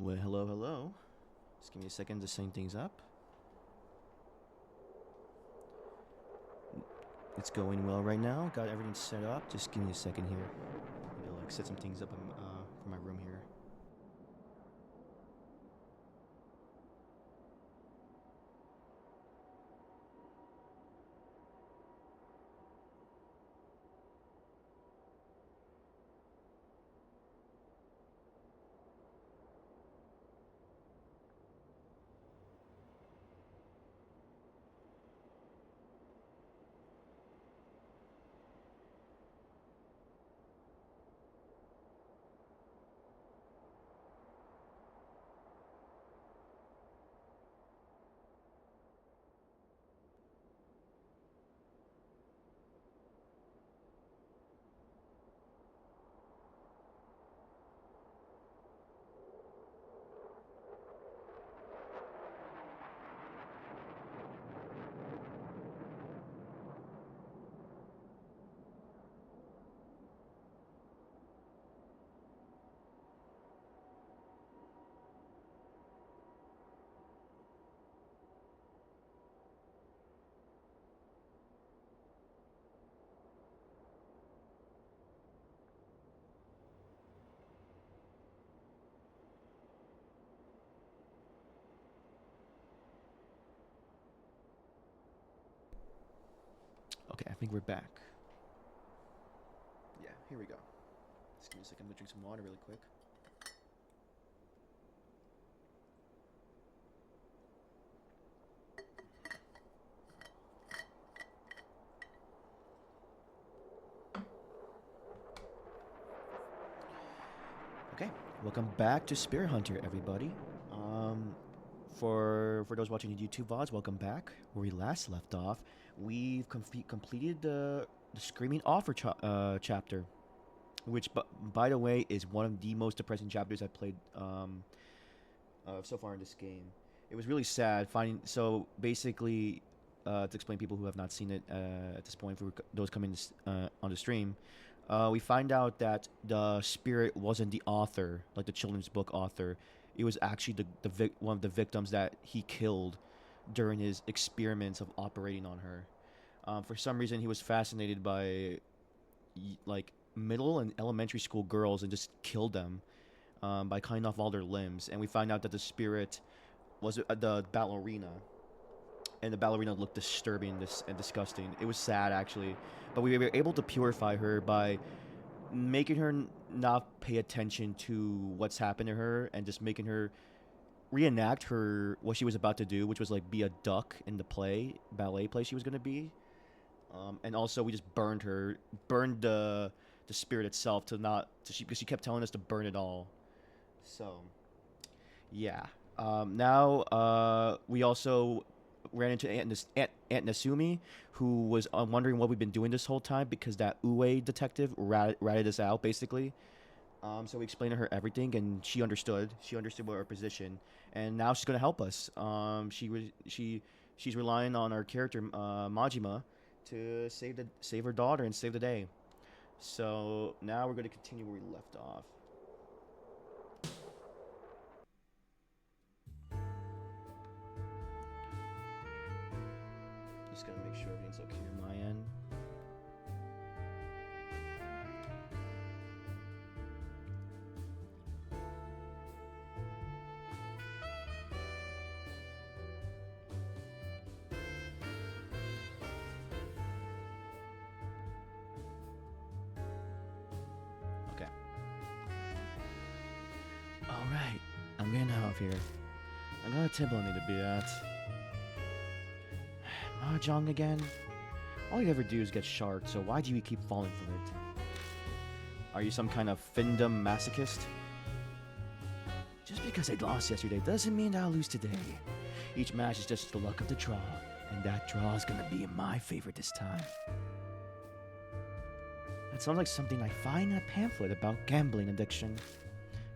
Well, hello, hello. Just give me a second to sync things up. It's going well right now. Got everything set up. Just give me a second here. Maybe I'll set some things up for my room here. Okay, I think we're back. Yeah, here we go. Just give me a second to drink some water really quick. Okay, welcome back to Spear Hunter, everybody. For those watching the YouTube VODs, welcome back. Where we last left off, we've completed the Screaming Offer chapter, which, by the way, is one of the most depressing chapters I've played so far in this game. It was really sad finding. So basically, to explain people who have not seen it at this point, for those coming on the stream, we find out that the spirit wasn't the author, like the children's book author. It was actually one of the victims that he killed during his experiments of operating on her. For some reason, he was fascinated by like middle and elementary school girls and just killed them by cutting off all their limbs. And we find out that the spirit was the ballerina, and the ballerina looked disturbing and disgusting. It was sad, actually, but we were able to purify her by making her not pay attention to what's happened to her and just making her reenact her what she was about to do, which was like be a duck in the ballet play she was gonna be. And also we just burned the spirit itself because she kept telling us to burn it all. So yeah. Now we also ran into Aunt Nasumi, who was wondering what we've been doing this whole time because that Ue detective ratted us out, basically. So we explained to her everything, and she understood. She understood what our position, and now she's gonna help us. She's relying on our character Majima to save her daughter and save the day. So now we're gonna continue where we left off. Just gonna make sure everything's okay on my end. Okay. Alright, I'm getting out of here. I got a table I need to be at. Mahjong again? All you ever do is get sharked, so why do you keep falling for it? Are you some kind of findom masochist? Just because I lost yesterday doesn't mean I'll lose today. Each match is just the luck of the draw, and that draw is gonna be in my favor this time. That sounds like something I find in a pamphlet about gambling addiction.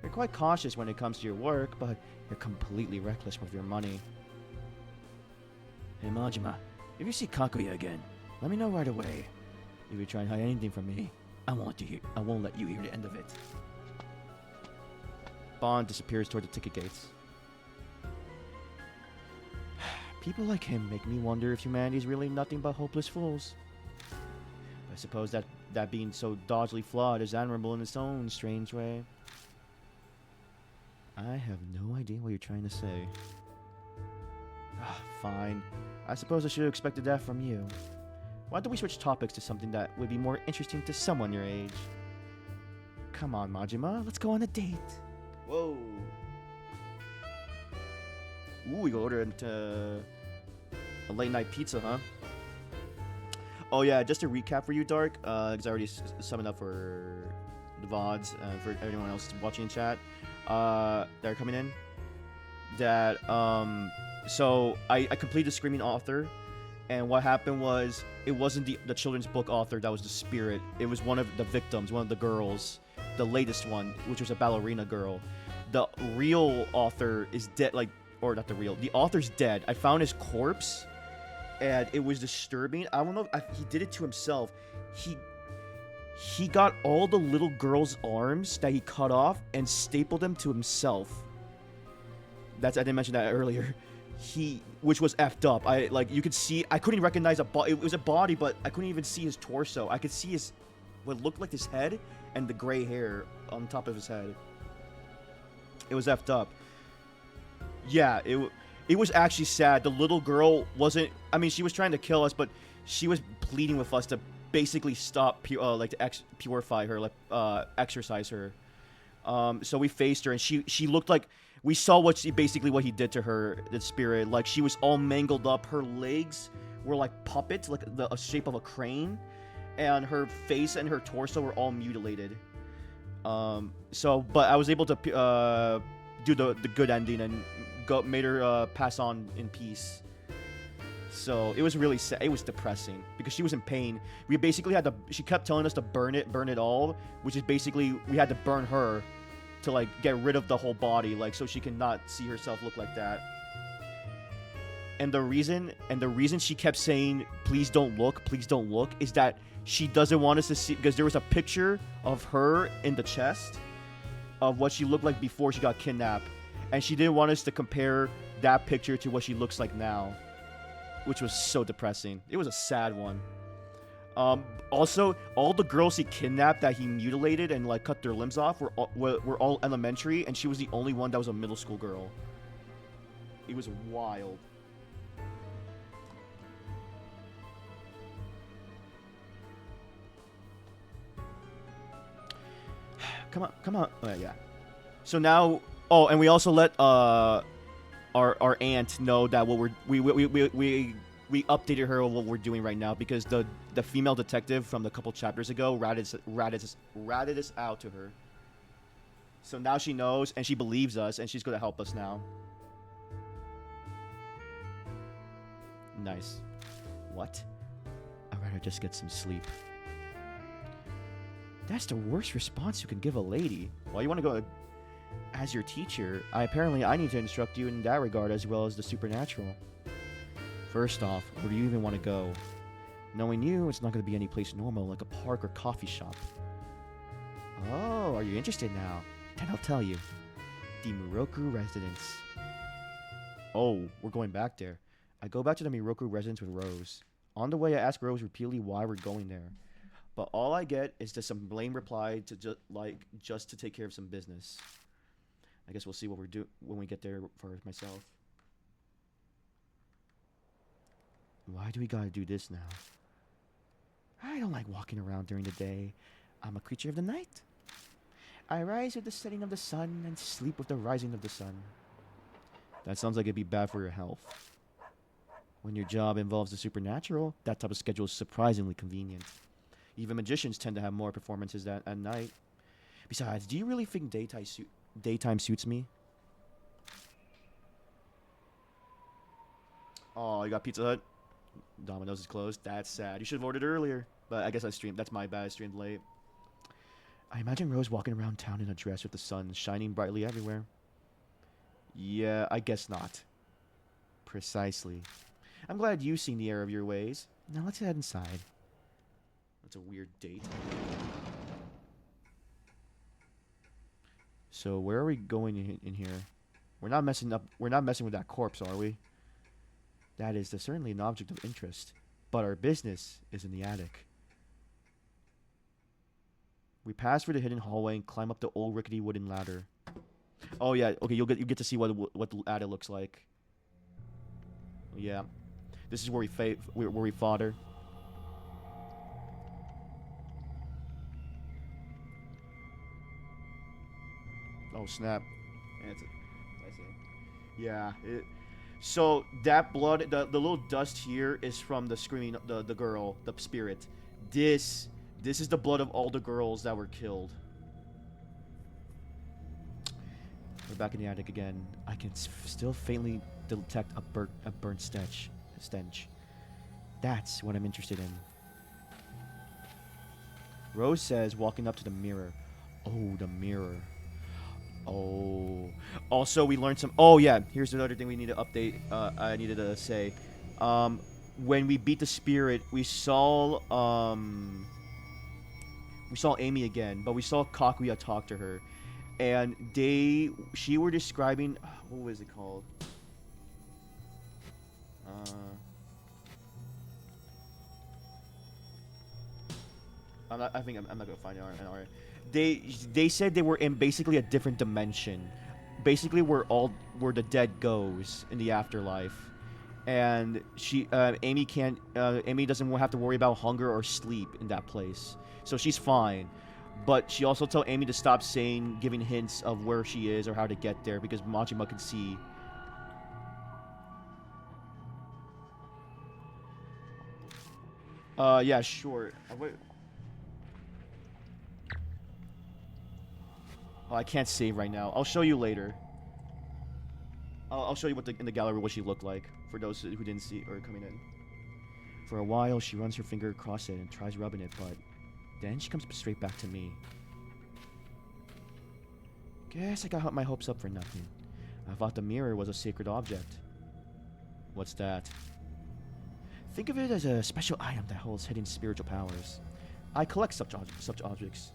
You're quite cautious when it comes to your work, but you're completely reckless with your money. Hey Majima, if you see Kakuya again, let me know right away. If you try and hide anything from me, I won't let you hear the end of it. Bond disappears toward the ticket gates. People like him make me wonder if humanity is really nothing but hopeless fools. I suppose that being so dodgily flawed is admirable in its own strange way. I have no idea what you're trying to say. Fine. I suppose I should have expected that from you. Why don't we switch topics to something that would be more interesting to someone your age? Come on, Majima, let's go on a date. Whoa. Ooh, we go order into a late night pizza, huh? Oh yeah, just to recap for you, Dark, because I already summoned up for the VODs, for everyone else watching in chat, that are coming in. That, so I completed Screaming Author, and what happened was, it wasn't the children's book author that was the spirit, it was one of the victims, one of the girls, the latest one, which was a ballerina girl. The real author is dead, like, or not the author's dead. I found his corpse, and it was disturbing. I don't know if he did it to himself. He got all the little girl's arms that he cut off and stapled them to himself. I didn't mention that earlier. Which was effed up. You could see, I couldn't recognize it was a body, but I couldn't even see his torso. I could see what looked like his head and the gray hair on top of his head. It was effed up. Yeah, it was actually sad. The little girl wasn't, I mean, she was trying to kill us, but she was pleading with us to basically stop, purify her, exorcise her. So we faced her, and she looked like, we saw what he did to her, the spirit. Like, she was all mangled up. Her legs were like puppets, like the shape of a crane, and her face and her torso were all mutilated. But I was able to do the good ending and made her pass on in peace. So it was really sad. It was depressing because she was in pain. We basically had to. She kept telling us to burn it all, which is basically we had to burn her to like get rid of the whole body, like so she cannot see herself look like that. And the reason she kept saying please don't look, is that she doesn't want us to see, because there was a picture of her in the chest of what she looked like before she got kidnapped, and she didn't want us to compare that picture to what she looks like now, which was so depressing. It was a sad one. Also, all the girls he kidnapped that he mutilated and like cut their limbs off were all elementary, and she was the only one that was a middle school girl. It was wild. Come on. Oh, yeah. So now, and we also let our aunt know that we updated her on what we're doing right now, because the female detective from the couple chapters ago ratted us out to her. So now she knows, and she believes us, and she's gonna help us now. Nice. What? I'd rather just get some sleep. That's the worst response you can give a lady. Well, you want to go as your teacher. I need to instruct you in that regard as well as the supernatural. First off, where do you even want to go? Knowing you, it's not going to be any place normal like a park or coffee shop. Oh, are you interested now? Then I'll tell you. The Miroku residence. Oh, we're going back there. I go back to the Miroku residence with Rose. On the way, I ask Rose repeatedly why we're going there. But all I get is just some lame reply to just to take care of some business. I guess we'll see what we're do when we get there for myself. Why do we gotta do this now? I don't like walking around during the day. I'm a creature of the night. I rise with the setting of the sun and sleep with the rising of the sun. That sounds like it'd be bad for your health. When your job involves the supernatural, that type of schedule is surprisingly convenient. Even magicians tend to have more performances at night. Besides, do you really think daytime suits me? Oh, you got Pizza Hut? Domino's is closed. That's sad. You should have ordered earlier. But I guess I streamed. That's my bad. I streamed late. I imagine Rose walking around town in a dress with the sun shining brightly everywhere. Yeah, I guess not. Precisely. I'm glad you've seen the error of your ways. Now let's head inside. That's a weird date. So where are we going in here? We're not messing up. We're not messing with that corpse, are we? That is certainly an object of interest. But our business is in the attic. We pass through the hidden hallway and climb up the old rickety wooden ladder. Oh yeah, okay. You get to see what the ladder looks like. Yeah, this is where we fought her. Oh snap! That's it. I see. Yeah. So that blood, the little dust here is from the screaming, the girl, the spirit. This this is the blood of all the girls that were killed. We're back in the attic again. I can still faintly detect a burnt stench. That's what I'm interested in. Rose says, walking up to the mirror. Oh, the mirror. Oh. Also, we learned some. Oh yeah. Here's another thing we need to update. I needed to say. Um, when we beat the spirit, we saw Amy again, but we saw Kakuya talk to her, and she were describing what was it called? Uh, I'm not gonna find it. Alright. They said they were in basically a different dimension, basically where the dead goes in the afterlife, and Amy doesn't have to worry about hunger or sleep in that place, so she's fine. But she also told Amy to stop giving hints of where she is or how to get there because Majima can see. Yeah, sure. Oh, I can't save right now. I'll show you later. I'll show you in the gallery what she looked like for those who didn't see or coming in. For a while, she runs her finger across it and tries rubbing it, but then she comes straight back to me. Guess I got my hopes up for nothing. I thought the mirror was a sacred object. What's that? Think of it as a special item that holds hidden spiritual powers. I collect such objects.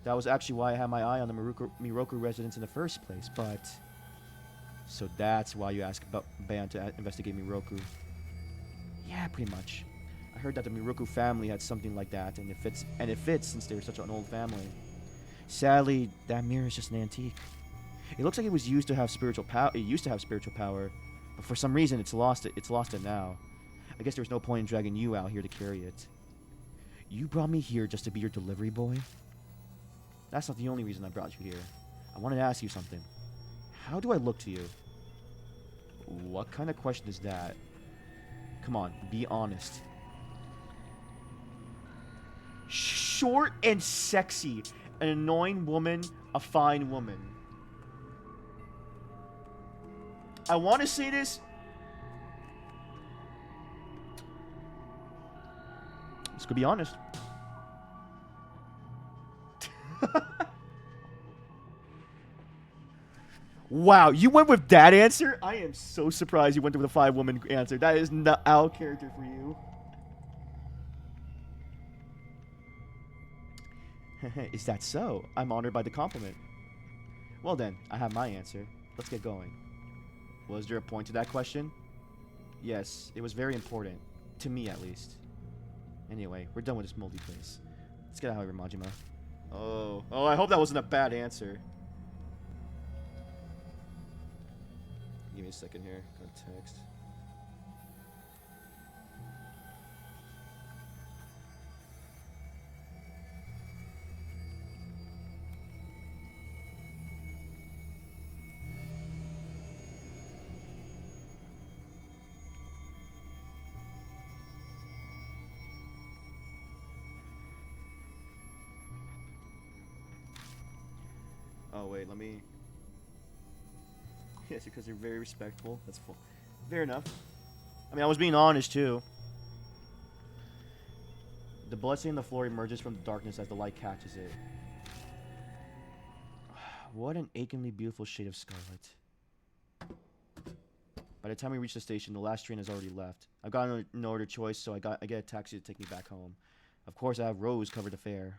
That was actually why I had my eye on the Miroku residence in the first place, but... So that's why you asked about Ban to investigate Miroku. Yeah, pretty much. I heard that the Miroku family had something like that, and it fits since they were such an old family. Sadly, that mirror is just an antique. It looks like it was used to have spiritual power. It used to have spiritual power, but for some reason it's lost it. It's lost it now. I guess there's no point in dragging you out here to carry it. You brought me here just to be your delivery boy? That's not the only reason I brought you here. I wanted to ask you something. How do I look to you? What kind of question is that? Come on, be honest. Short and sexy. An annoying woman, a fine woman. I want to say this. Let's go be honest. Wow, you went with that answer? I am so surprised you went with a 5-woman answer. That is not our character for you. Is that so? I'm honored by the compliment. Well then, I have my answer. Let's get going. Was there a point to that question? Yes, it was very important. To me, at least. Anyway, we're done with this moldy place. Let's get out of here, Majima. Oh, I hope that wasn't a bad answer. Give me a second here. Go to text. Oh wait, let me. Yes, because they're very respectful. That's full. Fair enough. I mean, I was being honest too. The blood stain on the floor emerges from the darkness as the light catches it. What an achingly beautiful shade of scarlet. By the time we reach the station, the last train has already left. I've got no other choice, so I get a taxi to take me back home. Of course, I have Rose cover the fare.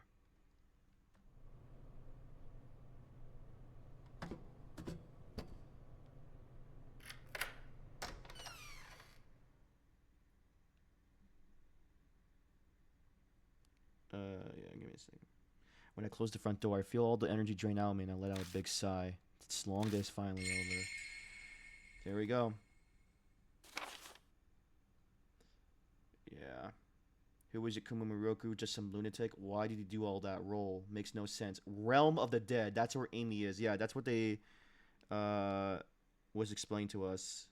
Yeah, give me a second. When I close the front door, I feel all the energy drain out of me, and I let out a big sigh. This long day's finally over. There we go. Yeah. Who was Yakumo Miroku? Just some lunatic? Why did he do all that role? Makes no sense. Realm of the Dead. That's where Amy is. Yeah, that's what they uh was explained to us.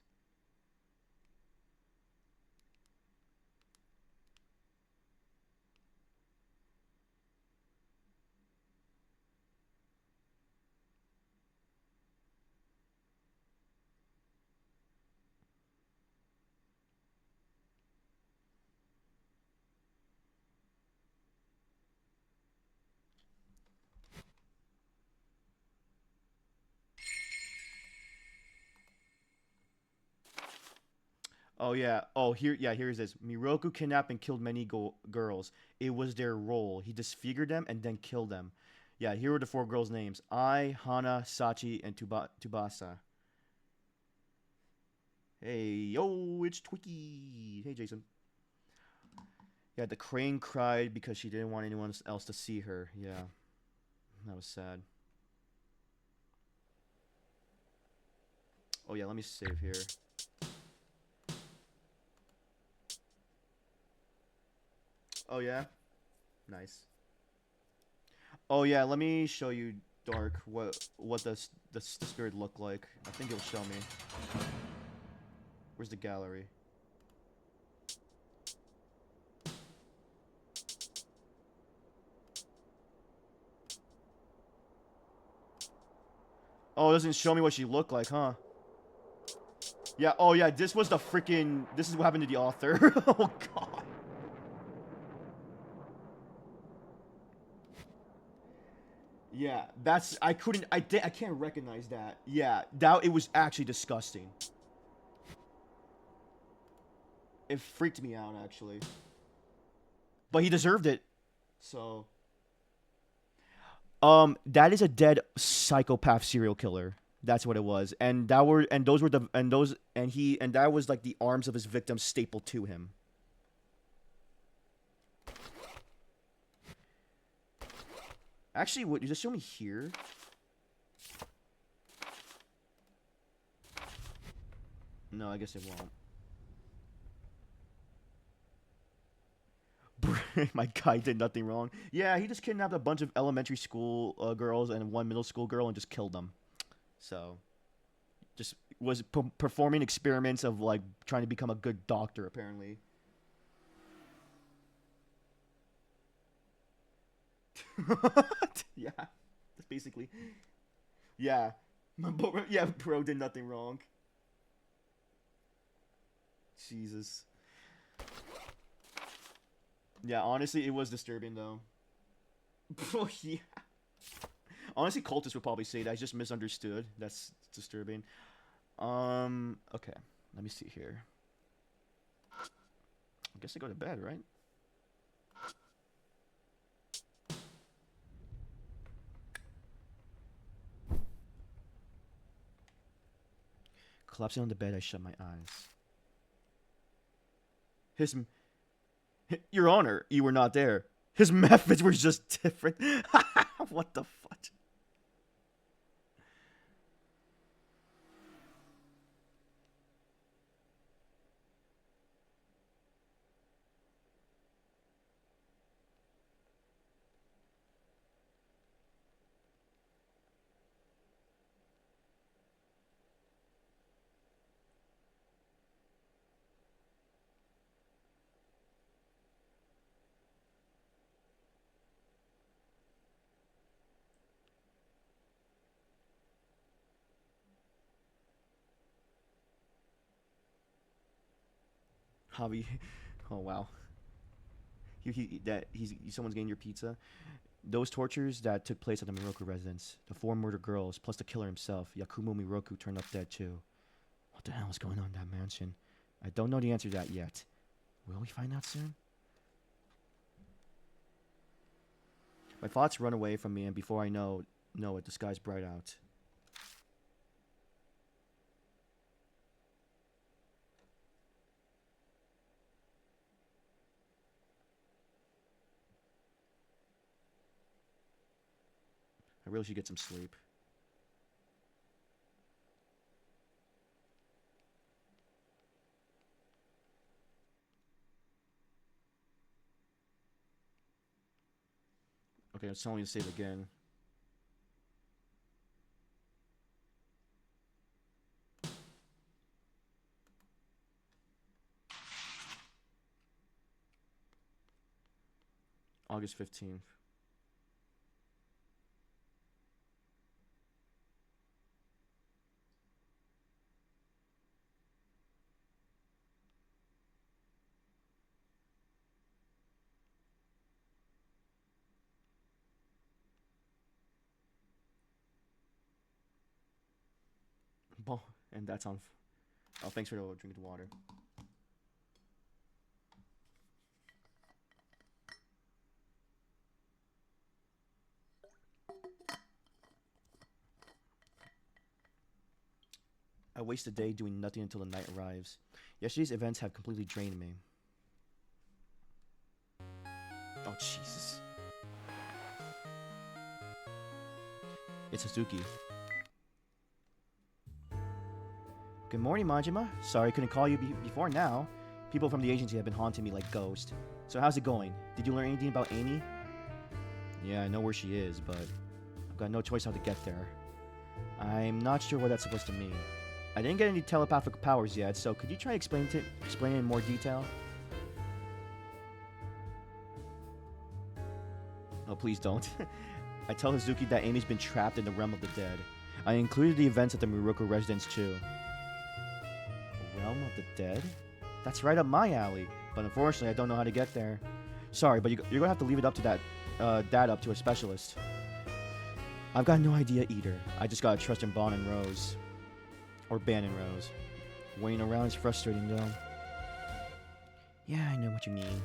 Oh yeah. Oh here. Yeah. Here's this. Miroku kidnapped and killed many girls. It was their role. He disfigured them and then killed them. Yeah. Here are the four girls' names: Ai, Hana, Sachi, and Tubasa. Hey yo, it's Twiki. Hey Jason. Yeah. The crane cried because she didn't want anyone else to see her. Yeah. That was sad. Oh yeah. Let me save here. Oh yeah. Nice. Oh yeah. Let me show you, Dark, what the spirit looked like. I think it'll show me. Where's the gallery? Oh, it doesn't show me what she looked like, huh? Yeah. Oh yeah. This was the freaking. This is what happened to the author. Oh god. Yeah. That's. I couldn't. I can't recognize that. Yeah. That it was actually disgusting. It freaked me out actually. But he deserved it. So. That is a dead psychopath serial killer. That's what it was, and those were the and those and he and that was like the arms of his victims stapled to him. Actually, what you just show me here? No, I guess it won't. My guy did nothing wrong. Yeah, he just kidnapped a bunch of elementary school girls and one middle school girl and just killed them. So, just was performing experiments of like trying to become a good doctor, apparently. Yeah, that's basically. Yeah, yeah, bro did nothing wrong. Jesus. Yeah, honestly, it was disturbing though. Oh yeah. Honestly, cultists would probably say that. I just misunderstood. That's disturbing. Okay. Let me see here. I guess I go to bed, right? Collapsing on the bed, I shut my eyes. His, Your Honor, you were not there. His methods were just different. What the fuck? Javi. Oh wow. Someone's getting your pizza. Those tortures that took place at the Miroku residence, the four murdered girls, plus the killer himself, Yakumo Miroku, turned up dead too. What the hell is going on in that mansion? I don't know the answer to that yet. Will we find out soon? My thoughts run away from me, and before I know it, the sky's bright out. I really should get some sleep. Okay, it's telling me to save again. August 15th. Oh, and that's on. Oh, thanks for the drinking water. I waste a day doing nothing until the night arrives. Yesterday's events have completely drained me. Oh, Jesus. It's Hazuki. Good morning, Majima. Sorry I couldn't call you before now. People from the agency have been haunting me like ghosts. So how's it going? Did you learn anything about Amy? Yeah, I know where she is, but I've got no choice how to get there. I'm not sure what that's supposed to mean. I didn't get any telepathic powers yet, so could you try explaining in more detail? Oh, please don't. I tell Hazuki that Amy's been trapped in the realm of the dead. I included the events at the Muroko residence too. Realm of the dead? That's right up my alley, but unfortunately I don't know how to get there. Sorry, but you're gonna have to leave it up to that up to a specialist. I've got no idea either. I just gotta trust in Bon and Rose. Or Ban and Rose. Waiting around is frustrating though. Yeah, I know what you mean.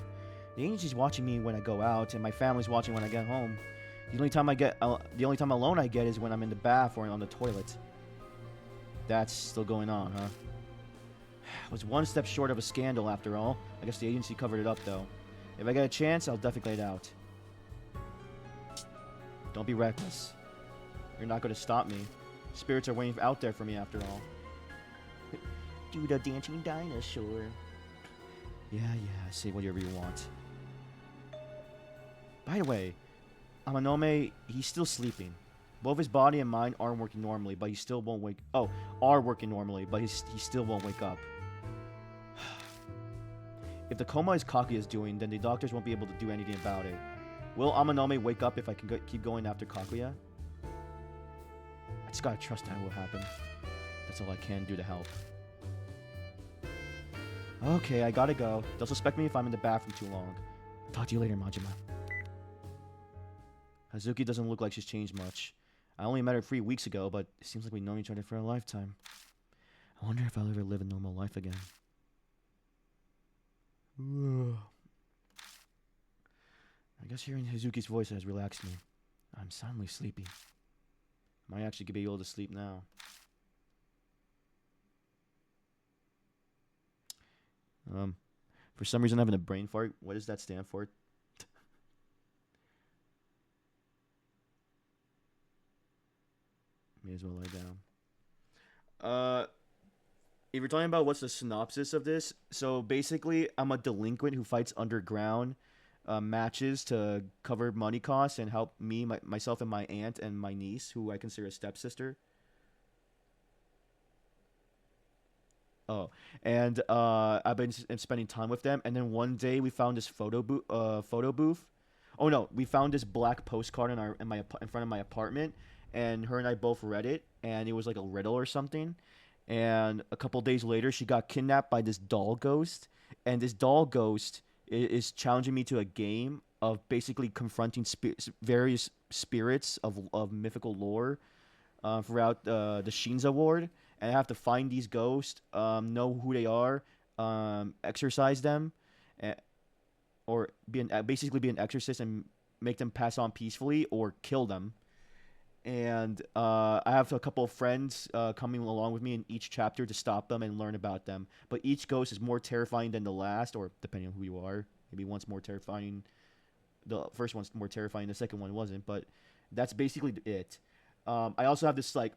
The agency's watching me when I go out, and my family's watching when I get home. The only time alone I get is when I'm in the bath or on the toilet. That's still going on, huh? It was one step short of a scandal after all. I guess the agency covered it up though. If I get a chance, I'll definitely get it out. Don't be reckless. You're not going to stop me. Spirits are waiting out there for me after all. Do the dancing dinosaur. Yeah, say whatever you want. By the way, Amanome, he's still sleeping. Both his body and mind aren't working normally, but he still won't wake. Oh, are working normally, but he still won't wake up. If the coma is Kaguya's doing, then the doctors won't be able to do anything about it. Will Amanome wake up if I can keep going after Kaguya? I just gotta trust that will happen. That's all I can do to help. Okay, I gotta go. They'll suspect me if I'm in the bathroom too long. Talk to you later, Majima. Hazuki doesn't look like she's changed much. I only met her 3 weeks ago, but it seems like we've known each other for a lifetime. I wonder if I'll ever live a normal life again. I guess hearing Hazuki's voice has relaxed me. I'm soundly sleepy. Might actually be able to sleep now. For some reason, I'm having a brain fart. What does that stand for? May as well lie down. If you're talking about what's the synopsis of this, so basically, I'm a delinquent who fights underground matches to cover money costs and help myself and my aunt and my niece, who I consider a stepsister. Oh, and I've been spending time with them. And then one day we found this photo booth. Oh no, we found this black postcard in front of my apartment, and her and I both read it, and it was like a riddle or something. And a couple days later, she got kidnapped by this doll ghost, and this doll ghost is challenging me to a game of basically confronting various spirits of mythical lore throughout the Shinza ward, and I have to find these ghosts, know who they are, exorcise them, uh, or basically be an exorcist and make them pass on peacefully or kill them. And I have a couple of friends coming along with me in each chapter to stop them and learn about them. But each ghost is more terrifying than the last, or depending on who you are. Maybe one's more terrifying. The first one's more terrifying. The second one wasn't. But That's basically it. I also have this like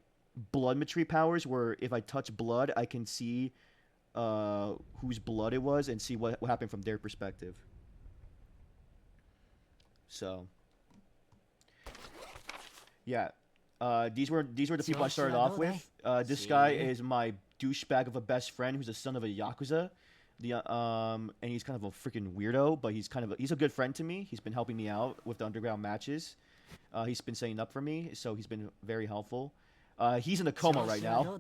bloodmetry powers where if I touch blood, I can see whose blood it was and see what happened from their perspective. So yeah, these were the people I started off with. This guy is my douchebag of a best friend who's the son of a yakuza. And he's kind of a freaking weirdo, but he's a good friend to me. He's been helping me out with the underground matches. He's been setting up for me, so he's been very helpful. He's in a coma right now.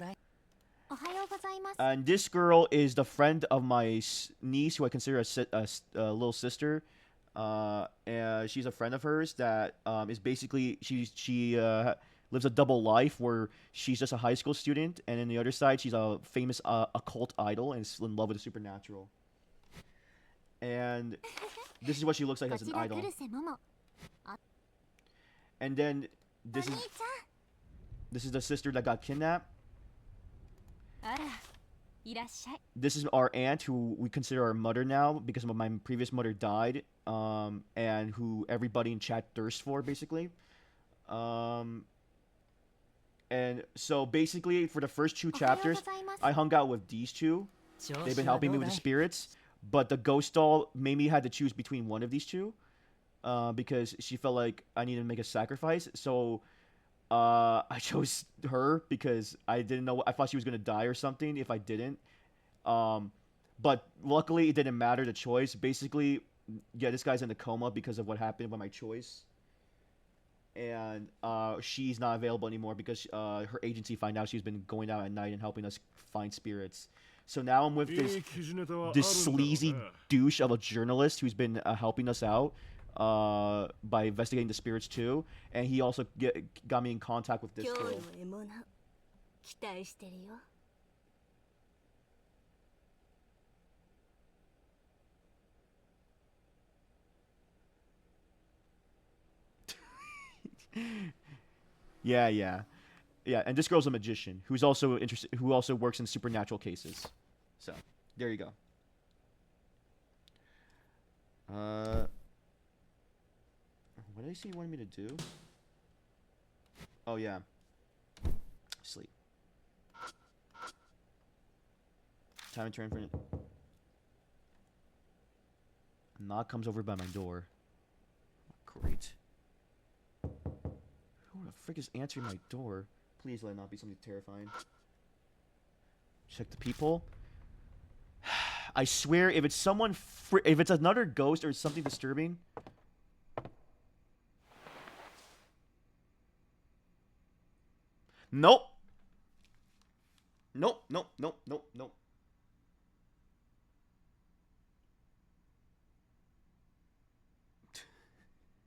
And this girl is the friend of my niece, who I consider a little sister. And she's a friend of hers that is basically she lives a double life where she's just a high school student, and on the other side she's a famous occult idol and is in love with the supernatural. And this is what she looks like as an idol. And then this is the sister that got kidnapped. This is our aunt, who we consider our mother now because my previous mother died, and who everybody in chat thirsts for, basically. And so basically, for the first 2 chapters, I hung out with these two. They've been helping me with the spirits, but the ghost doll made me had to choose between one of these two, because she felt like I needed to make a sacrifice. So I chose her because I didn't know. I thought she was gonna die or something if I didn't. But luckily, it didn't matter the choice. Basically, yeah, this guy's in a coma because of what happened with my choice. And she's not available anymore because her agency found out she's been going out at night and helping us find spirits. So now I'm with this sleazy douche of a journalist who's been helping us out by investigating the spirits too, and he also got me in contact with this girl. Yeah. And this girl's a magician who's also interested, who also works in supernatural cases. So there you go. What did I say you wanted me to do? Oh yeah, sleep. Time to turn for it. A knock comes over by my door. Great. Who the frick is answering my door? Please let it not be something terrifying. Check the people. I swear, if it's someone, if it's another ghost or something disturbing. Nope. Nope.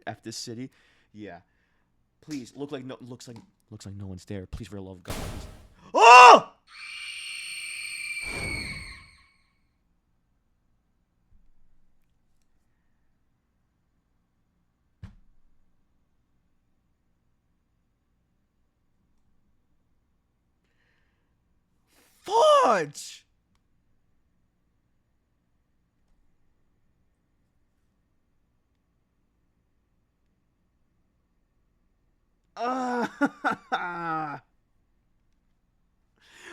F this city. Yeah. Please, looks like no one's there. Please, for the love of God. Please. Oh! Fudge!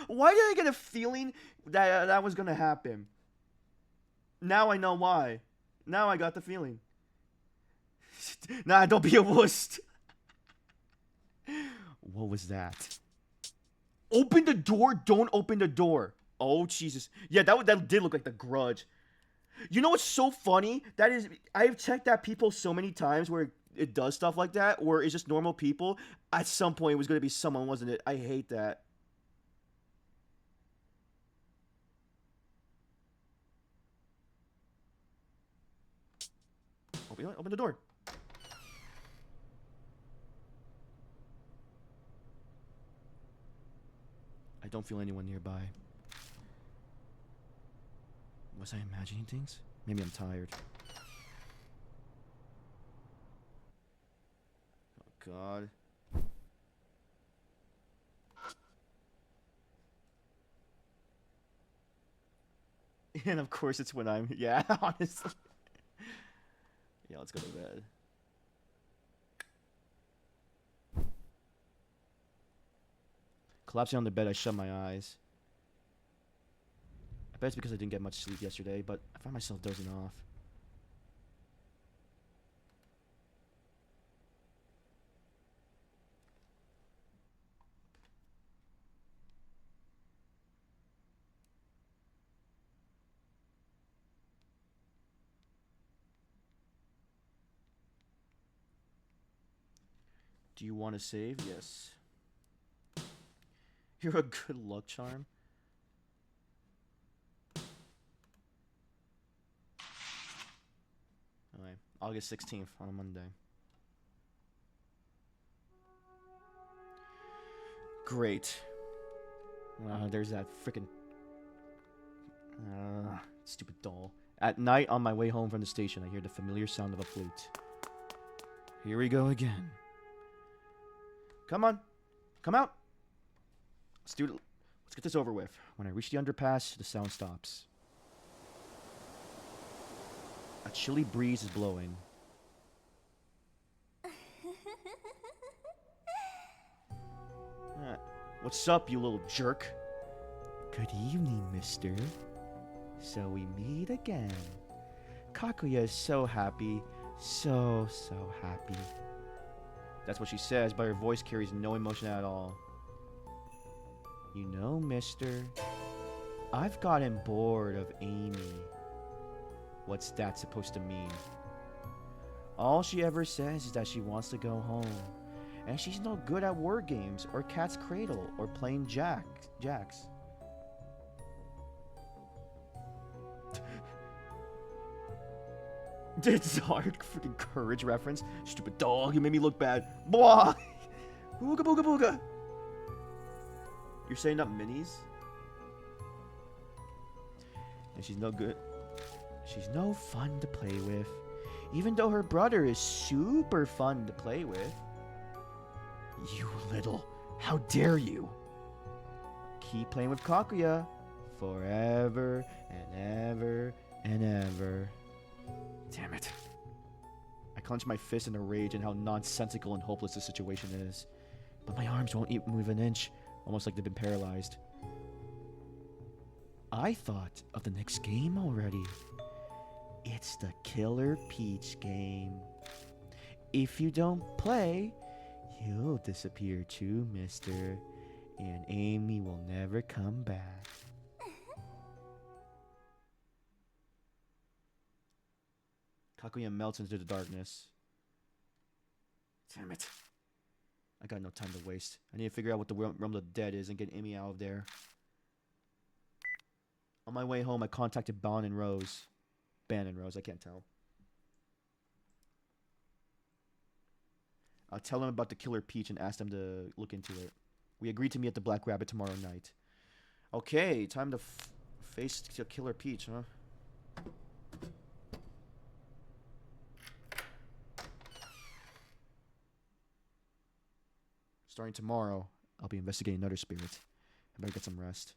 Why did I get a feeling that that was gonna happen? Now I know why. Now I got the feeling. Nah, don't be a wuss. What was that? Open the door. Don't open the door. Oh Jesus. Yeah, that did look like the Grudge. You know what's so funny? That is, I've checked that people so many times where it does stuff like that, or it's just normal people. At some point, it was gonna be someone, wasn't it? I hate that. Open the door. I don't feel anyone nearby. Was I imagining things? Maybe I'm tired. Oh God. And of course it's when I'm, yeah, honestly. Yeah, let's go to bed. Collapsing on the bed, I shut my eyes. I bet it's because I didn't get much sleep yesterday, but I found myself dozing off. Do you want to save? Yes. You're a good luck charm. Alright, August 16th on a Monday. Great. There's that freaking stupid doll. At night, on my way home from the station, I hear the familiar sound of a flute. Here we go again. Come on. Come out. Let's do it. Let's get this over with. When I reach the underpass, the sound stops. A chilly breeze is blowing. What's up, you little jerk? Good evening, mister. So we meet again. Kakuya is so happy. So happy. That's what she says, but her voice carries no emotion at all. You know, mister, I've gotten bored of Amy. What's that supposed to mean? All she ever says is that she wants to go home. And she's no good at word games, or Cat's Cradle, or playing jacks. It's hard freaking courage reference. Stupid dog, you made me look bad. Blah! Booga booga booga! You're setting up minis? And she's no good. She's no fun to play with. Even though her brother is super fun to play with. You little... How dare you? Keep playing with Kakuya. Forever and ever and ever. Damn it. I clench my fist in a rage and how nonsensical and hopeless this situation is. But my arms won't even move an inch, almost like they've been paralyzed. I thought of the next game already. It's the Killer Peach game. If you don't play, you'll disappear too, mister. And Amy will never come back. Kakuya melts into the darkness. Damn it. I got no time to waste. I need to figure out what the realm of the dead is and get Amy out of there. On my way home, I contacted Ban and Rose. I can't tell. I'll tell them about the Killer Peach and ask them to look into it. We agreed to meet at the Black Rabbit tomorrow night. Okay, time to face the Killer Peach, huh? Starting tomorrow, I'll be investigating another spirit. I better get some rest.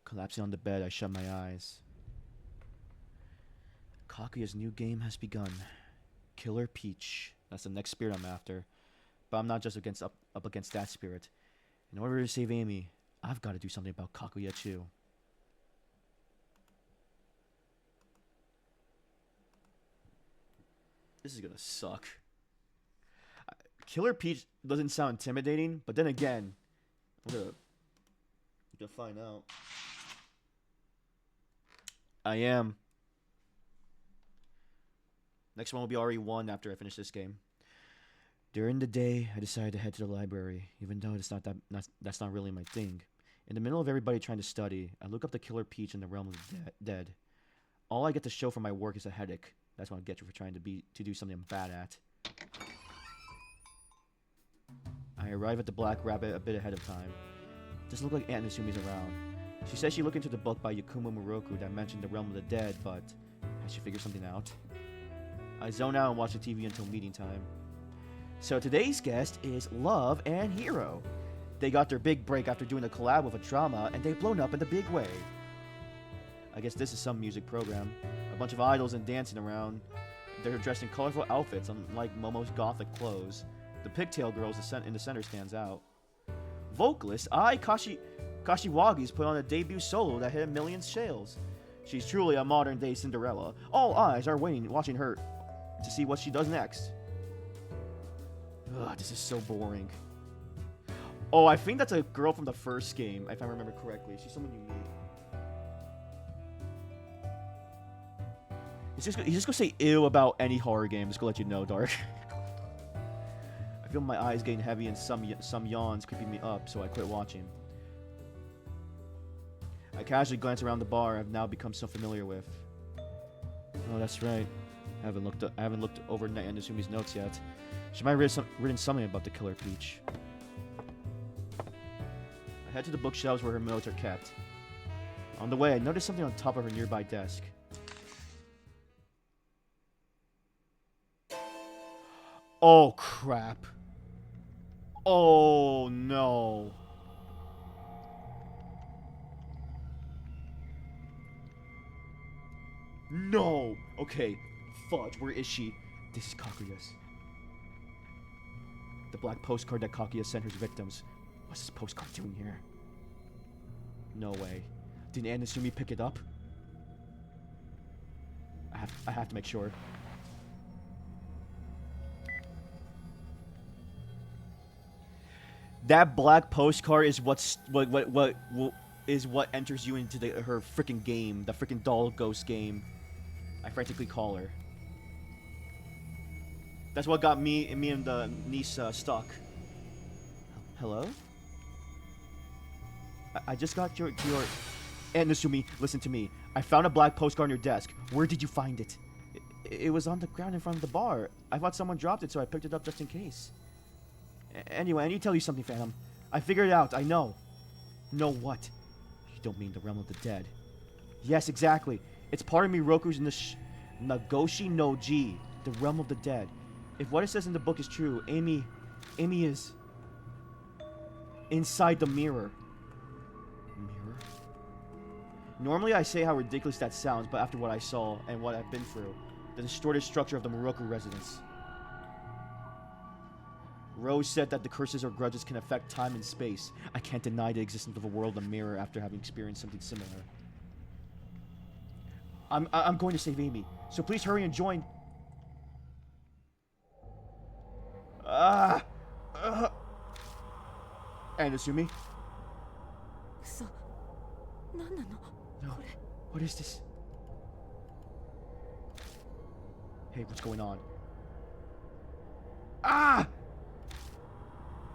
Collapsing on the bed, I shut my eyes. Kakuya's new game has begun. Killer Peach. That's the next spirit I'm after. But I'm not just up against that spirit. In order to save Amy, I've got to do something about Kakuya too. This is gonna suck. Killer Peach doesn't sound intimidating, but then again, I'm gonna find out. I am. Next one will be RE1 after I finish this game. During the day, I decided to head to the library, even though it's that's not really my thing. In the middle of everybody trying to study, I look up the Killer Peach in the realm of the dead. All I get to show for my work is a headache. That's what I get you for trying to do something I'm bad at. I arrive at the Black Rabbit a bit ahead of time. Doesn't look like Aunt Nasumi's around. She says she looked into the book by Yakumo Muroku that mentioned the realm of the dead, but has she figured something out? I zone out and watch the TV until meeting time. So today's guest is Love and Hero. They got their big break after doing a collab with a drama, and they've blown up in the big way. I guess this is some music program. A bunch of idols and dancing around. They're dressed in colorful outfits, unlike Momo's gothic clothes. The pigtail girl in the center stands out. Vocalist Ai Kashiwagi's put on a debut solo that hit a million sales. She's truly a modern-day Cinderella. All eyes are watching her to see what she does next. Ugh, this is so boring. Oh, I think that's a girl from the first game, if I remember correctly. She's someone you meet. He's just gonna say ew about any horror game. Just gonna let you know, Dark. I feel my eyes getting heavy and some yawns creeping me up, so I quit watching. I casually glance around the bar I've now become so familiar with. Oh, that's right. I haven't looked over Nasumi's notes yet. She might have written something about the Killer Peach. I head to the bookshelves where her notes are kept. On the way, I notice something on top of her nearby desk. Oh, crap. Oh, no. No! Okay, fudge, where is she? This is Kaguya's. The black postcard that Kaguya sent her victims. What's this postcard doing here? No way. Didn't Anasumi pick it up? I have to make sure. That black postcard is what enters you into her freaking game, the freaking doll ghost game. I frantically call her. That's what got me and the niece stuck. Hello? I just got your And Nasumi, listen to me. I found a black postcard on your desk. Where did you find it? It was on the ground in front of the bar. I thought someone dropped it, so I picked it up just in case. Anyway, I need to tell you something, Phantom. I figured it out, I know. Know what? You don't mean the realm of the dead. Yes, exactly. It's part of Miroku's Nagoshi no Ji, the realm of the dead. If what it says in the book is true, Amy is inside the mirror. Mirror? Normally I say how ridiculous that sounds, but after what I saw and what I've been through, the distorted structure of the Miroku residence. Rose said that the curses or grudges can affect time and space. I can't deny the existence of a world of mirror after having experienced something similar. I'm going to save Amy, so please hurry and join. And Asumi? No. What is this? Hey, what's going on? Ah!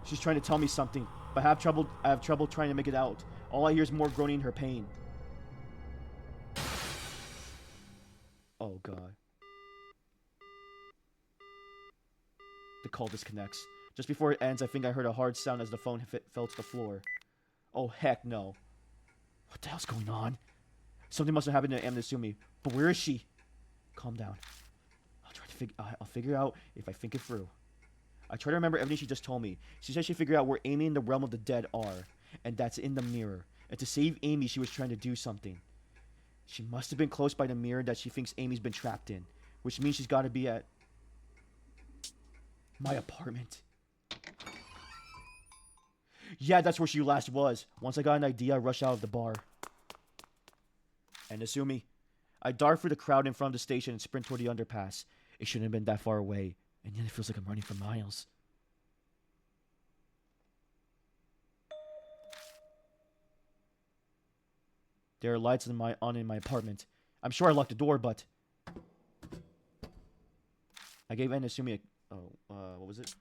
She's trying to tell me something, but I have trouble trying to make it out. All I hear is more groaning in her pain. Oh god. The call disconnects. Just before it ends, I think I heard a hard sound as the phone fell to the floor. Oh heck no. What the hell's going on? Something must have happened to Amnesumi. But where is she? Calm down. I'll figure out if I think it through. I try to remember everything she just told me. She said she figured out where Amy and the realm of the dead are, and that's in the mirror. And to save Amy, she was trying to do something. She must have been close by the mirror that she thinks Amy's been trapped in, which means she's got to be at my apartment. Yeah, that's where she last was. Once I got an idea, I rushed out of the bar. And Asumi, I dart through the crowd in front of the station and sprint toward the underpass. It shouldn't have been that far away, and yet it feels like I'm running for miles. There are lights in my apartment. I'm sure I locked the door, but I gave Anasumi what was it?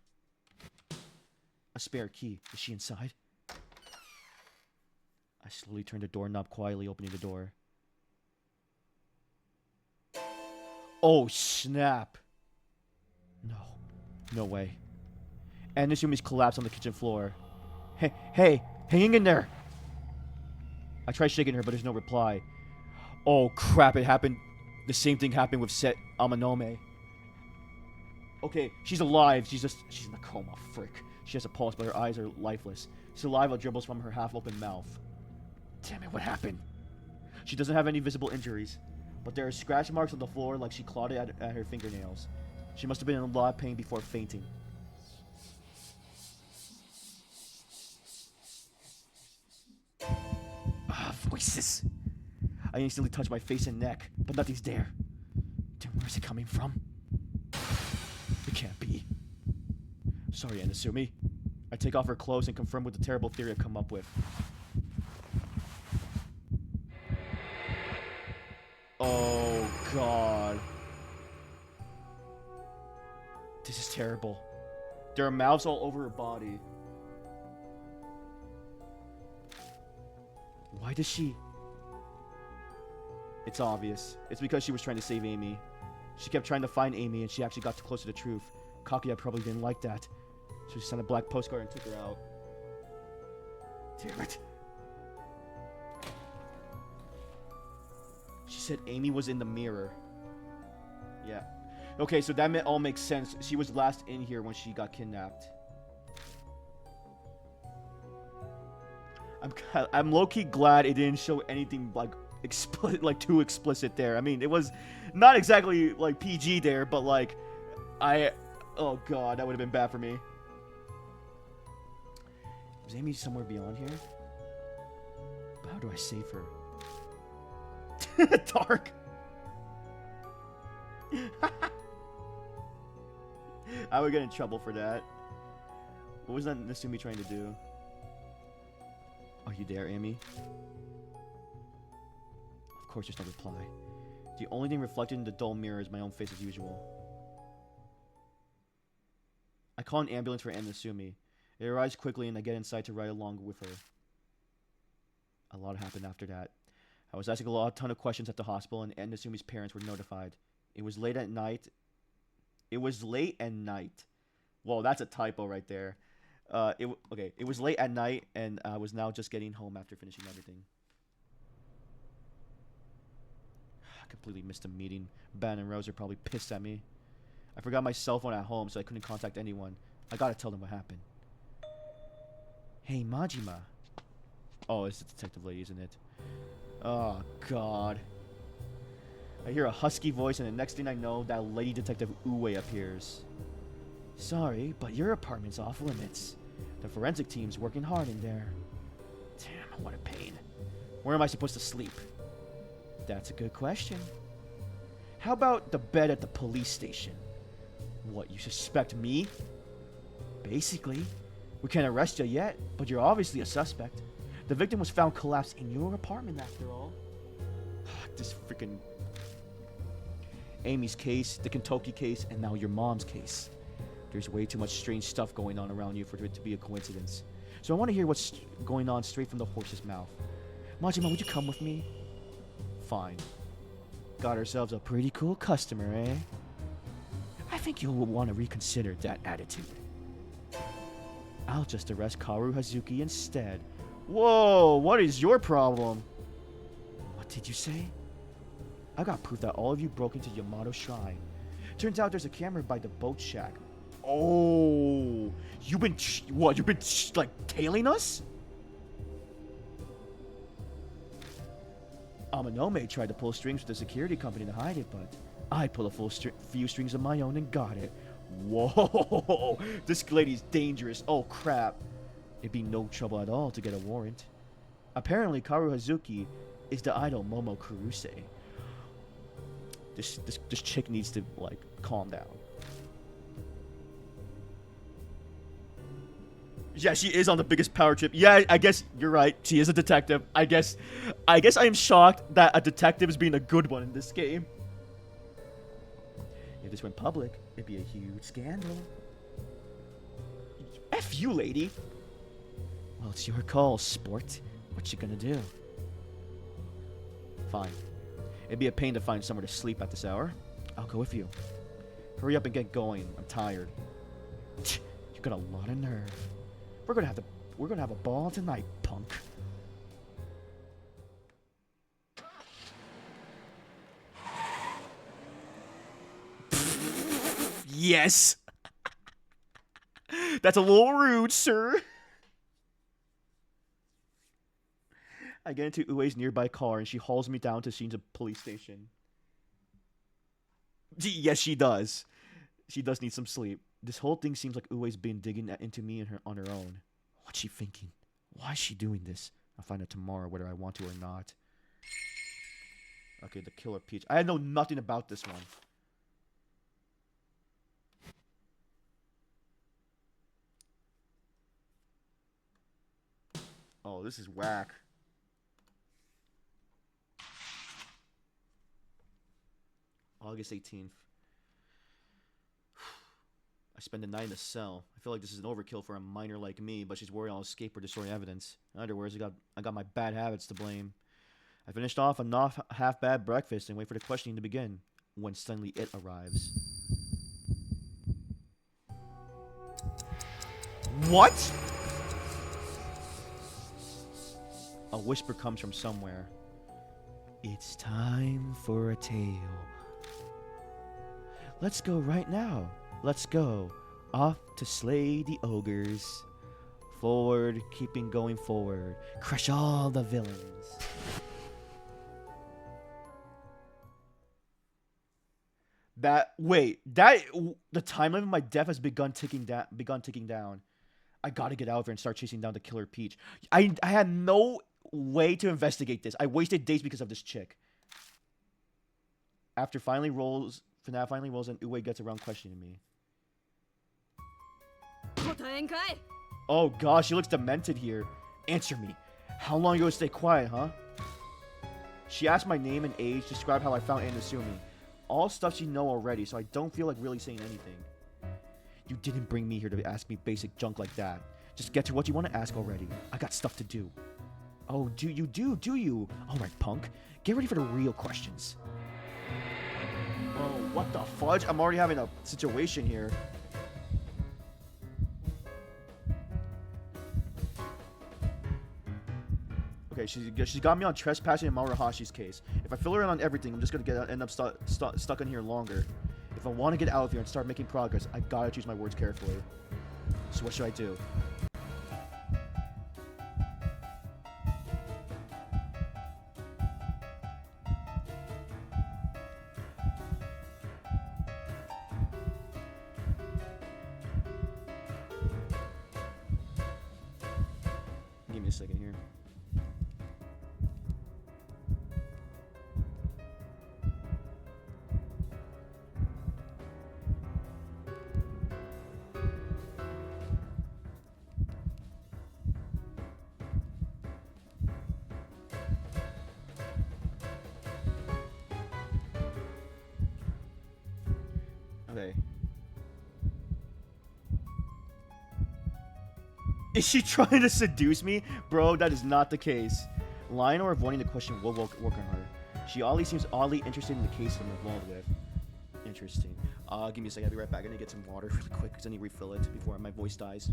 A spare key. Is she inside? I slowly turned the doorknob, quietly opening the door. Oh, snap. No way. Anasumi's collapsed on the kitchen floor. Hey, hang in there. I try shaking her, but there's no reply. Oh, crap, it happened. The same thing happened with Set Amanome. Okay, she's alive. She's in a coma. Frick. She has a pulse, but her eyes are lifeless. Saliva dribbles from her half-open mouth. Damn it, what happened? She doesn't have any visible injuries, but there are scratch marks on the floor like she clawed at her fingernails. She must have been in a lot of pain before fainting. Voices. I instantly touch my face and neck, but nothing's there. Damn, where is it coming from? It can't be. Sorry, Anasumi. I take off her clothes and confirm with the terrible theory I've come up with. Oh, God. This is terrible. There are mouths all over her body. Why does she... It's obvious. It's because she was trying to save Amy. She kept trying to find Amy, and she actually got too close to the truth. Kaguya probably didn't like that. So she sent a black postcard and took her out. Damn it. She said Amy was in the mirror. Yeah. Okay, so that all makes sense. She was last in here when she got kidnapped. I'm low-key glad it didn't show anything like explicit, like too explicit there. I mean, it was not exactly like PG there, but like oh god, that would have been bad for me. Is Amy somewhere beyond here? But how do I save her? Dark. I would get in trouble for that. What was that Nasumi trying to do? Are you there, Amy? Of course there's no reply. The only thing reflected in the dull mirror is my own face as usual. I call an ambulance for Nasumi. It arrives quickly and I get inside to ride along with her. A lot happened after that. I was asking a ton of questions at the hospital and Nasumi's parents were notified. It was late at night. It was late at night. Whoa, that's a typo right there. Okay, it was late at night, and I was now just getting home after finishing everything. I completely missed a meeting. Ben and Rose are probably pissed at me. I forgot my cell phone at home, so I couldn't contact anyone. I gotta tell them what happened. Hey, Majima. Oh, it's the detective lady, isn't it? Oh, God. I hear a husky voice, and the next thing I know, that lady detective Uwe appears. Sorry, but your apartment's off limits. The forensic team's working hard in there. Damn, what a pain. Where am I supposed to sleep? That's a good question. How about the bed at the police station? What, you suspect me? Basically. We can't arrest you yet, but you're obviously a suspect. The victim was found collapsed in your apartment after all. This freaking... Amy's case, the Kentucky case, and now your mom's case. There's way too much strange stuff going on around you for it to be a coincidence. So I want to hear what's going on straight from the horse's mouth. Majima, would you come with me? Fine. Got ourselves a pretty cool customer, eh? I think you'll want to reconsider that attitude. I'll just arrest Kaoru Hazuki instead. Whoa, what is your problem? What did you say? I got proof that all of you broke into Yamato Shrine. Turns out there's a camera by the boat shack. Oh, you've been like tailing us? Amanome tried to pull strings with the security company to hide it, but I pull a few strings of my own and got it. Whoa, this lady's dangerous. Oh crap. It'd be no trouble at all to get a warrant. Apparently, Kaoru Hazuki is the idol Momo Kuruse. This chick needs to, like, calm down. Yeah, she is on the biggest power trip. Yeah, I guess you're right. She is a detective. I guess I am shocked that a detective is being a good one in this game. If this went public, it'd be a huge scandal. F you, lady. Well, it's your call, sport. What you gonna do? Fine. It'd be a pain to find somewhere to sleep at this hour. I'll go with you. Hurry up and get going. I'm tired. You got a lot of nerve. We're gonna have a ball tonight, punk. Yes. That's a little rude, sir. I get into Ue's nearby car and she hauls me down to Shin's police station. Yes, she does. She does need some sleep. This whole thing seems like Ue's been digging into me and her on her own. What's she thinking? Why is she doing this? I'll find out tomorrow whether I want to or not. Okay, the Killer Peach. I know nothing about this one. Oh, this is whack. August 18th. I spend the night in a cell. I feel like this is an overkill for a minor like me, but she's worried I'll escape or destroy evidence. In other words, I got my bad habits to blame. I finished off a not half bad breakfast and wait for the questioning to begin, when suddenly it arrives. What? A whisper comes from somewhere. It's time for a tale. Let's go right now. Let's go. Off to slay the ogres. Forward, keeping going forward. Crush all the villains. The time limit of my death has begun ticking down. I gotta get out of here and start chasing down the Killer Peach. I had no way to investigate this. I wasted days because of this chick. After FNAF finally rolls and Ue gets around questioning me. Oh gosh, she looks demented here. Answer me. How long you gonna stay quiet, huh? She asked my name and age, described how I found Anasumi. All stuff she know already, so I don't feel like really saying anything. You didn't bring me here to ask me basic junk like that. Just get to what you want to ask already. I got stuff to do. Oh, do you? Alright, punk. Get ready for the real questions. Oh, what the fudge? I'm already having a situation here. Okay, she's got me on trespassing in Maruhashi's case. If I fill her in on everything, I'm just gonna end up stuck in here longer. If I want to get out of here and start making progress, I gotta choose my words carefully. So what should I do? Give me a second here. Okay. Is she trying to seduce me? Bro, that is not the case. Lying or avoiding the question will work on her. She always seems oddly interested in the case I'm involved with. Interesting. Give me a second. I'll be right back. I need to get some water really quick because I need to refill it before my voice dies.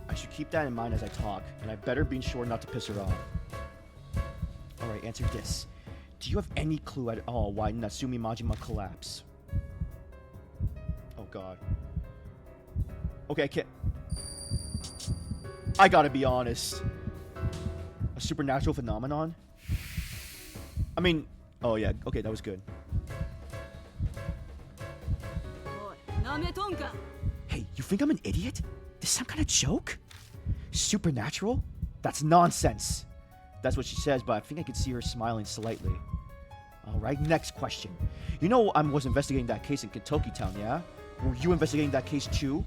I should keep that in mind as I talk, and I better be sure not to piss her off. Alright, answer this. Do you have any clue at all why Natsumi Majima collapsed? Oh god. Okay, I can't... I gotta be honest. A supernatural phenomenon? I mean... Oh yeah, okay, that was good. Hey, you think I'm an idiot? This some kind of joke? Supernatural? That's nonsense. That's what she says, but I think I could see her smiling slightly. Alright, next question. You know I was investigating that case in Kentucky Town, yeah? Were you investigating that case too?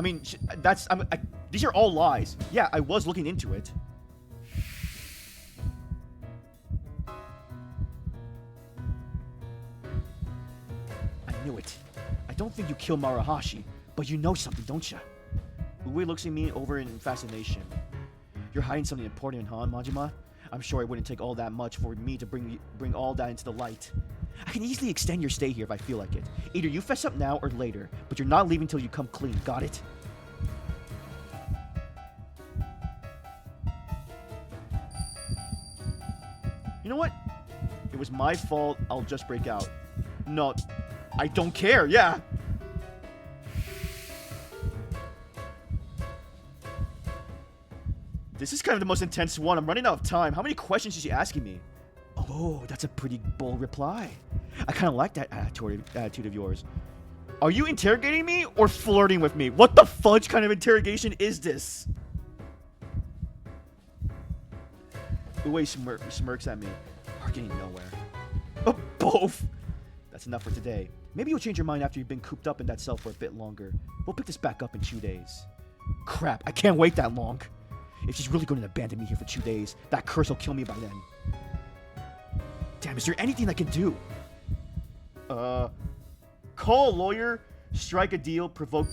I mean, that's these are all lies. Yeah, I was looking into it. I knew it. I don't think you killed Marahashi, but you know something, don't you? Ue looks at me over in fascination. You're hiding something important, huh, Majima? I'm sure it wouldn't take all that much for me to bring all that into the light. I can easily extend your stay here if I feel like it. Either you fess up now or later, but you're not leaving till you come clean, got it? You know what? It was my fault, I'll just break out. No, I don't care, yeah! This is kind of the most intense one. I'm running out of time. How many questions is she asking me? Oh, that's a pretty bold reply. I kind of like that attitude of yours. Are you interrogating me or flirting with me? What the fudge kind of interrogation is this? Ue smirks at me. We're getting nowhere. Oh, both. That's enough for today. Maybe you'll change your mind after you've been cooped up in that cell for a bit longer. We'll pick this back up in 2 days. Crap, I can't wait that long. If she's really going to abandon me here for 2 days, that curse will kill me by then. Damn, is there anything I can do? Call a lawyer, strike a deal, provoke...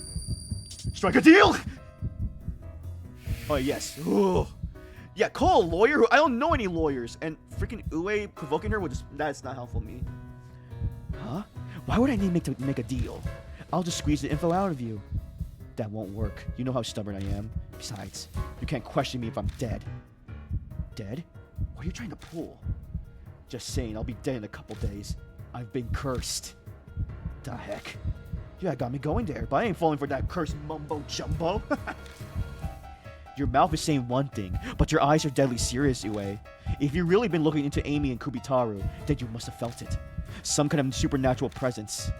Strike a deal?! Oh, yes. Ugh. Yeah, call a lawyer. I don't know any lawyers. And freaking Ue provoking her, that's not helpful to me. Huh? Why would I need to make a deal? I'll just squeeze the info out of you. That won't work. You know how stubborn I am. Besides, you can't question me if I'm dead. Dead? What are you trying to pull? Just saying, I'll be dead in a couple days. I've been cursed. The heck? Yeah, got me going there, but I ain't falling for that cursed mumbo-jumbo. Your mouth is saying one thing, but your eyes are deadly serious, Ue. If you've really been looking into Amy and Kubitaru, then you must have felt it. Some kind of supernatural presence.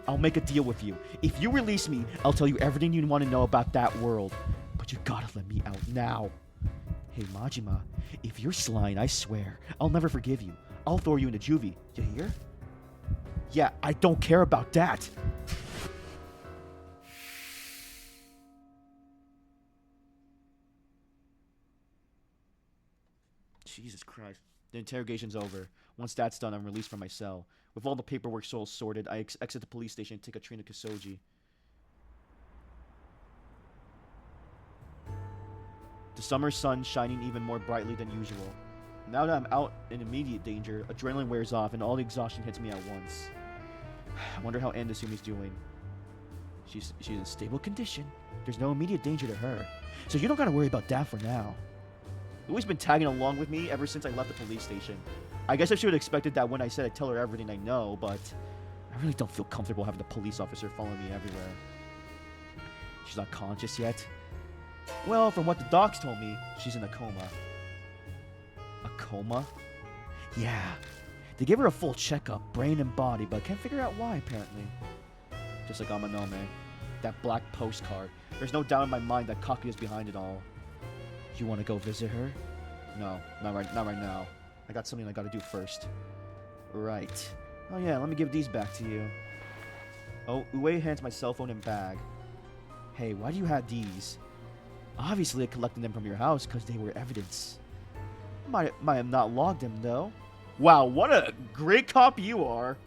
I'll make a deal with you. If you release me, I'll tell you everything you want to know about that world. But you gotta let me out now. Hey, Majima, if you're slying, I swear, I'll never forgive you. I'll throw you into juvie. You hear? Yeah, I don't care about that. Jesus Christ. The interrogation's over. Once that's done, I'm released from my cell. With all the paperwork sorted, I exit the police station and take a train to Kisoji. The summer sun shining even more brightly than usual. Now that I'm out in immediate danger, adrenaline wears off and all the exhaustion hits me at once. I wonder how Andasumi's doing. She's in stable condition. There's no immediate danger to her. So you don't gotta worry about that for now. Ue's been tagging along with me ever since I left the police station. I guess I should have expected that when I said I'd tell her everything I know, but I really don't feel comfortable having the police officer following me everywhere. She's not conscious yet. Well, from what the docs told me, she's in a coma. A coma? Yeah. They gave her a full checkup, brain and body, but can't figure out why, apparently. Just like Amanome. That black postcard. There's no doubt in my mind that Kakuya's behind it all. You want to go visit her? No, not right now. I got something I gotta do first. Right. Oh yeah, let me give these back to you. Oh, Ue hands my cell phone and bag. Hey, why do you have these? Obviously I collected them from your house because they were evidence. Might have not logged them though. Wow, what a great cop you are.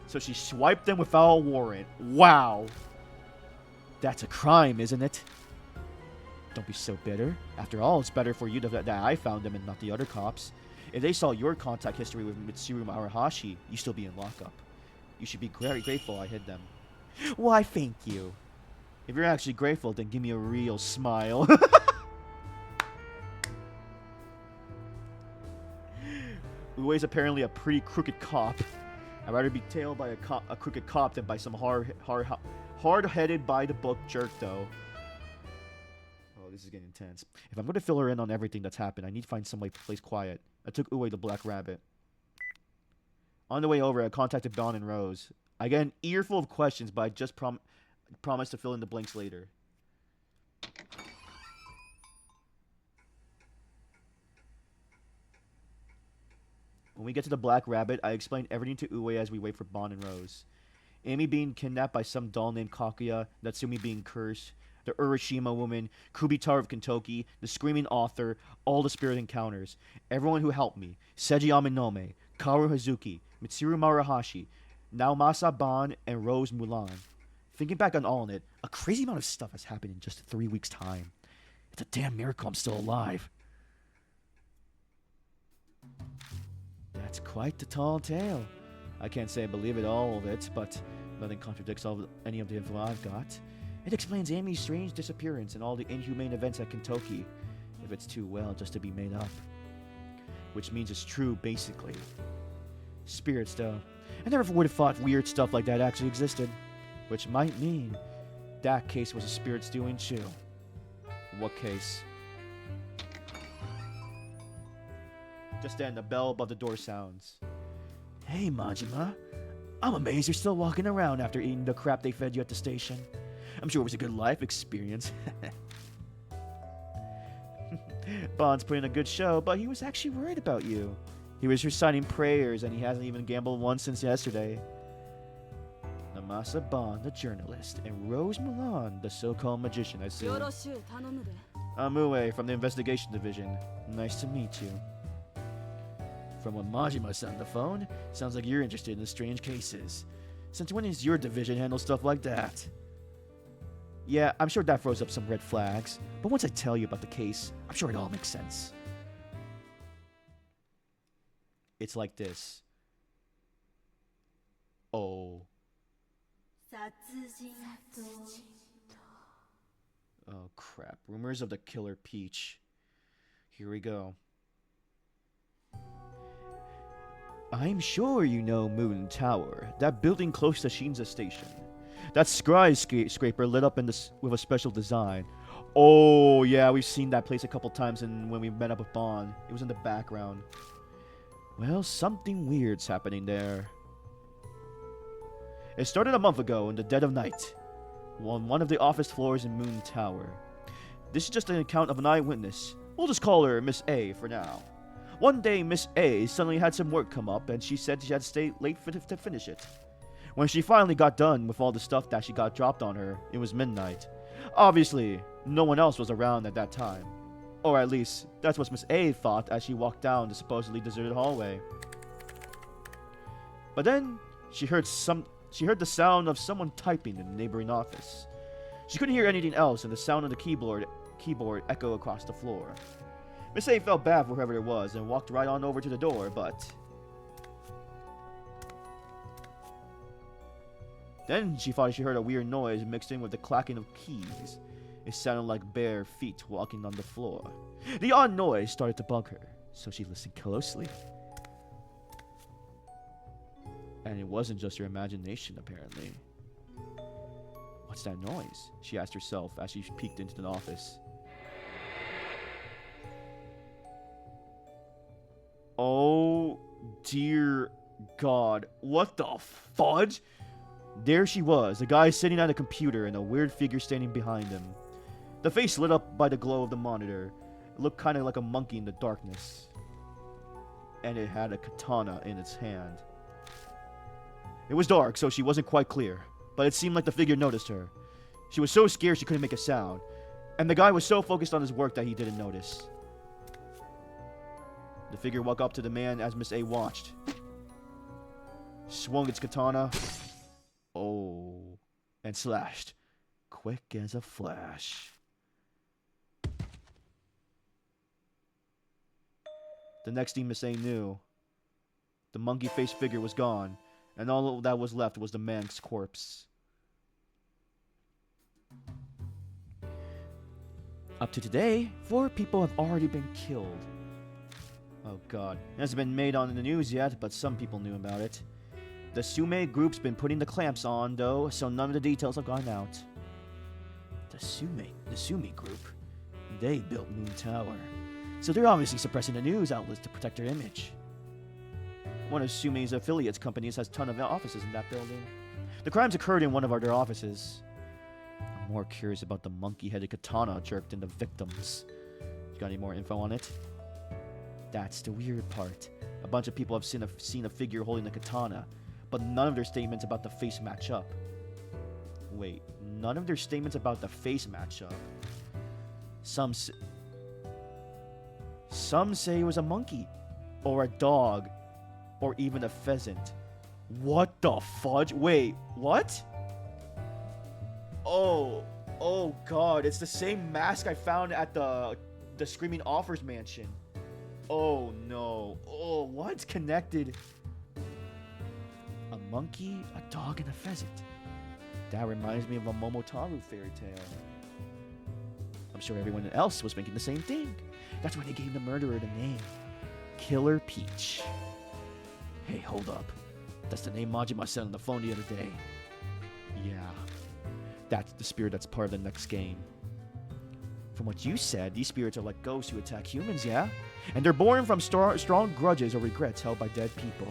So she swiped them without a warrant. Wow. That's a crime, isn't it? Don't be so bitter. After all, it's better for you that I found them and not the other cops. If they saw your contact history with Mitsuru Marahashi, you'd still be in lockup. You should be very grateful I hid them. Why, thank you. If you're actually grateful, then give me a real smile. Ue's apparently a pretty crooked cop. I'd rather be tailed by a crooked cop than by some hard-headed by-the-book jerk, though. Oh, this is getting intense. If I'm going to fill her in on everything that's happened, I need to find some place quiet. I took Ue the Black Rabbit. On the way over, I contacted Bon and Rose. I get an earful of questions, but I just promised to fill in the blanks later. When we get to the Black Rabbit, I explain everything to Ue as we wait for Bon and Rose. Amy being kidnapped by some doll named Kakuya, Natsumi being cursed, the Urashima woman, Kubitar of Kentucky, the Screaming Author, all the spirit encounters, everyone who helped me, Seiji Aminome, Kaoru Hazuki, Mitsuru Maruhashi, Naomasa Ban, and Rose Mulan. Thinking back on all in it, a crazy amount of stuff has happened in just 3 weeks' time. It's a damn miracle I'm still alive. That's quite the tall tale. I can't say I believe it all of it, but nothing contradicts any of the info I've got. It explains Amy's strange disappearance and all the inhumane events at Kentucky, if it's too well just to be made up. Which means it's true, basically. Spirits, though. I never would have thought weird stuff like that actually existed. Which might mean that case was a spirit's doing too. What case? Just then, the bell above the door sounds. Hey, Majima. I'm amazed you're still walking around after eating the crap they fed you at the station. I'm sure it was a good life experience. Bond's putting a good show, but he was actually worried about you. He was reciting prayers, and he hasn't even gambled once since yesterday. Namasa Bond, the journalist, and Rose Mulan, the so-called magician, I see. Amue from the investigation division. Nice to meet you. From what Majima said on the phone, sounds like you're interested in the strange cases. Since when does your division handle stuff like that? Yeah, I'm sure that throws up some red flags, but once I tell you about the case, I'm sure it all makes sense. It's like this. Oh. Oh crap. Rumors of the killer Peach. Here we go. I'm sure you know Moon Tower, that building close to Shinza Station. That skyscraper lit up with a special design. Oh yeah, we've seen that place a couple times when we met up with Bond. It was in the background. Well, something weird's happening there. It started a month ago in the dead of night, on one of the office floors in Moon Tower. This is just an account of an eyewitness. We'll just call her Miss A for now. One day, Miss A suddenly had some work come up, and she said she had to stay late to finish it. When she finally got done with all the stuff that she got dropped on her, it was midnight. Obviously, no one else was around at that time. Or at least, that's what Miss A thought as she walked down the supposedly deserted hallway. But then, she heard the sound of someone typing in the neighboring office. She couldn't hear anything else, and the sound of the keyboard echoed across the floor. Miss A felt bad for whoever it was and walked right on over to the door, but... Then she thought she heard a weird noise mixed in with the clacking of keys. It sounded like bare feet walking on the floor. The odd noise started to bug her, so she listened closely. And it wasn't just her imagination, apparently. What's that noise? She asked herself as she peeked into the office. Oh, dear God. What the fudge? There she was, a guy sitting at a computer and a weird figure standing behind him. The face lit up by the glow of the monitor. It looked kind of like a monkey in the darkness. And it had a katana in its hand. It was dark, so she wasn't quite clear, but it seemed like the figure noticed her. She was so scared she couldn't make a sound, and the guy was so focused on his work that he didn't notice. The figure walked up to the man as Miss A watched. Swung its katana. Oh. And slashed. Quick as a flash. The next thing Miss A knew, the monkey-faced figure was gone, and all that was left was the man's corpse. Up to today, 4 people have already been killed. Oh god. It hasn't been made on the news yet, but some people knew about it. The Sume group's been putting the clamps on, though, so none of the details have gone out. The Sume group? They built Moon Tower. So they're obviously suppressing the news outlets to protect their image. One of Sume's affiliates companies has a ton of offices in that building. The crimes occurred in one of their offices. I'm more curious about the monkey-headed katana jerk than the victims. You got any more info on it? That's the weird part. A bunch of people have seen a figure holding the katana, but none of their statements about the face match up. Wait, none of their statements about the face match up. Some say it was a monkey, or a dog, or even a pheasant. What the fudge? Wait, what? Oh god, it's the same mask I found at the Screaming Offers mansion. Oh no. Oh, what's connected? A monkey, a dog, and a pheasant. That reminds me of a Momotaru fairy tale. I'm sure everyone else was thinking the same thing. That's why they gave the murderer the name Killer Peach. Hey, hold up. That's the name Majima said on the phone the other day. Yeah, that's the spirit that's part of the next game. From what you said, these spirits are like ghosts who attack humans, yeah? And they're born from strong grudges or regrets held by dead people.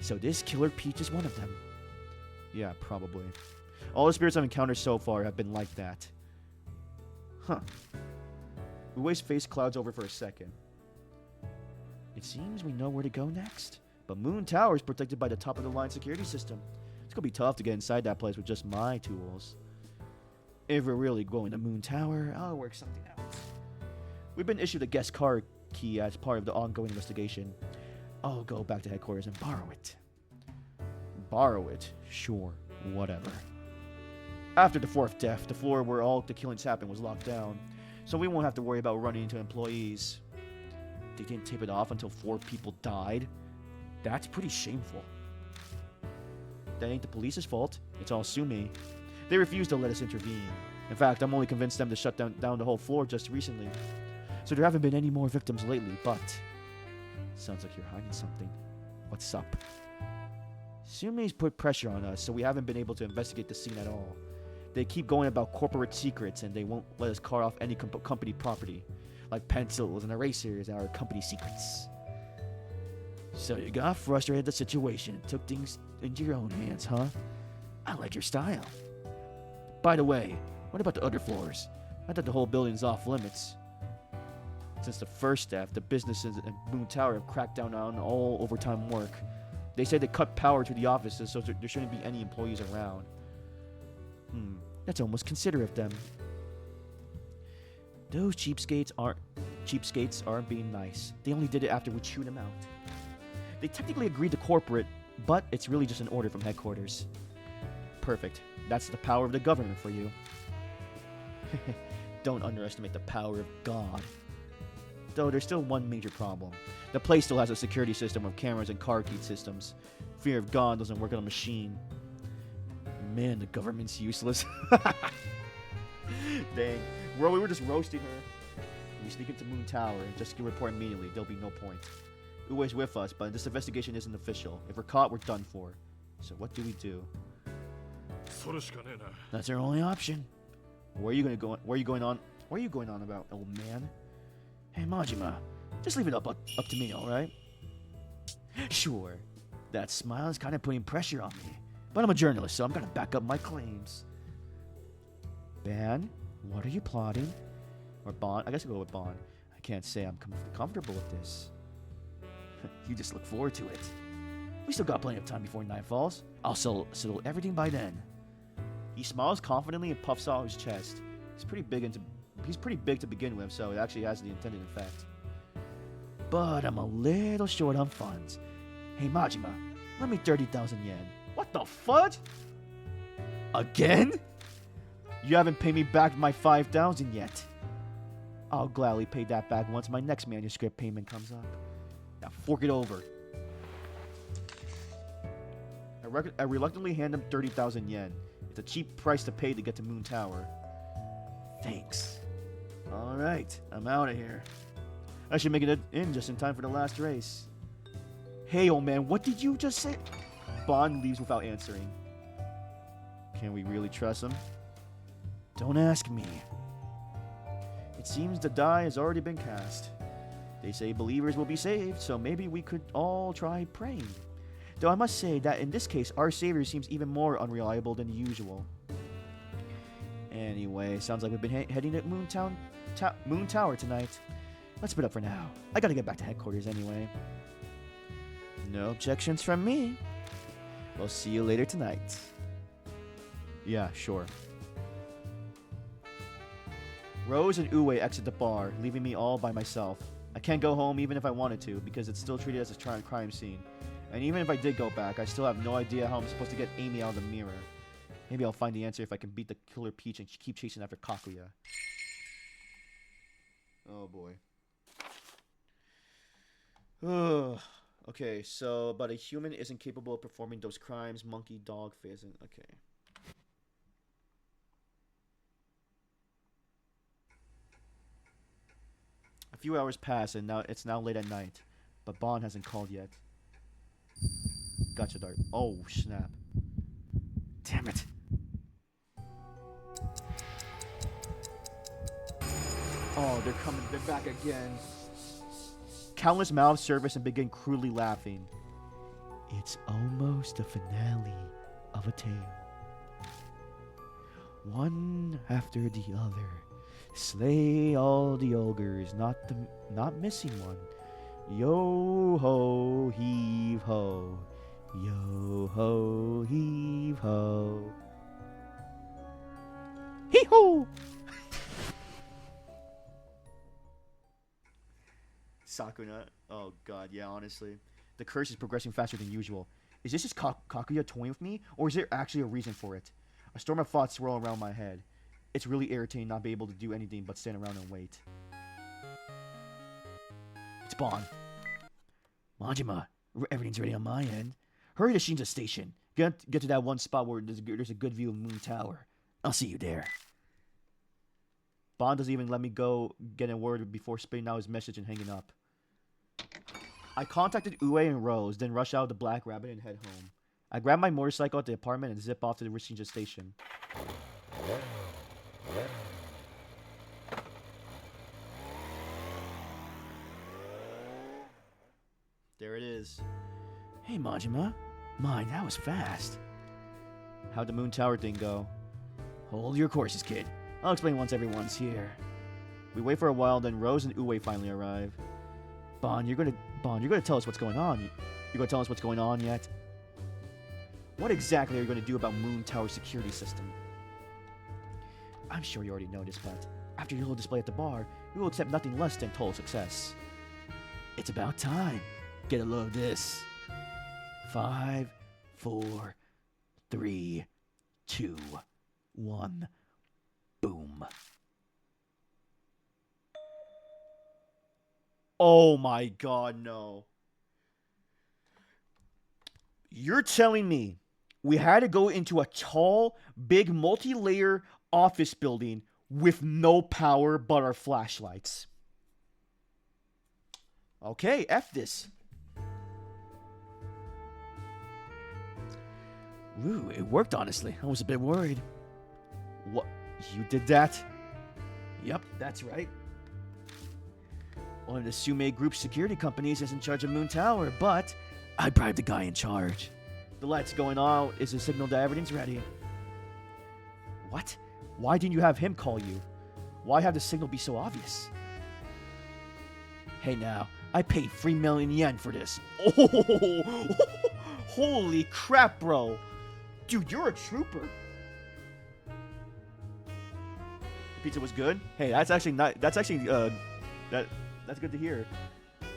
So this Killer Peach is one of them. Yeah, probably. All the spirits I've encountered so far have been like that. Huh. Ue's face clouds over for a second. It seems we know where to go next. But Moon Tower is protected by the top-of-the-line security system. It's gonna be tough to get inside that place with just my tools. If we're really going to Moon Tower, I'll work something out. We've been issued a guest card key as part of the ongoing investigation. I'll go back to headquarters and borrow it. Borrow it? Sure, whatever. After the fourth death, the floor where all the killings happened was locked down, so we won't have to worry about running into employees. They didn't tape it off until 4 people died? That's pretty shameful. That ain't the police's fault. It's all Sumi. They refused to let us intervene. In fact, I'm only convinced them to shut down the whole floor just recently. So there haven't been any more victims lately, but... Sounds like you're hiding something. What's up? Sumi's put pressure on us, so we haven't been able to investigate the scene at all. They keep going about corporate secrets, and they won't let us cut off any company property, like pencils and erasers and our company secrets. So you got frustrated at the situation and took things into your own hands, huh? I like your style. By the way, what about the other floors? I thought the whole building's off limits. Since the first death, the businesses in Moon Tower have cracked down on all overtime work. They say they cut power to the offices, so there shouldn't be any employees around. That's almost considerate of them. Those cheapskates aren't being nice. They only did it after we chewed them out. They technically agreed to corporate, but it's really just an order from headquarters. Perfect. That's the power of the government for you. Don't underestimate the power of God. Though there's still one major problem. The place still has a security system of cameras and car key systems. Fear of God doesn't work on a machine. Man, the government's useless. Dang. We were just roasting her. We sneak into Moon Tower and just get a report immediately. There'll be no point. Ue's with us, but this investigation isn't official. If we're caught, we're done for. So what do we do? That's our only option. Where are you going on about, old man? Hey, Majima, just leave it up to me, alright? Sure. That smile is kind of putting pressure on me. But I'm a journalist, so I'm gonna back up my claims. Ban? What are you plotting? Or Bond? I guess I'll go with Bond. I can't say I'm comfortable with this. You just look forward to it. We still got plenty of time before night falls. I'll settle everything by then. He smiles confidently and puffs out his chest. He's pretty big to begin with, so it actually has the intended effect. But I'm a little short on funds. Hey Majima, lend me 30,000 yen. What the fudge? Again? You haven't paid me back my 5,000 yet. I'll gladly pay that back once my next manuscript payment comes up. Now fork it over. I reluctantly hand him 30,000 yen. It's a cheap price to pay to get to Moon Tower. Thanks. Alright, I'm out of here. I should make it in just in time for the last race. Hey, old man, what did you just say? Bond leaves without answering. Can we really trust him? Don't ask me. It seems the die has already been cast. They say believers will be saved, so maybe we could all try praying. Though I must say that in this case, our savior seems even more unreliable than usual. Anyway, sounds like we've been heading to Moon Tower tonight. Let's split up for now. I gotta get back to headquarters anyway. No objections from me. We'll see you later tonight. Yeah, sure. Rose and Uwe exit the bar, leaving me all by myself. I can't go home even if I wanted to, because it's still treated as a crime scene. And even if I did go back, I still have no idea how I'm supposed to get Amy out of the mirror. Maybe I'll find the answer if I can beat the Killer Peach and keep chasing after Kakuya. Oh boy. Ugh. Okay, so, but a human isn't capable of performing those crimes. Monkey, dog, pheasant. Okay. A few hours pass, and now it's now late at night, but Bond hasn't called yet. Gotcha, Dart. Oh, snap. Damn it. Oh, they're coming. They're back again. Countless mouths surface and begin cruelly laughing. It's almost the finale of a tale. One after the other, slay all the ogres, not missing one. Yo ho, heave ho. Yo ho, heave ho. Hee ho! Sakuna. Oh god, yeah, honestly. The curse is progressing faster than usual. Is this just Kakuya toying with me, or is there actually a reason for it? A storm of thoughts swirl around my head. It's really irritating not being able to do anything but stand around and wait. It's Bond. Majima, everything's ready on my end. Hurry to Shinja Station. Get to that one spot where there's a good view of Moon Tower. I'll see you there. Bond doesn't even let me go get a word before spitting out his message and hanging up. I contacted Uwe and Rose, then rush out of the Black Rabbit and head home. I grab my motorcycle at the apartment and zip off to the Shinja Station. There it is. Hey, Majima. Mine, that was fast. How'd the Moon Tower thing go? Hold your courses, kid. I'll explain once everyone's here. We wait for a while, then Rose and Uwe finally arrive. Bond, you're gonna tell us what's going on. You're gonna tell us what's going on yet? What exactly are you gonna do about Moon Tower security system? I'm sure you already noticed, but after your little display at the bar, we will accept nothing less than total success. It's about time. Get a load of this. 5, 4, 3, 2, 1. Boom. Oh my god, no. You're telling me we had to go into a tall, big, multi-layer office building with no power but our flashlights? Okay, F this. Ooh, it worked, honestly. I was a bit worried. What? You did that? Yep, that's right. One of the Sume Group's security companies is in charge of Moon Tower, but I bribed the guy in charge. The lights going out is a signal that everything's ready. What? Why didn't you have him call you? Why have the signal be so obvious? Hey now, I paid 3 million yen for this. Oh, holy crap, bro. Dude, you're a trooper. Pizza was good. Hey, that's actually not. That's good to hear.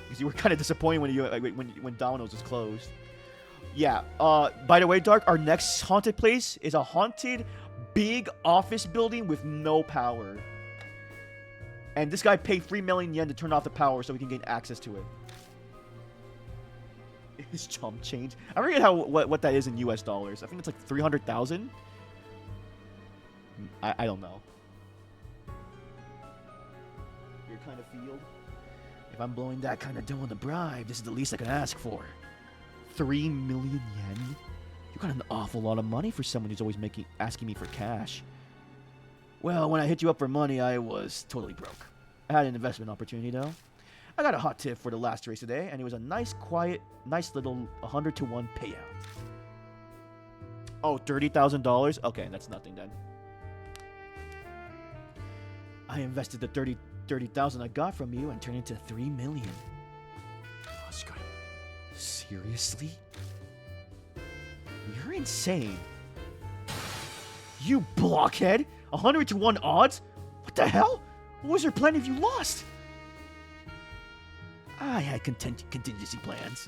Because you were kind of disappointed when Domino's was closed. Yeah. By the way, Dark, our next haunted place is a haunted, big office building with no power. And this guy paid 3 million yen to turn off the power so we can gain access to it. His chump change. I forget what that is in US dollars. I think it's like 300,000. I don't know. Your kind of field. If I'm blowing that kind of dough on the bribe, this is the least I can ask for. 3 million yen? You got an awful lot of money for someone who's always asking me for cash. Well, when I hit you up for money, I was totally broke. I had an investment opportunity, though. I got a hot tip for the last race today, and it was a nice, quiet, nice little 100 to 1 payout. Oh, $30,000? Okay, that's nothing then. I invested the 30,000 I got from you and turned it into 3 million. Seriously? You're insane. You blockhead! 100 to 1 odds? What the hell? What was your plan if you lost? I had contingency plans.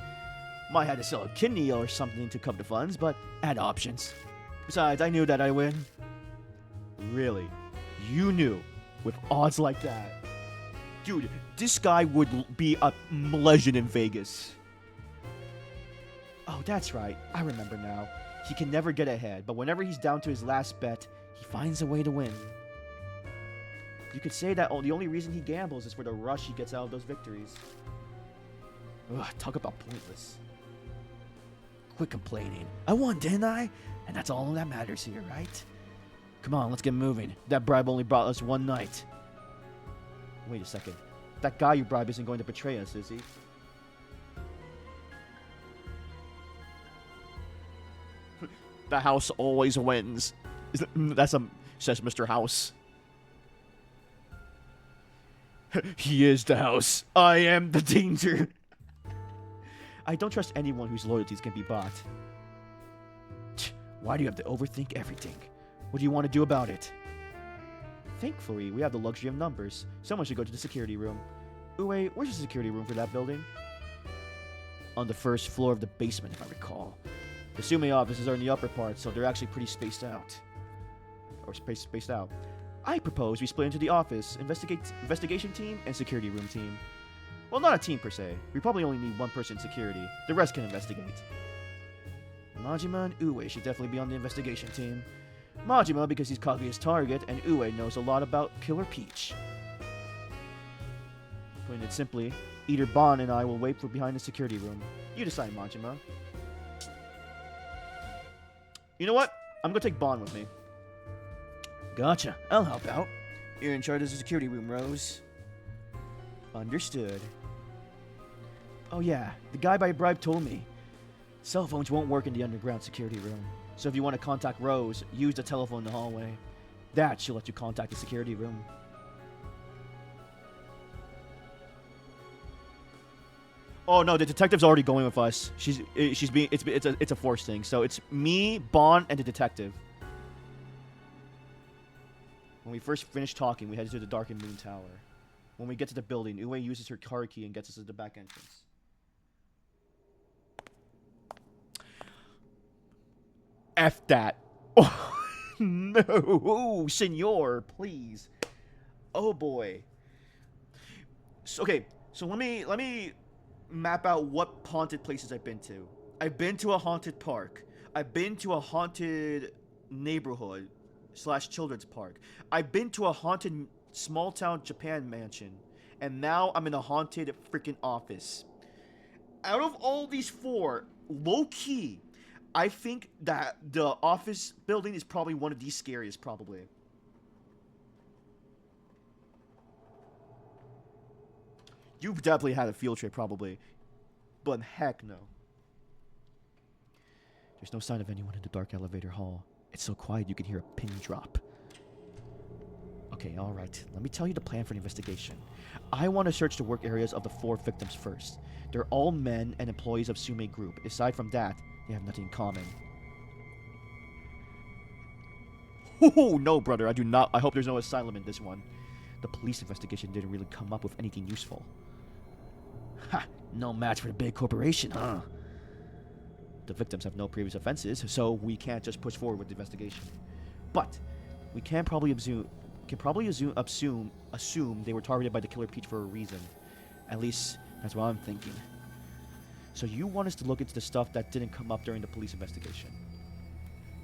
Might have to sell a kidney or something to cover the funds, but I had options. Besides, I knew that I'd win. Really? You knew? With odds like that? Dude, this guy would be a legend in Vegas. Oh, that's right. I remember now. He can never get ahead, but whenever he's down to his last bet, he finds a way to win. You could say that the only reason he gambles is for the rush he gets out of those victories. Ugh, talk about pointless. Quit complaining. I won, didn't I? And that's all that matters here, right? Come on, let's get moving. That bribe only brought us one night. Wait a second. That guy you bribe isn't going to betray us, is he? The house always wins. Says Mr. House. He is the house. I am the danger. I don't trust anyone whose loyalties can be bought. Why do you have to overthink everything? What do you want to do about it? Thankfully, we have the luxury of numbers. Someone should go to the security room. Wait, where's the security room for that building? On the first floor of the basement, if I recall. The Sume offices are in the upper part, so they're actually pretty spaced out. Or spaced out. I propose we split into the office, investigation team, and security room team. Well, not a team per se. We probably only need one person in security. The rest can investigate. Majima and Ue should definitely be on the investigation team. Majima because he's Kaguya's target, and Ue knows a lot about Killer Peach. Putting it simply, either Bon and I will wait for behind the security room. You decide, Majima. You know what? I'm gonna take Bon with me. Gotcha. I'll help out. You're in charge of the security room, Rose. Understood. Oh yeah, the guy by bribe told me. Cell phones won't work in the underground security room. So if you want to contact Rose, use the telephone in the hallway. That should let you contact the security room. Oh no, the detective's already going with us. It's a forced thing. So it's me, Bon, and the detective. When we first finish talking, we head to the darkened moon tower. When we get to the building, Ue uses her car key and gets us to the back entrance. F that. Oh, no, senor, please. Oh boy. So, okay, so let me map out what haunted places I've been to. I've been to a haunted park. I've been to a haunted neighborhood / children's park. I've been to a haunted small town Japan mansion. And now I'm in a haunted freaking office. Out of all these 4, low-key, I think that the office building is probably one of the scariest, probably. You've definitely had a field trip, probably. But heck no. There's no sign of anyone in the dark elevator hall. It's so quiet you can hear a pin drop. Okay, alright. Let me tell you the plan for the investigation. I want to search the work areas of the 4 victims first. They're all men and employees of Sume Group. Aside from that, they have nothing in common. Oh, no, brother, I do not. I hope there's no asylum in this one. The police investigation didn't really come up with anything useful. Ha! No match for the big corporation, huh? The victims have no previous offenses, so we can't just push forward with the investigation. But we can probably assume they were targeted by the Killer Peach for a reason. At least that's what I'm thinking. So you want us to look into the stuff that didn't come up during the police investigation?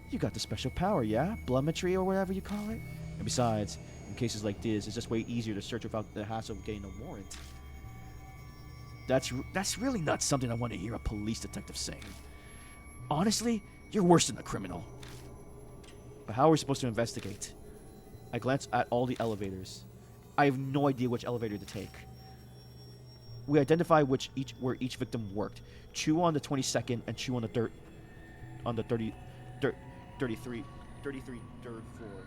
You got the special power, yeah? Blumetry or whatever you call it? And besides, in cases like this, it's just way easier to search without the hassle of getting a warrant. That's really not something I want to hear a police detective saying. Honestly, you're worse than a criminal. But how are we supposed to investigate? I glance at all the elevators. I have no idea which elevator to take. We identify where each victim worked. Chu on the 22nd and Chu on the 33rd floor.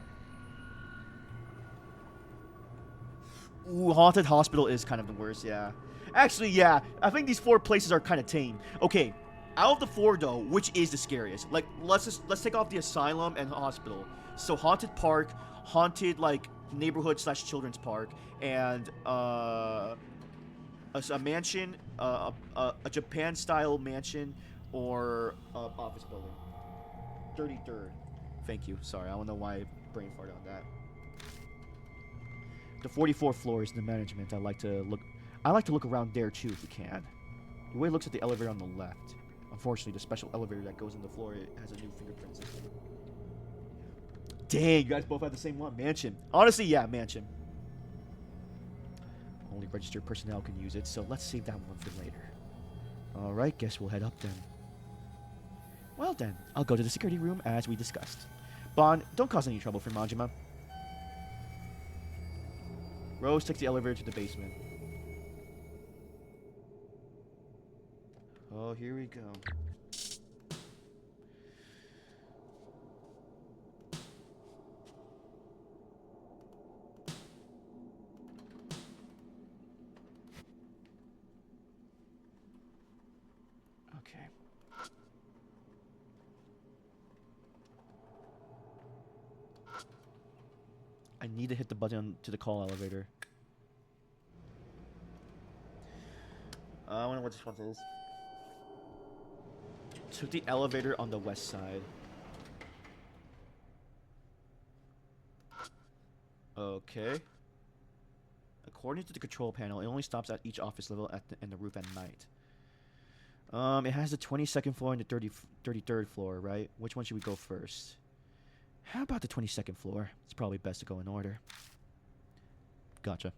Ooh, haunted hospital is kind of the worst, yeah. Actually, yeah, I think these 4 places are kind of tame. Okay, Out of the four, though, which is the scariest? Like, let's take off the asylum and hospital. So haunted park, haunted like neighborhood slash children's park, and a mansion, a Japan style mansion, or office building. 33rd. Thank you. Sorry, I don't know why I brain farted on that. The 44th floor is the management. I like to look around there too if we can. The way it looks at the elevator on the left. Unfortunately, the special elevator that goes in the floor has a new fingerprint system. Dang, you guys both have the same one. Mansion. Honestly, yeah, mansion. Only registered personnel can use it, so let's save that one for later. Alright, guess we'll head up then. Well then, I'll go to the security room as we discussed. Bond, don't cause any trouble for Majima. Rose takes the elevator to the basement. Oh, here we go. Okay. I need to hit the button to the call elevator. I wonder what this one is. Took the elevator on the west side. Okay. According to the control panel, it only stops at each office level and the roof at night. It has the 22nd floor and the 33rd floor, right? Which one should we go first? How about the 22nd floor? It's probably best to go in order. Gotcha.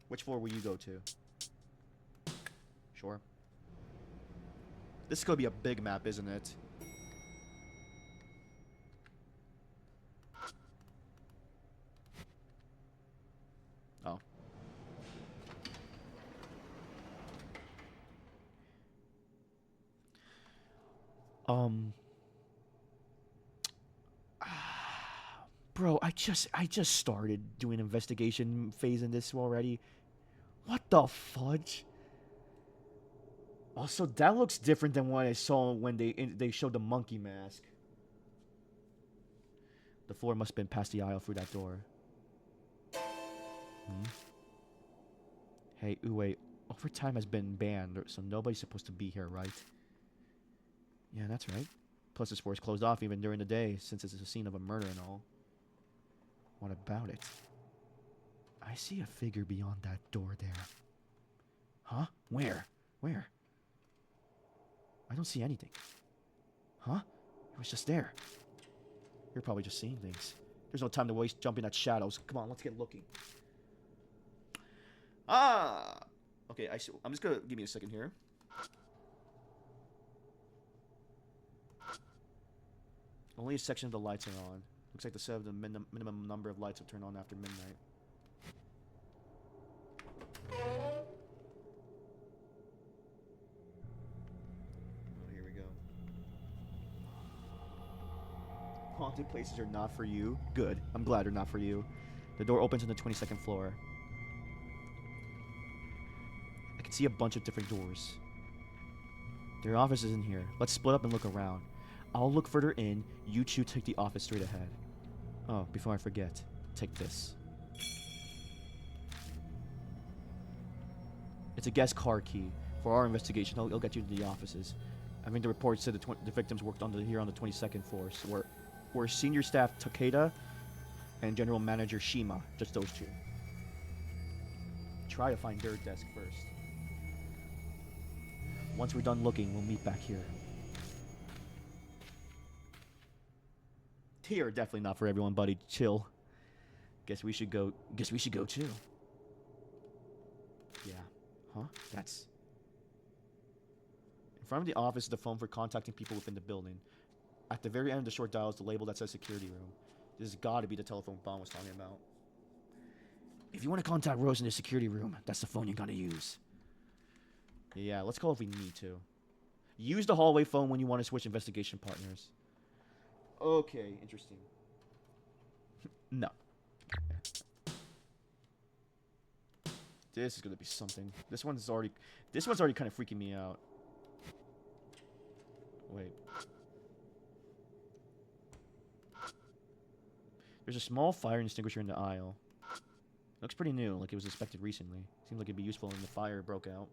Which floor will you go to? Sure. This is gonna be a big map, isn't it? Oh. Bro, I just started doing investigation phase in this already. What the fudge? Also, that looks different than what I saw when they showed the monkey mask. The floor must have been past the aisle through that door. Hmm? Hey, Uwe, overtime has been banned, so nobody's supposed to be here, right? Yeah, that's right. Plus, this floor is closed off even during the day, since it's a scene of a murder and all. What about it? I see a figure beyond that door there. Huh? Where? Where? I don't see anything. Huh? It was just there. You're probably just seeing things. There's no time to waste jumping at shadows. Come on, let's get looking. Ah! Okay, I'm just gonna give me a second here. Only a section of the lights are on. Looks like the minimum number of lights will turn on after midnight. Oh, here we go. Haunted places are not for you. Good. I'm glad they're not for you. The door opens on the 22nd floor. I can see a bunch of different doors. Their office is in here. Let's split up and look around. I'll look further in. You two take the office straight ahead. Oh, before I forget, take this. It's a guest car key. For our investigation, it'll get you to the offices. I think the report said the victims worked here on the 22nd floor, so we're senior staff Takeda and general manager Shima. Just those two. Try to find their desk first. Once we're done looking, we'll meet back here. Here, definitely not for everyone, buddy. Chill. Guess we should go too. Yeah. Huh? That's... In front of the office is the phone for contacting people within the building. At the very end of the short dial is the label that says security room. This has got to be the telephone Bond was talking about. If you want to contact Rose in the security room, that's the phone you gotta use. Yeah, let's call if we need to. Use the hallway phone when you want to switch investigation partners. Okay, interesting. No. This is gonna be something. This one's already kind of freaking me out. Wait. There's a small fire extinguisher in the aisle. Looks pretty new, like it was inspected recently. Seems like it'd be useful when the fire broke out.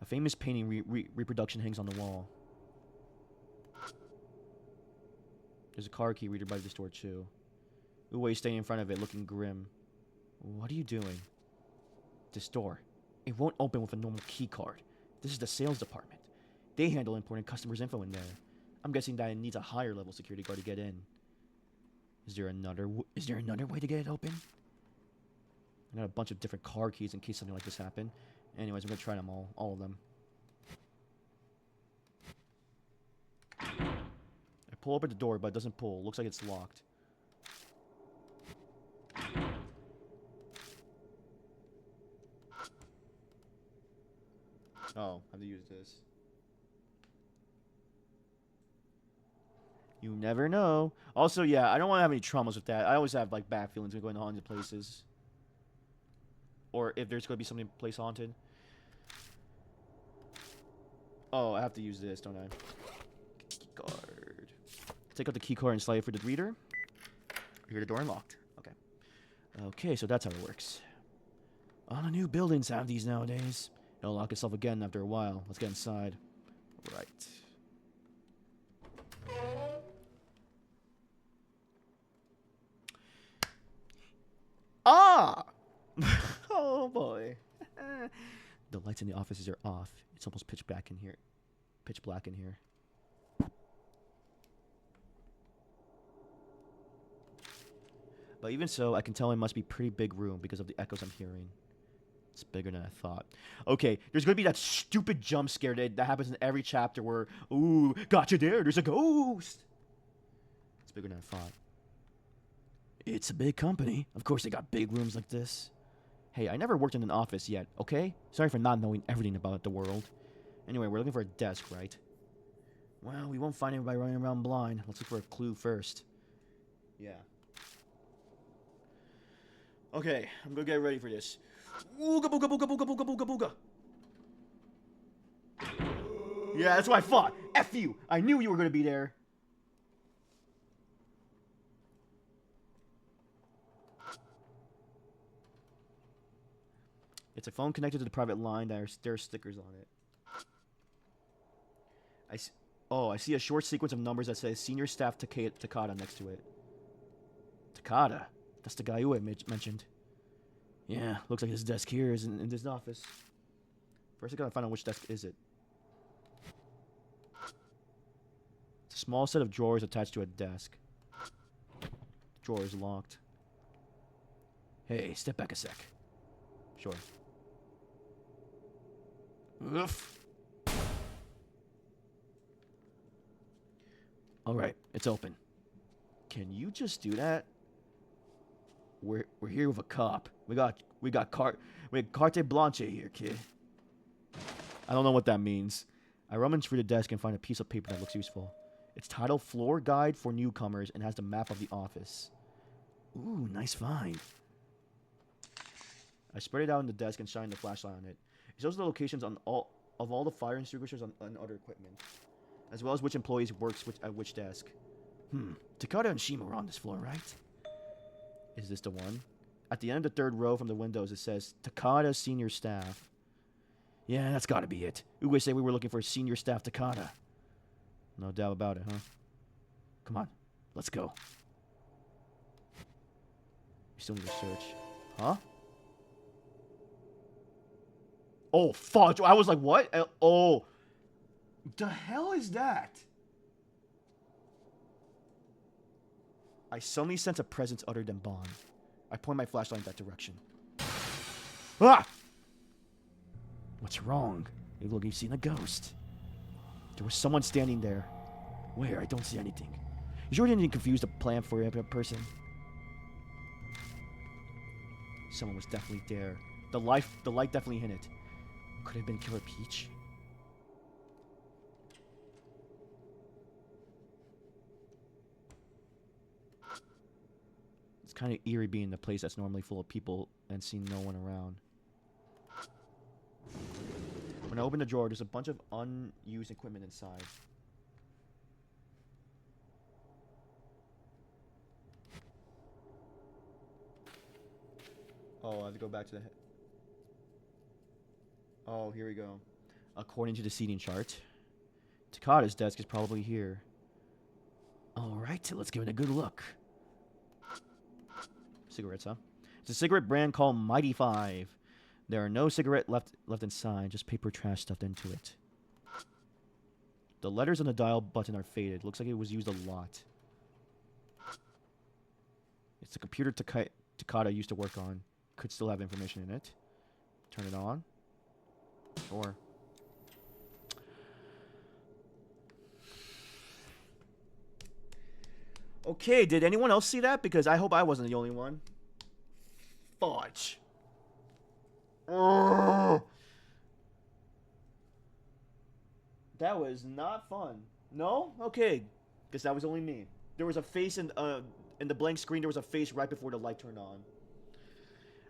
A famous painting reproduction hangs on the wall. There's a car key reader by the store too. Uwe is standing in front of it, looking grim. What are you doing? This door. It won't open with a normal key card. This is the sales department. They handle important customers' info in there. I'm guessing that it needs a higher level security guard to get in. Is there another way to get it open? I got a bunch of different car keys in case something like this happened. Anyways, I'm gonna try them all of them. I pull open the door, but it doesn't pull. Looks like it's locked. Oh, I have to use this. You never know. Also, yeah, I don't want to have any traumas with that. I always have, like, bad feelings when going to haunted places. Or if there's going to be something place haunted. Oh, I have to use this, don't I? Key card. Take out the key card and slide it for the reader. Hear the door unlocked. Okay. Okay, so that's how it works. All the new buildings have these nowadays. It'll lock itself again after a while. Let's get inside. Right. Ah! Oh boy. The lights in the offices are off. It's almost pitch black in here. Pitch black in here. But even so, I can tell it must be a pretty big room because of the echoes I'm hearing. It's bigger than I thought. Okay, there's gonna be that stupid jump scare that happens in every chapter where, ooh, gotcha there, there's a ghost! It's bigger than I thought. It's a big company. Of course they got big rooms like this. Hey, I never worked in an office yet, okay? Sorry for not knowing everything about the world. Anyway, we're looking for a desk, right? Well, we won't find anybody running around blind. Let's look for a clue first. Yeah. Okay, I'm gonna get ready for this. Ooga booga booga booga booga booga booga. Yeah, that's what I thought. F you. I knew you were gonna be there. It's a phone connected to the private line. There are stickers on it. I see a short sequence of numbers that says Senior Staff Takada next to it. Takada? That's the guy Uwe mentioned. Yeah, looks like his desk here is in this office. First I gotta find out which desk is it. It's a small set of drawers attached to a desk. Drawer is locked. Hey, step back a sec. Sure. Oof. Alright, it's open. Can you just do that? We're here with a cop. We got carte blanche here, kid. I don't know what that means. I rummage through the desk and find a piece of paper that looks useful. It's titled Floor Guide for Newcomers and has the map of the office. Ooh, nice find. I spread it out on the desk and shine the flashlight on it. It shows the locations on all the fire extinguishers and other equipment, as well as which employees works at which desk. Takada and Shima are on this floor, right? Is this the one? At the end of the third row from the windows, it says Takada Senior Staff. Yeah, that's gotta be it. Uwe said we were looking for Senior Staff Takada. No doubt about it, huh? Come on, let's go. You still need to search. Huh? Oh, fudge. I was like, what? Oh. The hell is that? I suddenly sense a presence other than Bond. I point my flashlight in that direction. Ah! What's wrong? You look, you've seen a ghost. There was someone standing there. Where? I don't see anything. You sure didn't confuse the plan for a person? Someone was definitely there. The light definitely hit it. Could it have been Killer Peach? It's kind of eerie being in a place that's normally full of people and seeing no one around. When I open the drawer, there's a bunch of unused equipment inside. Oh, I have to go back to the... Oh, here we go. According to the seating chart, Takada's desk is probably here. Alright, let's give it a good look. Cigarettes, huh? It's a cigarette brand called Mighty 5. There are no cigarette left inside, just paper trash stuffed into it. The letters on the dial button are faded. Looks like it was used a lot. It's the computer Takada used to work on. Could still have information in it. Turn it on. Sure. Okay, did anyone else see that? Because I hope I wasn't the only one. Fudge. That was not fun. No? Okay. Guess that was only me. There was a face in the blank screen. There was a face right before the light turned on.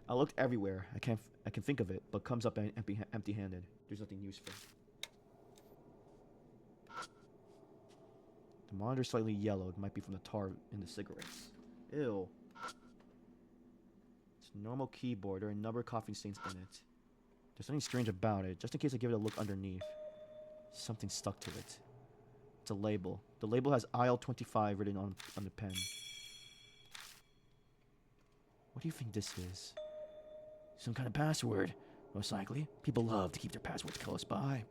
I looked everywhere. I can think of it, but comes up empty-handed. There's nothing useful. The monitor's slightly yellowed. Might be from the tar in the cigarettes. Ew. It's a normal keyboard. There are a number of coffee stains in it. There's something strange about it. Just in case I give it a look underneath. Something stuck to it. It's a label. The label has aisle 25 written on the pen. What do you think this is? Some kind of password. Most likely. People love to keep their passwords close by.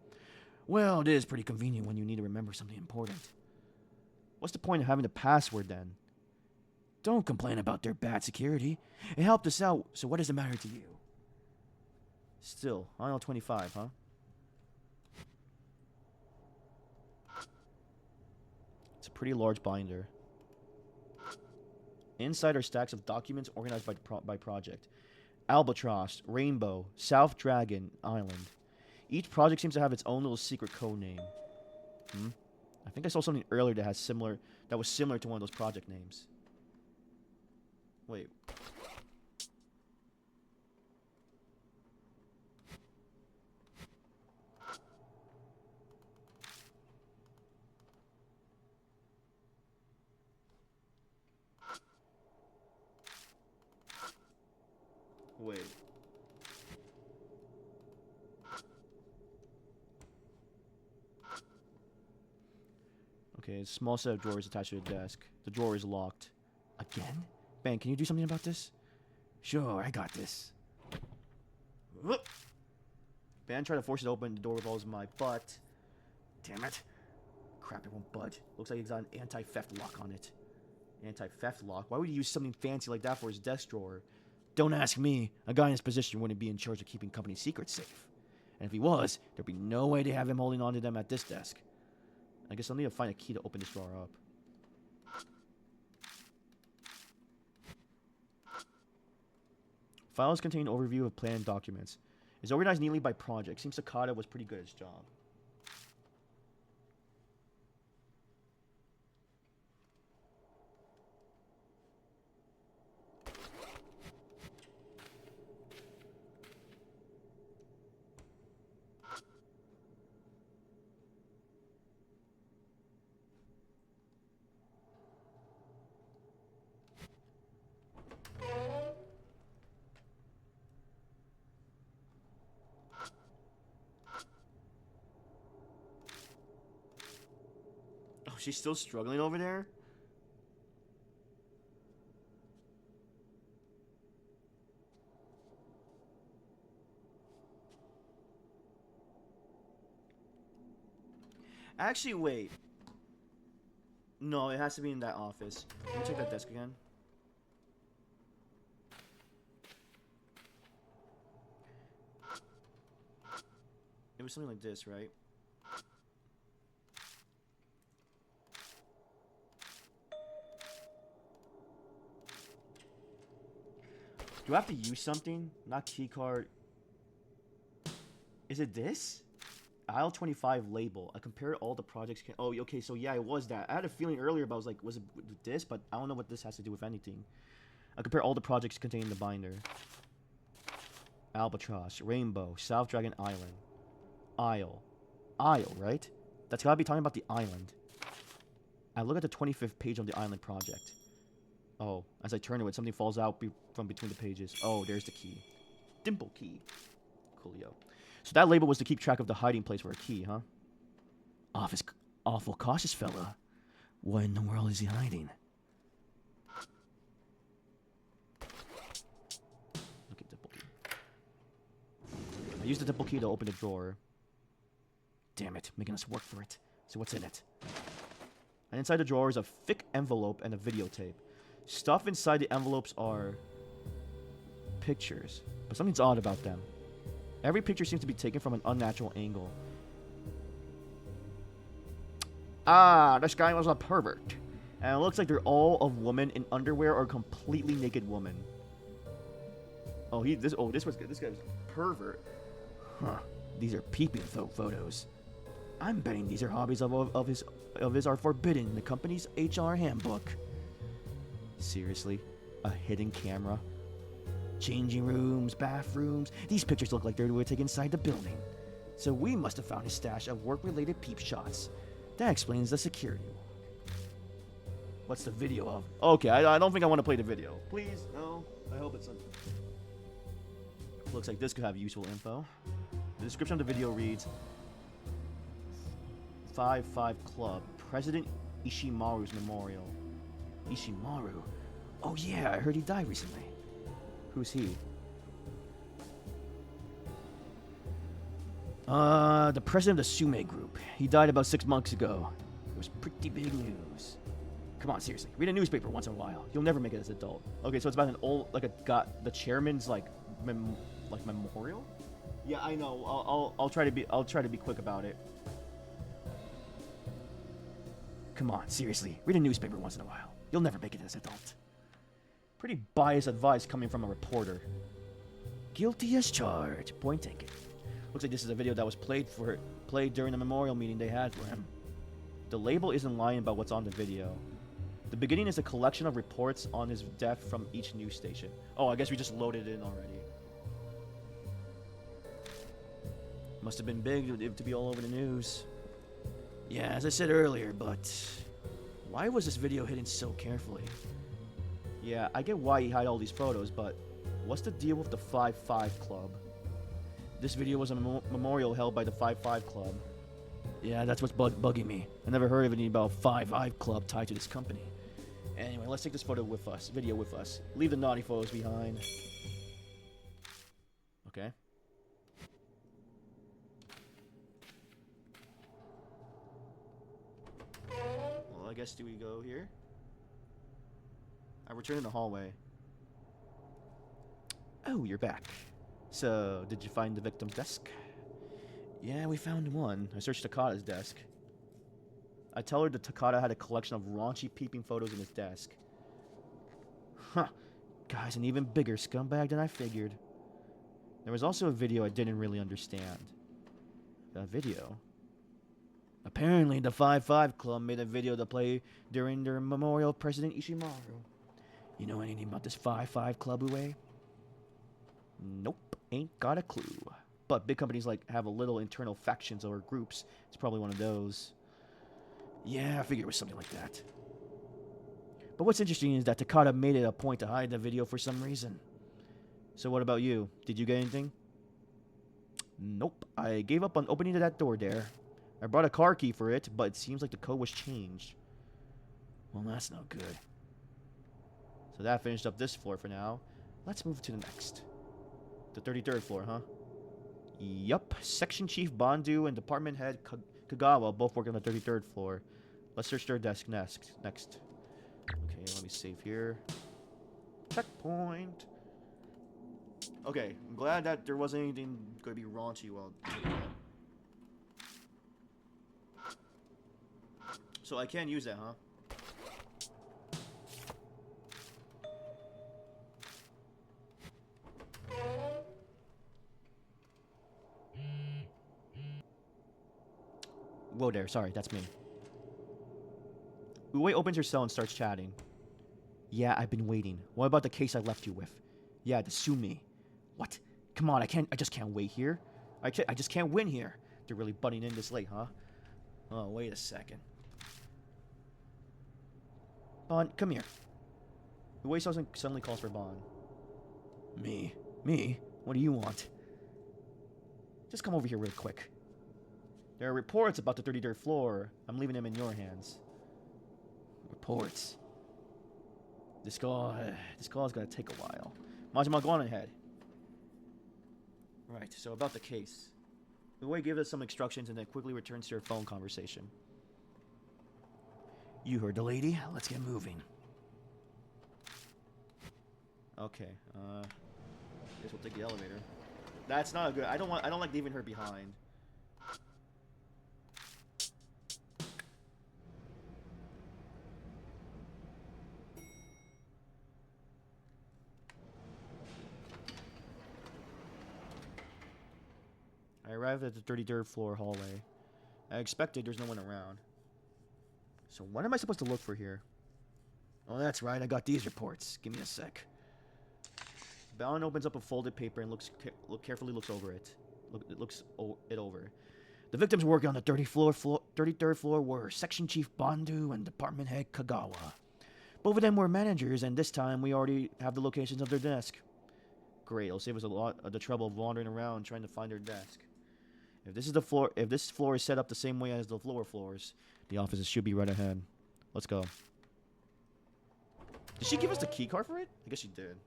Well, it is pretty convenient when you need to remember something important. What's the point of having a password then? Don't complain about their bad security. It helped us out, so what does it matter to you? Still, aisle 25, huh? It's a pretty large binder. Inside are stacks of documents organized by project. Albatross, Rainbow, South Dragon, Island. Each project seems to have its own little secret code name. I think I saw something earlier that was similar to one of those project names. Wait. Wait. Okay, a small set of drawers attached to the desk. The drawer is locked. Again? Ben, can you do something about this? Sure, I got this. Ben tried to force it open. The door revolves my butt. Damn it. Crap, it won't budge. Looks like it's got an anti-theft lock on it. Anti-theft lock? Why would he use something fancy like that for his desk drawer? Don't ask me. A guy in his position wouldn't be in charge of keeping company secrets safe. And if he was, there'd be no way to have him holding on to them at this desk. I guess I'll need to find a key to open this drawer up. Files contain an overview of planned documents. It's organized neatly by project. Seems Sakata was pretty good at his job. She's still struggling over there? Actually, wait. No, it has to be in that office. Let me check that desk again. It was something like this, right? Do I have to use something? Not keycard. Is it this? Aisle 25 label. I compared all the projects. Oh, okay, so yeah, it was that. I had a feeling earlier, but I was like, was it this? But I don't know what this has to do with anything. I compare all the projects contained in the binder. Albatross, Rainbow, South Dragon Island. Isle. Isle, right? That's gotta be talking about the island. I look at the 25th page of the island project. Oh, as I turn to it, something falls out from between the pages. Oh, there's the key. Dimple key. Coolio. So that label was to keep track of the hiding place for a key, huh? Awful cautious fella. What in the world is he hiding? Look at dimple key. I used the dimple key to open the drawer. Damn it, making us work for it. So what's in it? And inside the drawer is a thick envelope and a videotape. Stuff inside the envelopes are pictures, but something's odd about them. Every picture seems to be taken from an unnatural angle. This guy was a pervert. And it looks like they're all of women in underwear or completely naked woman. This guy's a pervert. Huh. These are peeping photos. I'm betting these are hobbies of his are forbidden in the company's HR handbook. Seriously? A hidden camera? Changing rooms, bathrooms. These pictures look like they were taken inside the building. So we must have found his stash of work-related peep shots. That explains the security. What's the video of? Okay, I don't think I want to play the video. Please, no. I hope it's something. Looks like this could have useful info. The description of the video reads, 5-5 Club, President Ishimaru's memorial. Ishimaru? Oh yeah, I heard he died recently. Who's he? The president of the Sume group. He died about 6 months ago. It was pretty big news. Come on, seriously. Read a newspaper once in a while. You'll never make it as an adult. Okay, so it's about an old, the chairman's, memorial? Yeah, I know. I'll try to be quick about it. Come on, seriously. Read a newspaper once in a while. You'll never make it as an adult. Pretty biased advice coming from a reporter. Guilty as charged. Point taken. Looks like this is a video that was played during the memorial meeting they had for him. The label isn't lying about what's on the video. The beginning is a collection of reports on his death from each news station. Oh, I guess we just loaded it in already. Must have been big to be all over the news. Yeah, as I said earlier, but why was this video hidden so carefully? Yeah, I get why he hid all these photos, but what's the deal with the 5-5 Club? This video was a memorial held by the 5-5 Club. Yeah, that's what's bugging me. I never heard of anything about 5-5 Club tied to this company. Anyway, let's take this video with us. Leave the naughty photos behind. Okay. Well, I guess do we go here? I return in the hallway. Oh, you're back. So, did you find the victim's desk? Yeah, we found one. I searched Takada's desk. I tell her that Takada had a collection of raunchy peeping photos in his desk. Huh. Guy's an even bigger scumbag than I figured. There was also a video I didn't really understand. A video? Apparently, the 5-5 Club made a video to play during their memorial of President Ishimaru. You know anything about this 5-5 Club, Ue? Nope, ain't got a clue. But big companies have a little internal factions or groups. It's probably one of those. Yeah, I figured it was something like that. But what's interesting is that Takada made it a point to hide the video for some reason. So what about you? Did you get anything? Nope, I gave up on opening that door there. I brought a car key for it, but it seems like the code was changed. Well, that's no good. So that finished up this floor for now. Let's move to the next. The 33rd floor, huh? Yup. Section Chief Bandu and Department Head Kagawa both work on the 33rd floor. Let's search their desk next. Okay, let me save here. Checkpoint. Okay, I'm glad that there wasn't anything going to be raunchy while doing that. So I can't use that, huh? Whoa there, sorry, that's me. Ue opens her cell and starts chatting. Yeah, I've been waiting. What about the case I left you with? Yeah, the sue me. What? Come on, I just can't wait here. I just can't win here. They're really butting in this late, huh? Oh, wait a second. Bond, come here. The way suddenly calls for Bond. Me? Me? What do you want? Just come over here real quick. There are reports about the 33rd floor. I'm leaving them in your hands. Reports? This call's gonna take a while. Majima, go on ahead. Right, so about the case. Uwe gives us some instructions and then quickly returns to her phone conversation. You heard the lady. Let's get moving. Okay, guess we'll take the elevator. That's not good. I don't like leaving her behind. I arrived at the 33rd floor hallway. I expected there's no one around. So what am I supposed to look for here? Oh, that's right. I got these reports. Give me a sec. Balin opens up a folded paper and carefully looks over it. Looks it over. The victims working on the 33rd floor were Section Chief Bandu and Department Head Kagawa. Both of them were managers, and this time we already have the locations of their desk. Great, it'll save us a lot of the trouble of wandering around trying to find their desk. If this floor is set up the same way as the lower floors, the offices should be right ahead. Let's go. Did she give us the key card for it? I guess she did.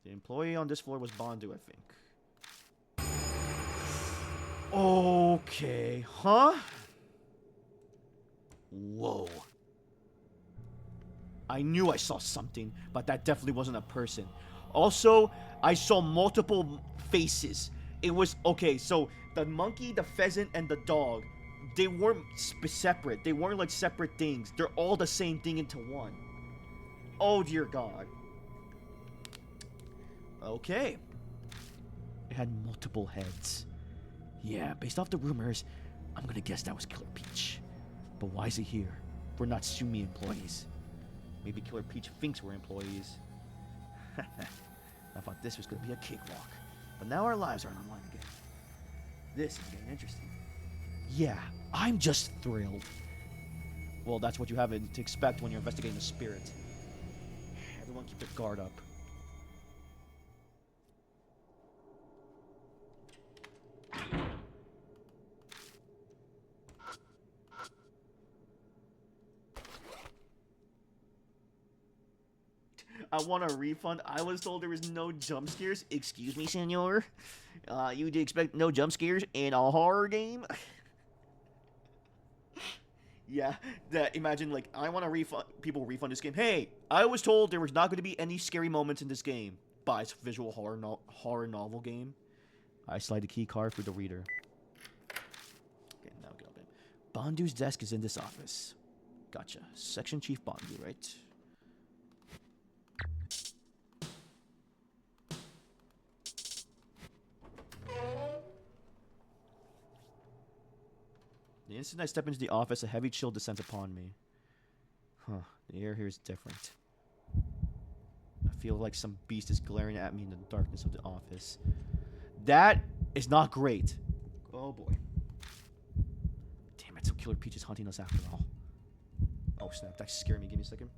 The employee on this floor was Bandu, I think. Okay, huh? Whoa. I knew I saw something, but that definitely wasn't a person. Also, I saw multiple faces. It was, okay, so the monkey, the pheasant, and the dog, they weren't separate. They weren't like separate things. They're all the same thing into one. Oh, dear God. Okay. It had multiple heads. Yeah, based off the rumors, I'm gonna guess that was Killer Peach. But why is he here? We're not Sumi employees. Maybe Killer Peach thinks we're employees. I thought this was gonna be a cakewalk. But now our lives are online again. This is getting interesting. Yeah, I'm just thrilled. Well, that's what you have to expect when you're investigating a spirit. Everyone keep their guard up. I want a refund. I was told there was no jump scares. Excuse me, senor. You did expect no jump scares in a horror game? Yeah, imagine, like, I want to refund this game. Hey, I was told there was not going to be any scary moments in this game. But it's a visual horror novel game. I slide the key card through the reader. Okay, now get up in. Bandu's desk is in this office. Gotcha. Section Chief Bandu, right? The instant I step into the office, a heavy chill descends upon me. Huh, the air here is different. I feel like some beast is glaring at me in the darkness of the office. That is not great. Oh boy. Damn it, so Killer Peach is hunting us after all. Oh snap, that scared me. Give me a second.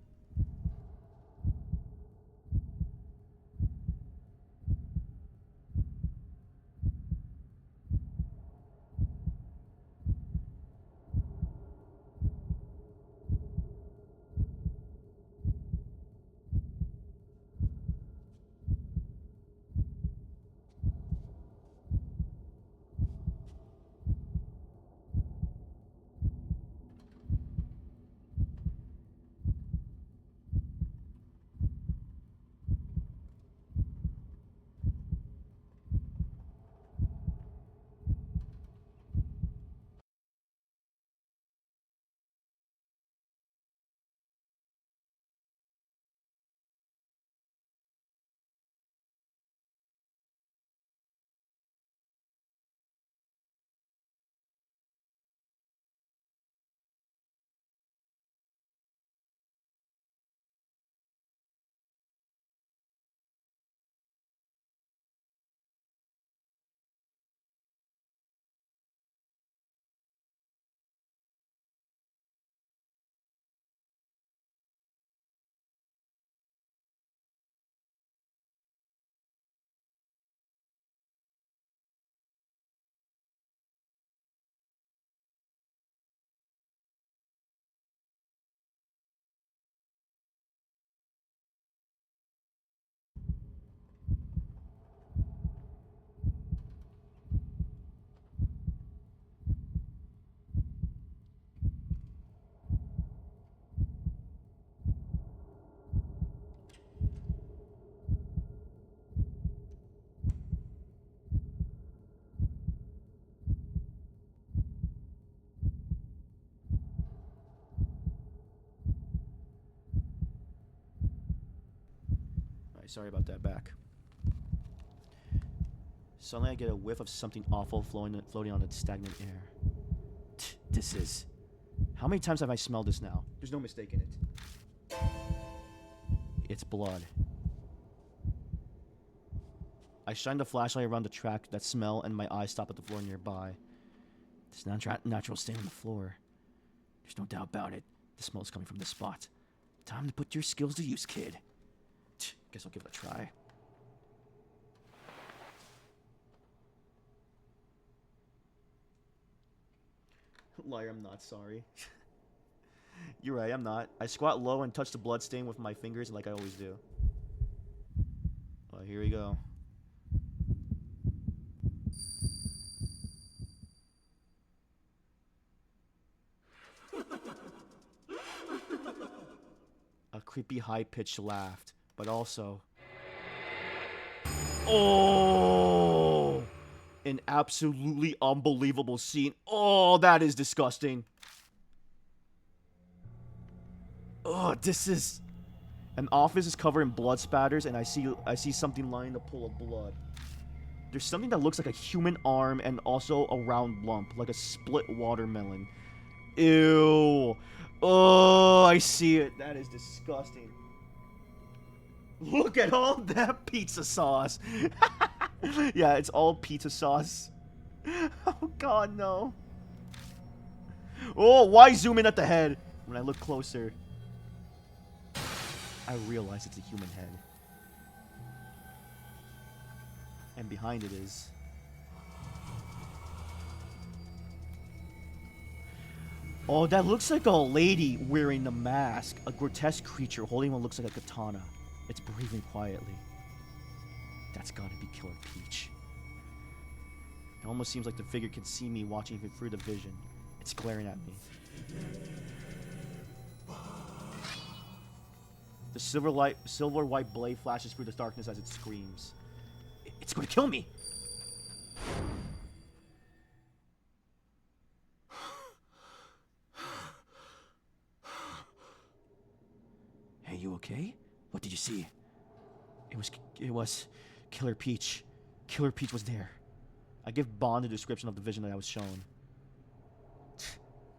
sorry about that. Back. Suddenly I get a whiff of something awful floating on the stagnant air. This is... How many times have I smelled this now? There's no mistaking it. It's blood. I shine the flashlight around the track that smell, and my eyes stop at the floor nearby. There's natural stain on the floor. There's no doubt about it. The smell is coming from this spot. Time to put your skills to use, kid. Guess I'll give it a try. Liar, I'm not sorry. You're right, I'm not. I squat low and touch the blood stain with my fingers like I always do. Well, here we go. A creepy high-pitched laugh, but also... Oh! An absolutely unbelievable scene. Oh, that is disgusting. Oh, this is... An office is covered in blood spatters, and I see something lying in a pool of blood. There's something that looks like a human arm and also a round lump, like a split watermelon. Ew. Oh, I see it. That is disgusting. Look at all that pizza sauce. Yeah, it's all pizza sauce. Oh, God, no. Oh, why zoom in at the head? When I look closer, I realize it's a human head. And behind it is... Oh, that looks like a lady wearing a mask. A grotesque creature holding what looks like a katana. It's breathing quietly. That's gotta be Killer Peach. It almost seems like the figure can see me watching it through the vision. It's glaring at me. The silver white blade flashes through the darkness as it screams. It's gonna kill me! Hey, you okay? What did you see? It was Killer Peach. Killer Peach was there. I give Bond a description of the vision that I was shown.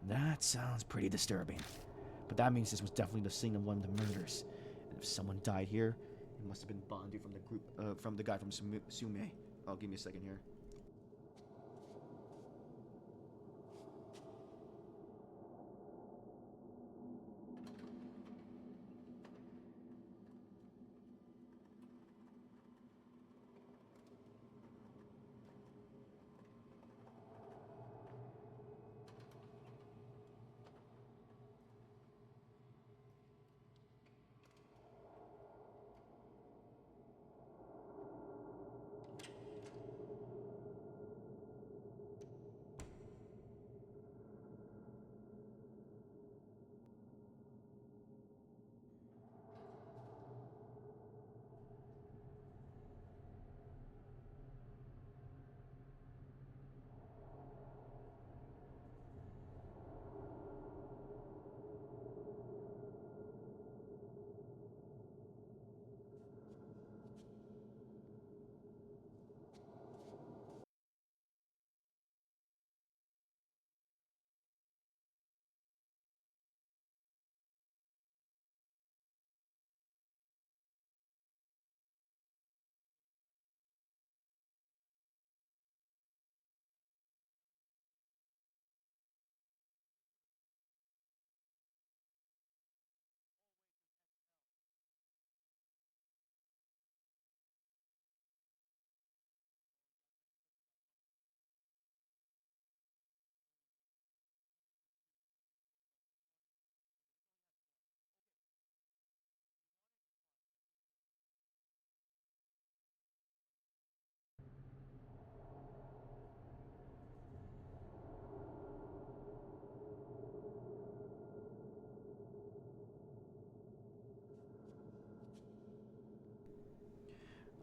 That sounds pretty disturbing. But that means this was definitely the scene of one of the murders. And if someone died here, it must have been Bondu from the group, from the guy from Sume. Oh, give me a second here.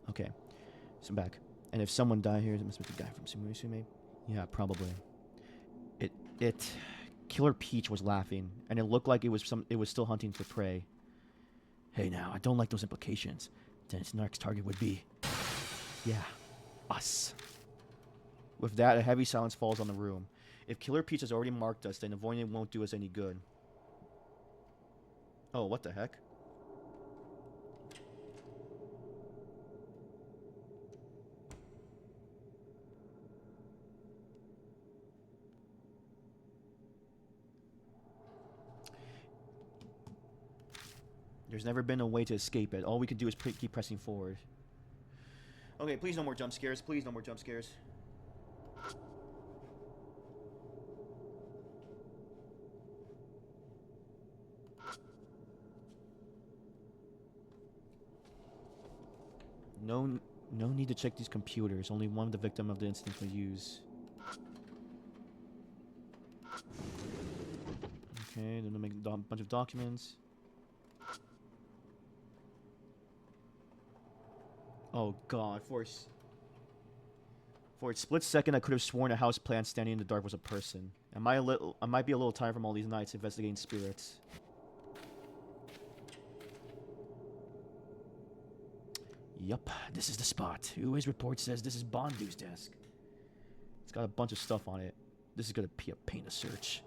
Okay, so I'm back. And if someone died here, it must be the guy from Sume. Yeah, probably. Killer Peach was laughing, and it looked like it was still hunting for prey. Hey now, I don't like those implications. then its next target would be... yeah, us. With that, a heavy silence falls on the room. If Killer Peach has already marked us, then avoiding it won't do us any good. Oh, what the heck? There's never been a way to escape it. All we can do is keep pressing forward. Okay, please no more jump scares. Please no more jump scares. No need to check these computers. Only one of the victim of the incident will use. Okay, then make a bunch of documents. Oh god, for a split second I could have sworn a house plant standing in the dark was a person. I might be a little tired from all these nights investigating spirits. Yup, this is the spot. Ue's report says this is Bondu's desk. It's got a bunch of stuff on it. This is gonna be a pain to search.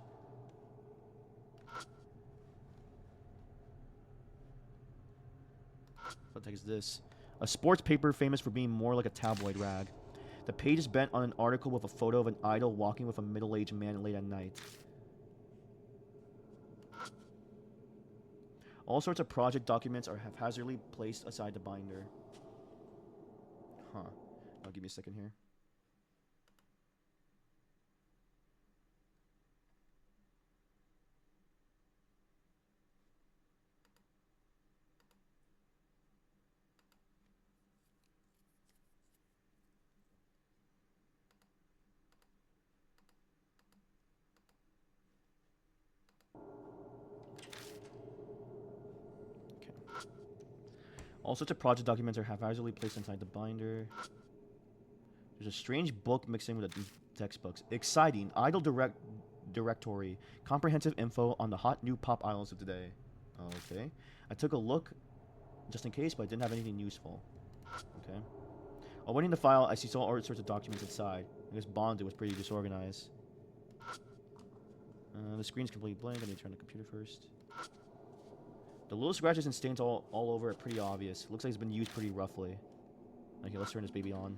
What the heck is this? A sports paper famous for being more like a tabloid rag. The page is bent on an article with a photo of an idol walking with a middle-aged man late at night. All sorts of project documents are haphazardly placed aside the binder. Huh. I'll give me a second here. All sorts of project documents are haphazardly placed inside the binder. There's a strange book mixed in with the textbooks. Exciting. Idol directory. Comprehensive info on the hot new pop idols of today. Okay. I took a look just in case, but I didn't have anything useful. Okay. Opening the file, I saw all sorts of documents inside. I guess Bondu was pretty disorganized. The screen's completely blank. I need to turn the computer first. The little scratches and stains all over are pretty obvious. Looks like it's been used pretty roughly. Okay, let's turn this baby on.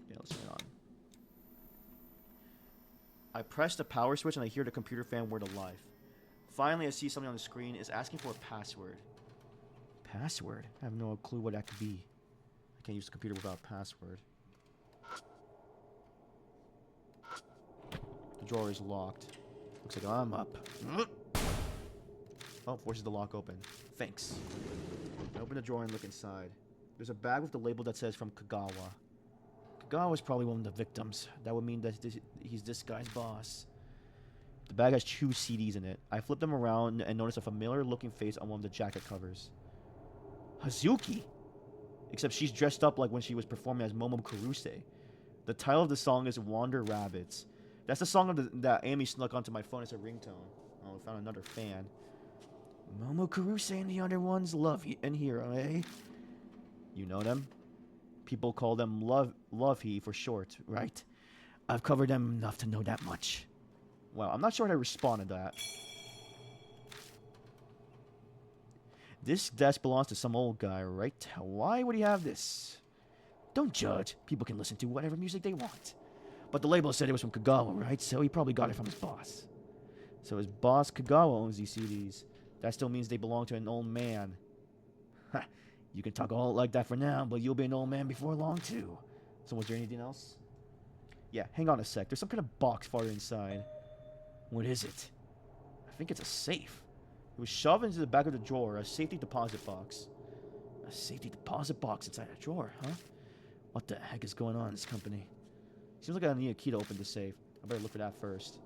Yeah, let's turn it on. I press the power switch and I hear the computer fan word of life. Finally, I see something on the screen. It's asking for a password. Password? I have no clue what that could be. I can't use the computer without a password. The drawer is locked. Looks like I'm up. Oh, forces the lock open. Thanks. I open the drawer and look inside. There's a bag with the label that says from Kagawa. Kagawa is probably one of the victims. That would mean that he's this guy's boss. The bag has 2 CDs in it. I flip them around and notice a familiar looking face on one of the jacket covers. Hazuki! Except she's dressed up like when she was performing as Momo Kuruse. The title of the song is Wander Rabbits. That's the song that Amy snuck onto my phone as a ringtone. Oh, I found another fan. Momo Kuruse and the other ones, Love and Hero, eh? You know them? People call them Love He for short, right? I've covered them enough to know that much. Wow, I'm not sure how to respond to that. This desk belongs to some old guy, right? Why would he have this? Don't judge. People can listen to whatever music they want. But the label said it was from Kagawa, right? So he probably got it from his boss. So his boss, Kagawa, owns these CDs. That still means they belong to an old man. Ha! You can talk all like that for now, but you'll be an old man before long, too. So was there anything else? Yeah, hang on a sec. There's some kind of box farther inside. What is it? I think it's a safe. It was shoved into the back of the drawer, a safety deposit box. A safety deposit box inside a drawer, huh? What the heck is going on in this company? Seems like I need a key to open the safe. I better look for that first.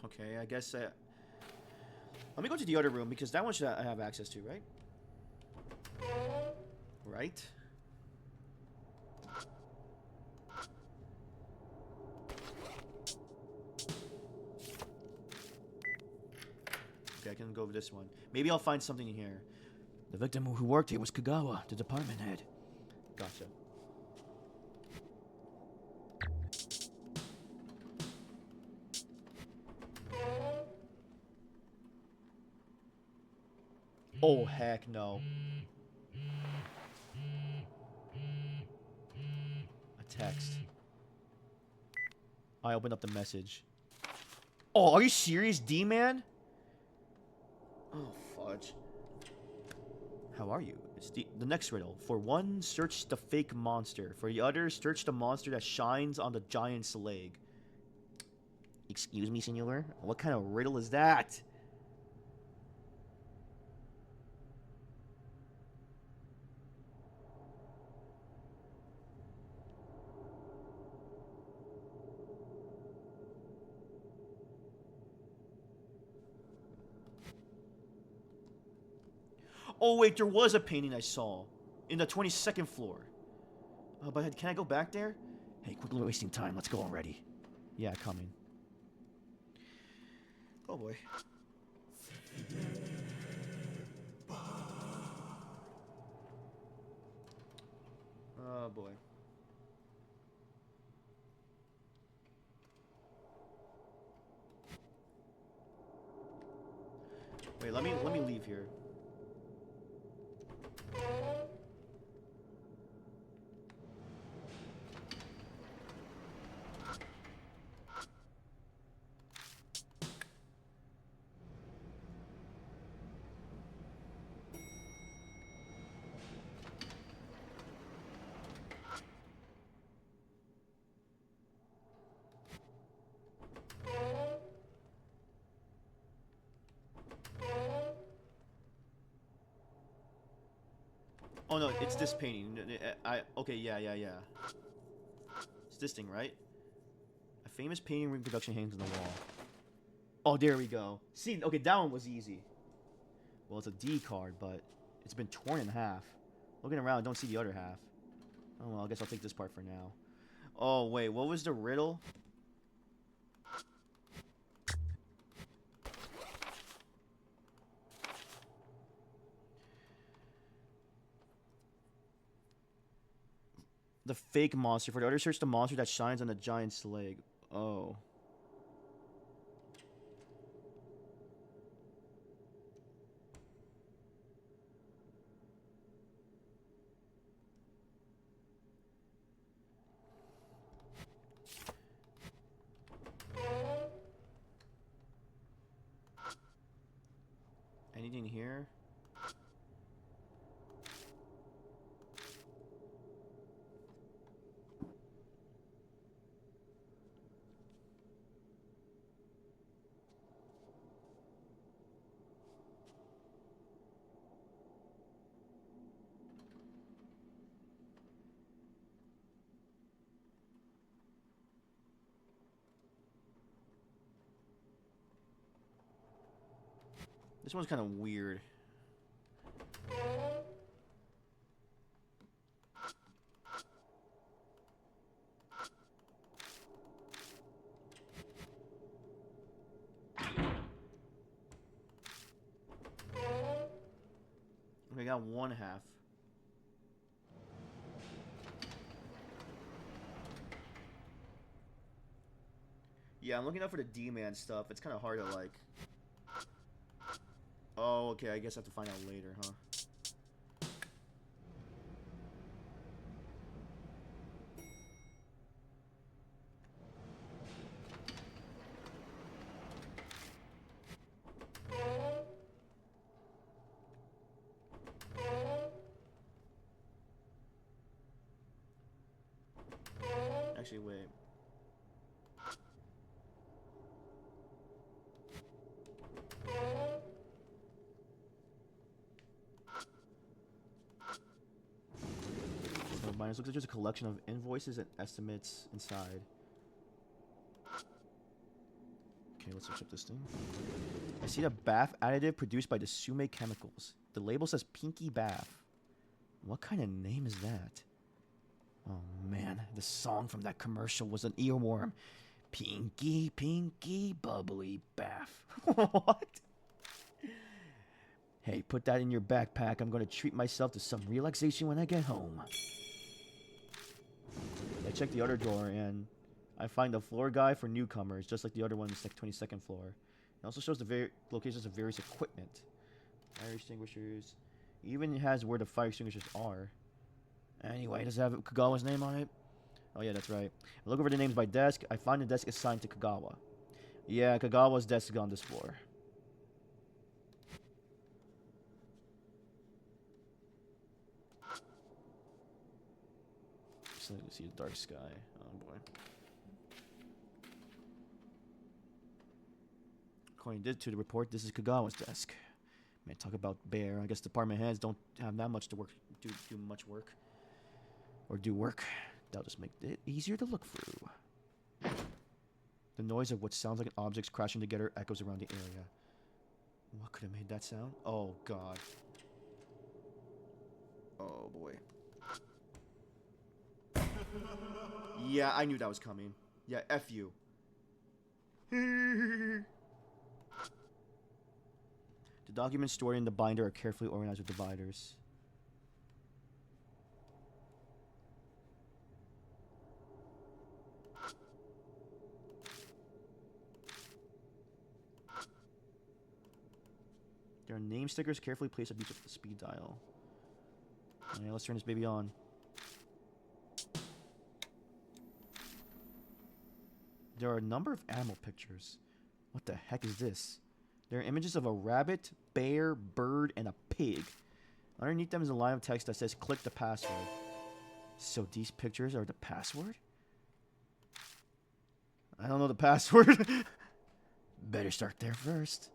Okay, I guess. Let me go to the other room because that one should I have access to, right? Right? Okay, I can go over this one. Maybe I'll find something in here. The victim who worked here was Kagawa, the department head. Gotcha. Oh, heck no. A text. I opened up the message. Oh, are you serious, D-Man? Oh, fudge. How are you? It's the next riddle. For one, search the fake monster. For the other, search the monster that shines on the giant's leg. Excuse me, senor? What kind of riddle is that? Oh, wait, there was a painting I saw. In the 22nd floor. But can I go back there? Hey, quickly wasting time. Let's go already. Yeah, coming. Oh, boy. Oh, boy. Wait, let me leave here. Oh no, it's this painting. Okay, yeah. It's this thing, right? A famous painting reproduction hangs on the wall. Oh, there we go. See, okay, that one was easy. Well, it's a D card, but it's been torn in half. Looking around, I don't see the other half. Oh well, I guess I'll take this part for now. Oh wait, what was the riddle? The fake monster. For the other, search the monster that shines on the giant's leg. Oh. Anything here? This one's kind of weird. We got one half. Yeah, I'm looking out for the D-Man stuff. It's kind of hard to, like... Oh, okay, I guess I have to find out later, huh? Actually, wait. So, minus looks like there's a collection of invoices and estimates inside. Okay, let's search up this thing. I see the bath additive produced by the Sume Chemicals. The label says Pinky Bath. What kind of name is that? Oh man, the song from that commercial was an earworm. Pinky, Pinky, Bubbly Bath. What? Hey, put that in your backpack. I'm gonna treat myself to some relaxation when I get home. I check the other drawer and I find a floor guide for newcomers, just like the other one on the 22nd floor. It also shows the locations of various equipment. Fire extinguishers. It even has where the fire extinguishers are. Anyway, does it have Kagawa's name on it? Oh yeah, that's right. I look over the names by desk. I find the desk assigned to Kagawa. Yeah, Kagawa's desk is on this floor. Just let me see the dark sky. Oh boy. According to the report, this is Kagawa's desk. Man, talk about bare. I guess department heads don't have that much to do much work. Or do work. That'll just make it easier to look through. The noise of what sounds like objects crashing together echoes around the area. What could have made that sound? Oh, God. Oh, boy. Yeah, I knew that was coming. Yeah, F you. The documents stored in the binder are carefully organized with dividers. There are name stickers carefully placed at each of the speed dial. Alright, let's turn this baby on. There are a number of animal pictures. What the heck is this? There are images of a rabbit, bear, bird, and a pig. Underneath them is a line of text that says, click the password. So these pictures are the password? I don't know the password. Better start there first.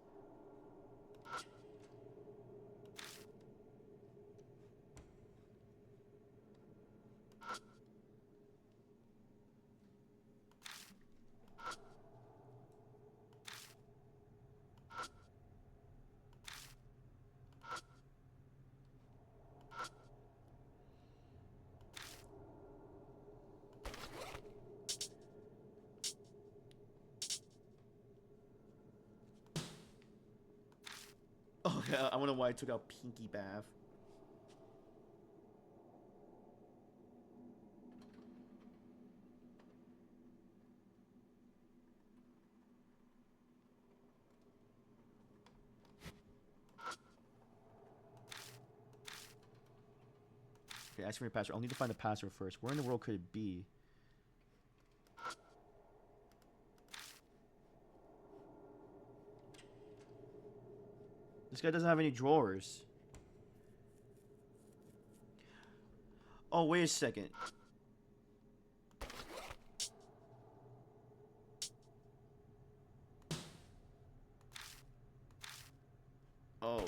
Oh, yeah, I wonder why I took out Pinky Bath. Okay, ask for your password. I'll need to find the password first. Where in the world could it be? This guy doesn't have any drawers. Oh, wait a second. Oh.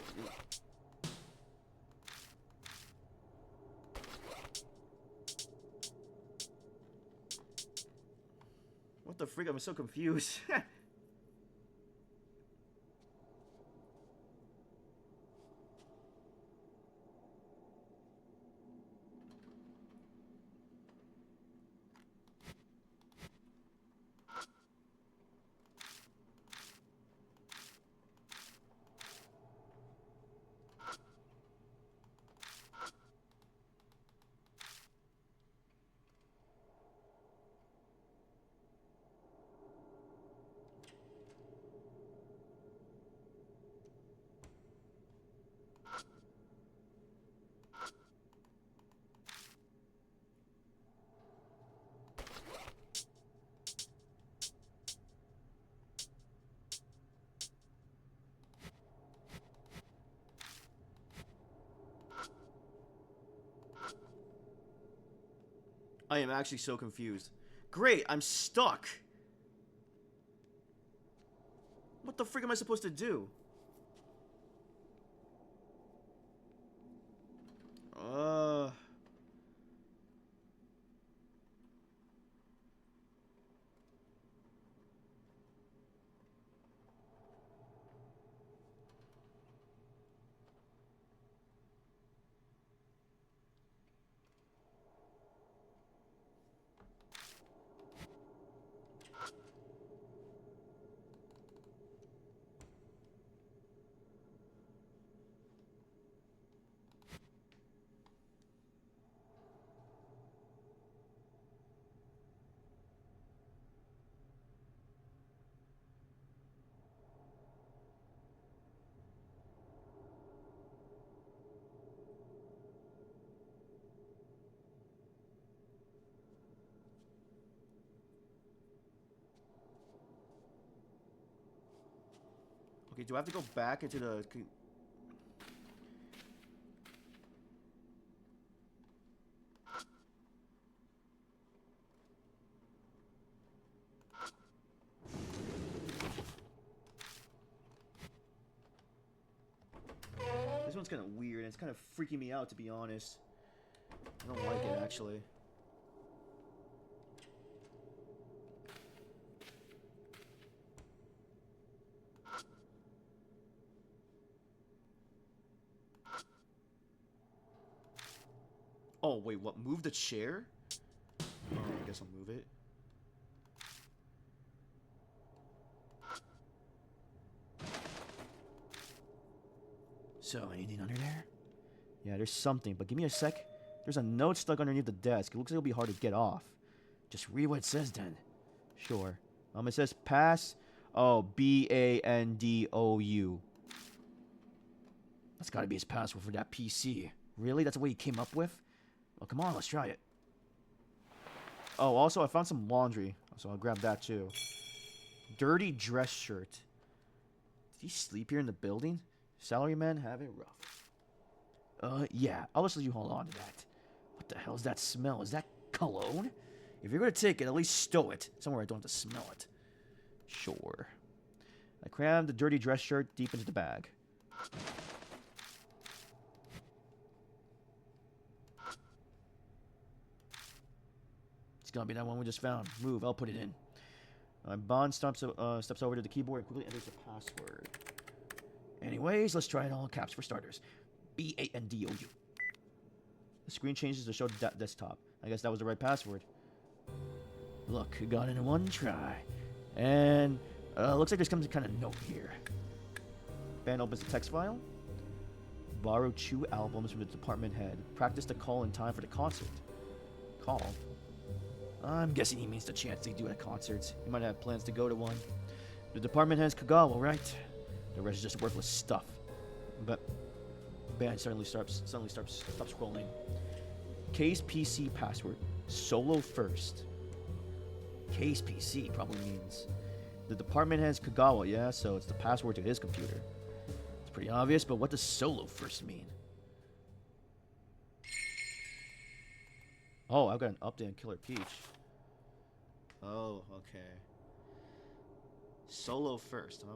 What the freak? I'm so confused. I am actually so confused. Great, I'm stuck. What the frick am I supposed to do? Okay, do I have to go back into the... This one's kind of weird, and it's kind of freaking me out, to be honest. I don't like it, actually. Oh, wait, what? Move the chair? Oh, I guess I'll move it. So, anything under there? Yeah, there's something, but give me a sec. There's a note stuck underneath the desk. It looks like it'll be hard to get off. Just read what it says then. Sure. It says pass. Oh, BANDOU. That's gotta be his password for that PC. Really? That's what he came up with? Well, come on, let's try it. Oh, also, I found some laundry, so I'll grab that too. Dirty dress shirt. Did he sleep here in the building? Salaryman have it rough. Yeah, I'll just let you hold on to that. What the hell is that smell? Is that cologne? If you're gonna take it, at least stow it somewhere I don't have to smell it. Sure. I crammed the dirty dress shirt deep into the bag. It's gonna be that one we just found. Move, I'll put it in. Bond steps over to the keyboard and quickly enters the password. Anyways, let's try it all in caps for starters. BANDOU. The screen changes to show desktop. I guess that was the right password. Look, got it in one try. And looks like there's some kind of note here. Ben opens the text file. Borrow 2 albums from the department head. Practice the call in time for the concert. Call? I'm guessing he means the chance they do at concerts. He might have plans to go to one. The department head's Kagawa, right? The rest is just worthless stuff. But Ben suddenly stops scrolling. Case PC password. Solo first. Case PC probably means the department head's Kagawa, yeah, so it's the password to his computer. It's pretty obvious, but what does solo first mean? Oh, I've got an update on Killer Peach. Oh, okay. Solo first, huh?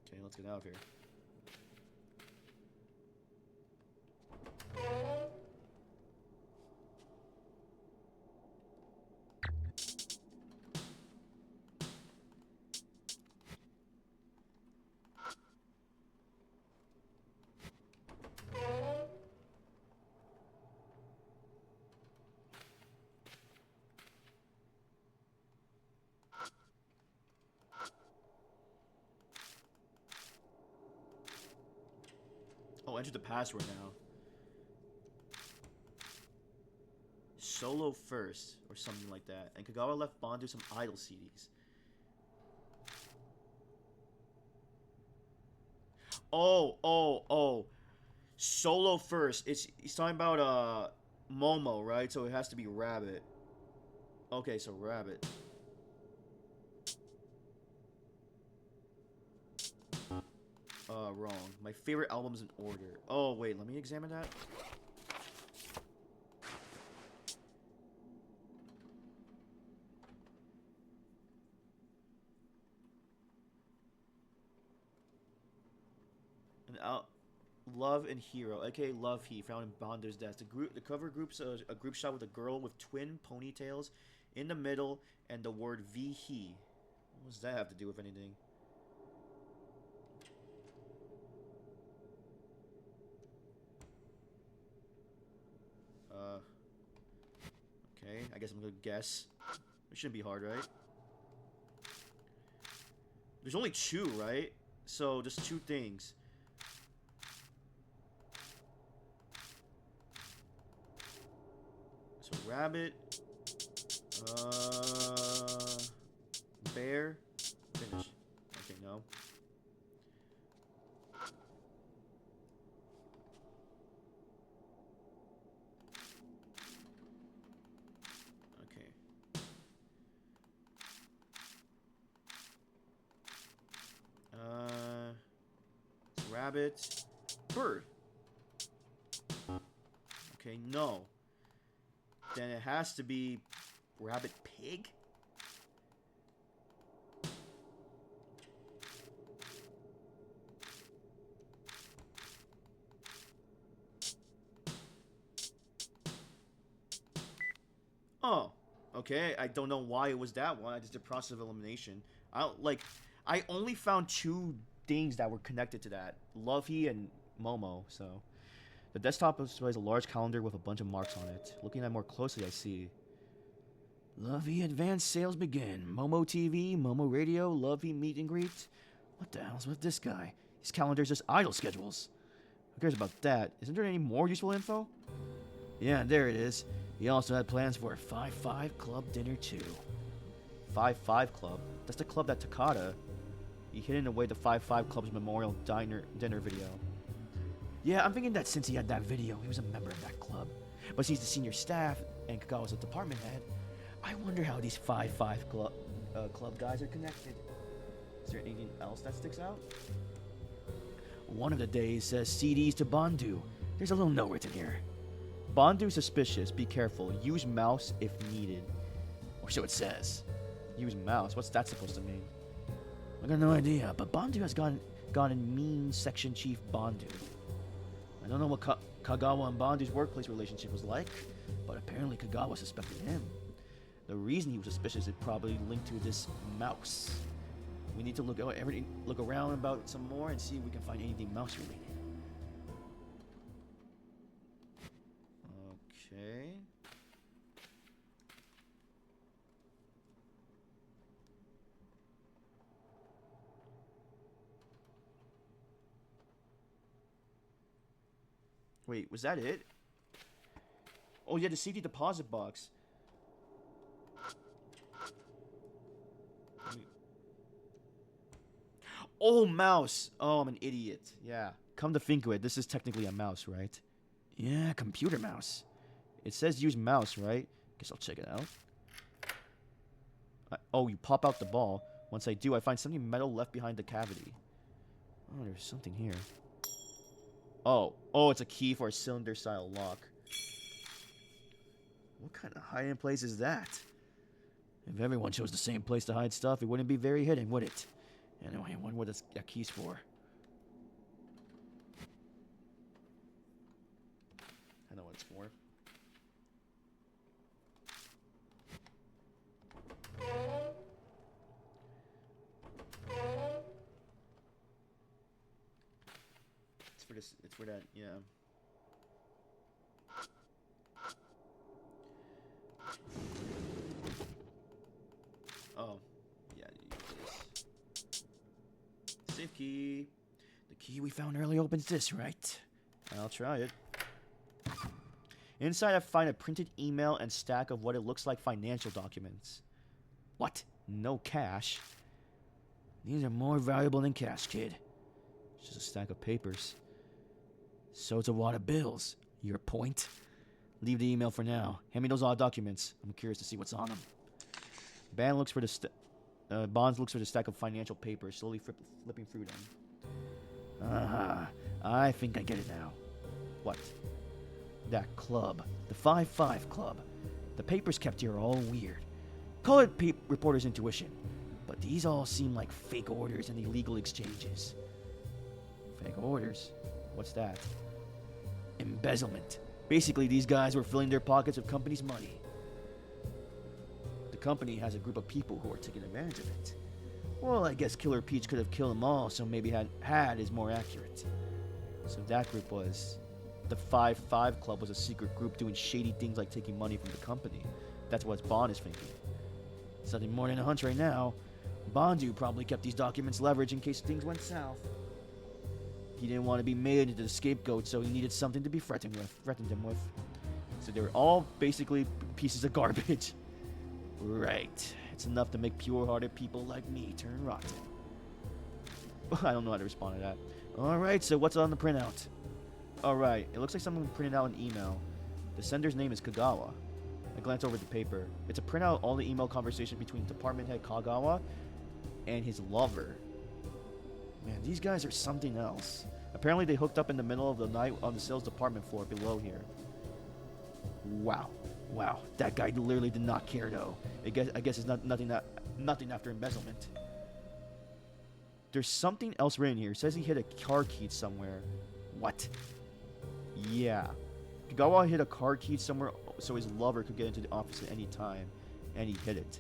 Okay, let's get out of here. Oh, enter the password now. Solo first, or something like that. And Kagawa left Bondu some idol CDs. Oh. Solo first. He's talking about Momo, right? So it has to be Rabbit. Okay, so Rabbit. Wrong. My favorite albums in order. Oh, wait, let me examine that. Love and Hero, aka Love He, found in Bonder's desk. The cover group's a group shot with a girl with twin ponytails in the middle and the word V He. What does that have to do with anything? Okay, I guess I'm gonna guess. It shouldn't be hard, right? There's only 2, right? So, just 2 things. So, rabbit. Bear. Finish. Okay, no. Okay. rabbit, bird. Okay, no. Then it has to be rabbit, pig. Oh, okay. I don't know why it was that one. I just did process of elimination. I only found two things that were connected to that: Lovey and Momo. So the desktop displays a large calendar with a bunch of marks on it. Looking at it more closely, I see Lovey advanced sales begin. Momo TV, Momo Radio, Lovey meet and greet. What the hell's with this guy? His calendar's just idle schedules. Who cares about that? Isn't there any more useful info? Yeah, there it is. He also had plans for a 5-5 club dinner too. 5-5 club? That's the club that Takada. He hidden away the 5-5 club's memorial dinner video. Yeah, I'm thinking that since he had that video, he was a member of that club. But he's the senior staff and Kagawa's the department head. I wonder how these 5-5 club guys are connected. Is there anything else that sticks out? One of the days says CDs to Bandu. There's a little note written here. Bandu suspicious. Be careful. Use mouse if needed. Or so it says. Use mouse. What's that supposed to mean? I got no idea. But Bandu has gotten mean section chief Bandu. I don't know what Kagawa and Bandu's workplace relationship was like, but apparently Kagawa suspected him. The reason he was suspicious is probably linked to this mouse. We need to look around about some more and see if we can find anything mouse related. Okay. Wait, was that it? Oh yeah, the safety deposit box. Oh, mouse. Oh, I'm an idiot. Yeah. Come to think of it, this is technically a mouse, right? Yeah, computer mouse. It says use mouse, right? Guess I'll check it out. Oh, you pop out the ball. Once I do, I find something metal left behind the cavity. Oh, there's something here. Oh, it's a key for a cylinder-style lock. What kind of hiding place is that? If everyone chose the same place to hide stuff, it wouldn't be very hidden, would it? Anyway, I wonder what that key's for. I know what it's for. It's for that, yeah. Oh, yeah, you use this. Safe key. The key we found earlier opens this, right? I'll try it. Inside, I find a printed email and stack of what it looks like financial documents. What? No cash? These are more valuable than cash, kid. It's just a stack of papers. So it's a wad of bills. Your point? Leave the email for now. Hand me those odd documents. I'm curious to see what's on them. Bonds looks for the stack of financial papers, slowly flipping through them. Aha. I think I get it now. What? That club. The 5-5 club. The papers kept here are all weird. Call it reporter's intuition. But these all seem like fake orders and illegal exchanges. Fake orders? What's that? Embezzlement. Basically, these guys were filling their pockets with company's money. The company has a group of people who are taking advantage of it. Well, I guess Killer Peach could have killed them all, so maybe had is more accurate. So that group was... The 5-5 Club was a secret group doing shady things like taking money from the company. That's what Bond is thinking. It's nothing more than a hunch right now. Bandu probably kept these documents leveraged in case things went south. He didn't want to be made into the scapegoat, so he needed something to be threatened him with. So they were all basically pieces of garbage. Right. It's enough to make pure-hearted people like me turn rotten. I don't know how to respond to that. Alright, so what's on the printout? Alright, it looks like someone printed out an email. The sender's name is Kagawa. I glance over the paper. It's a printout of all the email conversations between department head Kagawa and his lover. Man, these guys are something else. Apparently, they hooked up in the middle of the night on the sales department floor below here. Wow, wow, that guy literally did not care though. I guess it's nothing after embezzlement. There's something else written here. It says he hit a car key somewhere. What? Yeah. Kagawa hit a car key somewhere so his lover could get into the office at any time, and he hit it.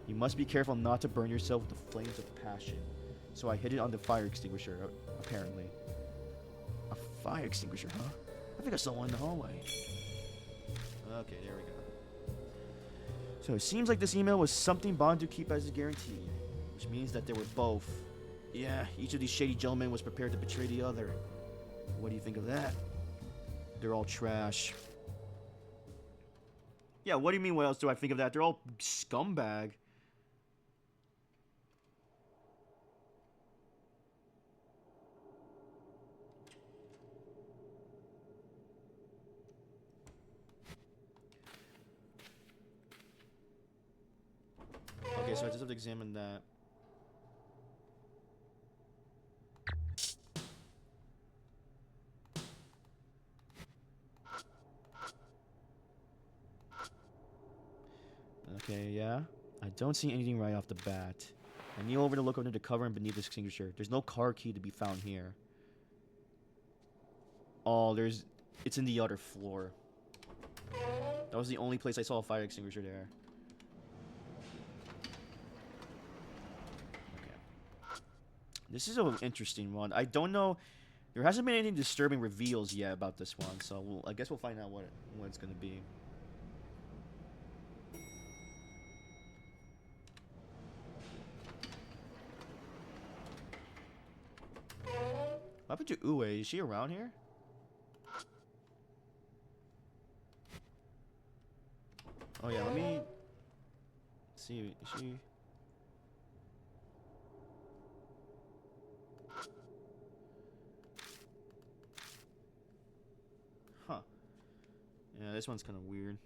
You must be careful not to burn yourself with the flames of passion. So I hit it on the fire extinguisher, apparently. A fire extinguisher, huh? I think I saw one in the hallway. Okay, there we go. So it seems like this email was something Bond to keep as a guarantee, which means that they were both. Yeah, each of these shady gentlemen was prepared to betray the other. What do you think of that? They're all trash. Yeah, what do you mean what else do I think of that? They're all scumbag. Okay, so I just have to examine that. Okay, yeah. I don't see anything right off the bat. I kneel over to look under the cover and beneath the extinguisher. There's no car key to be found here. Oh, it's in the other floor. That was the only place I saw a fire extinguisher there. Okay. This is an interesting one. I don't know. There hasn't been anything disturbing reveals yet about this one, so I guess we'll find out what it's going to be. What happened to Ue? Is she around here? Oh yeah, let me see. Is she? Huh. Yeah, this one's kind of weird.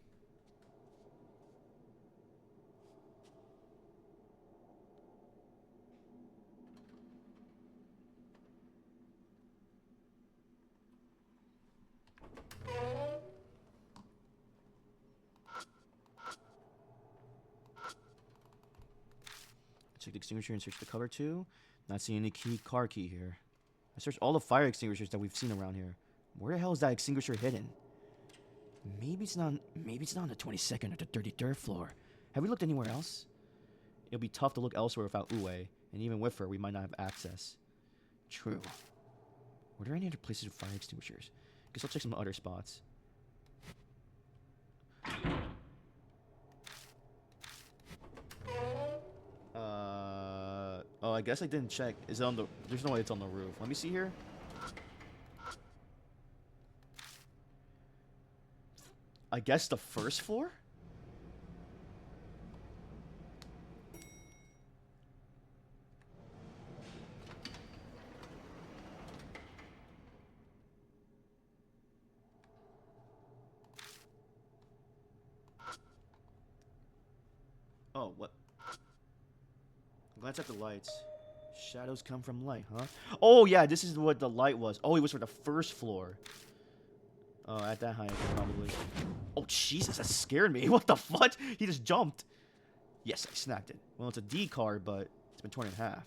Check the extinguisher and search the cover too. Not seeing any car key here. I searched all the fire extinguishers that we've seen around here. Where the hell is that extinguisher hidden? Maybe it's not on the 22nd or the 33rd floor. Have we looked anywhere else? It'll be tough to look elsewhere without Ue, and even with her, we might not have access. True. Were there any other places with fire extinguishers? Guess I'll check some other spots. Oh, I guess I didn't check. Is it on the... There's no way it's on the roof. Let me see here. I guess the first floor? Oh, what? Glance at the lights. Shadows come from light, huh? Oh, yeah, this is what the light was. Oh, it was for the first floor. Oh, at that height, probably. Oh, Jesus, that scared me. What the fuck? He just jumped. Yes, I snagged it. Well, it's a D card, but it's been torn in half.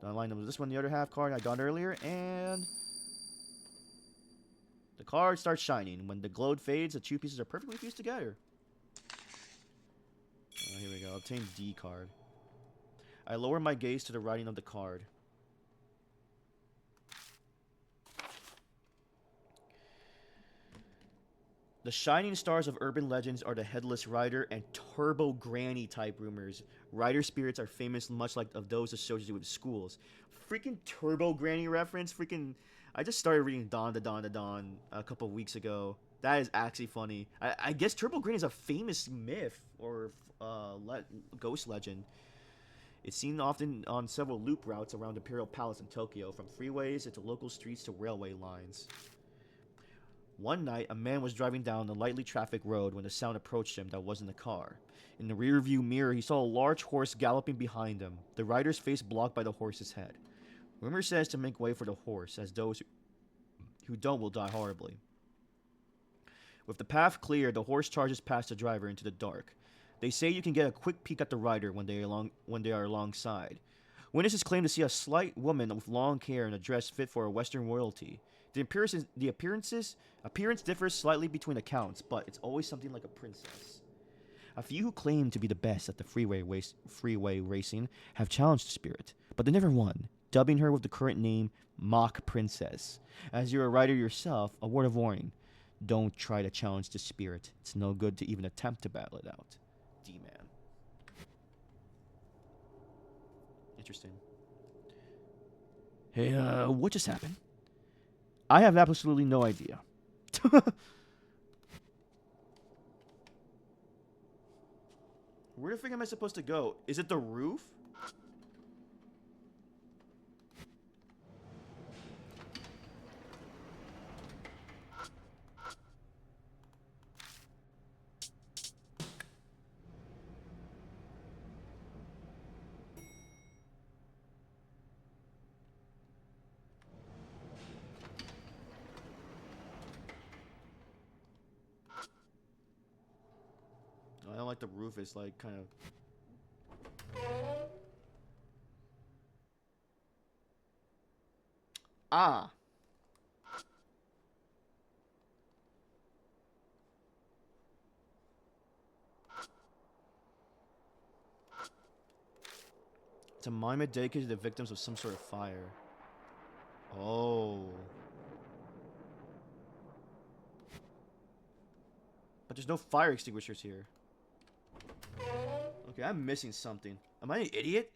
The line up with this one, the other half card I got earlier, and... the card starts shining. When the glow fades, the two pieces are perfectly fused together. Oh, here we go. Obtain D card. I lower my gaze to the writing of the card. The shining stars of urban legends are the Headless Rider and Turbo Granny type rumors. Rider spirits are famous much like of those associated with schools. Freaking Turbo Granny reference. Freaking... I just started reading Dawn to Dawn to Dawn a couple weeks ago. That is actually funny. I guess Turbo Granny is a famous myth or ghost legend. It's seen often on several loop routes around Imperial Palace in Tokyo, from freeways into local streets to railway lines. One night, a man was driving down the lightly trafficked road when a sound approached him that wasn't a car. In the rearview mirror, he saw a large horse galloping behind him, the rider's face blocked by the horse's head. Rumor says to make way for the horse, as those who don't will die horribly. With the path clear, the horse charges past the driver into the dark. They say you can get a quick peek at the rider when they are alongside. Witnesses claim to see a slight woman with long hair and a dress fit for a Western royalty. The appearance differs slightly between accounts, but it's always something like a princess. A few who claim to be the best at the freeway racing have challenged the spirit, but they never won, dubbing her with the current name Mock Princess. As you're a rider yourself, a word of warning: don't try to challenge the spirit. It's no good to even attempt to battle it out. D-Man. Interesting. Hey, what just happened? I have absolutely no idea. Where the fuck am I supposed to go? Is it the roof? I don't like the roof is like kind of. Ah. It's a monument dedicated to the victims of some sort of fire. Oh. But there's no fire extinguishers here. Okay, I'm missing something. Am I an idiot?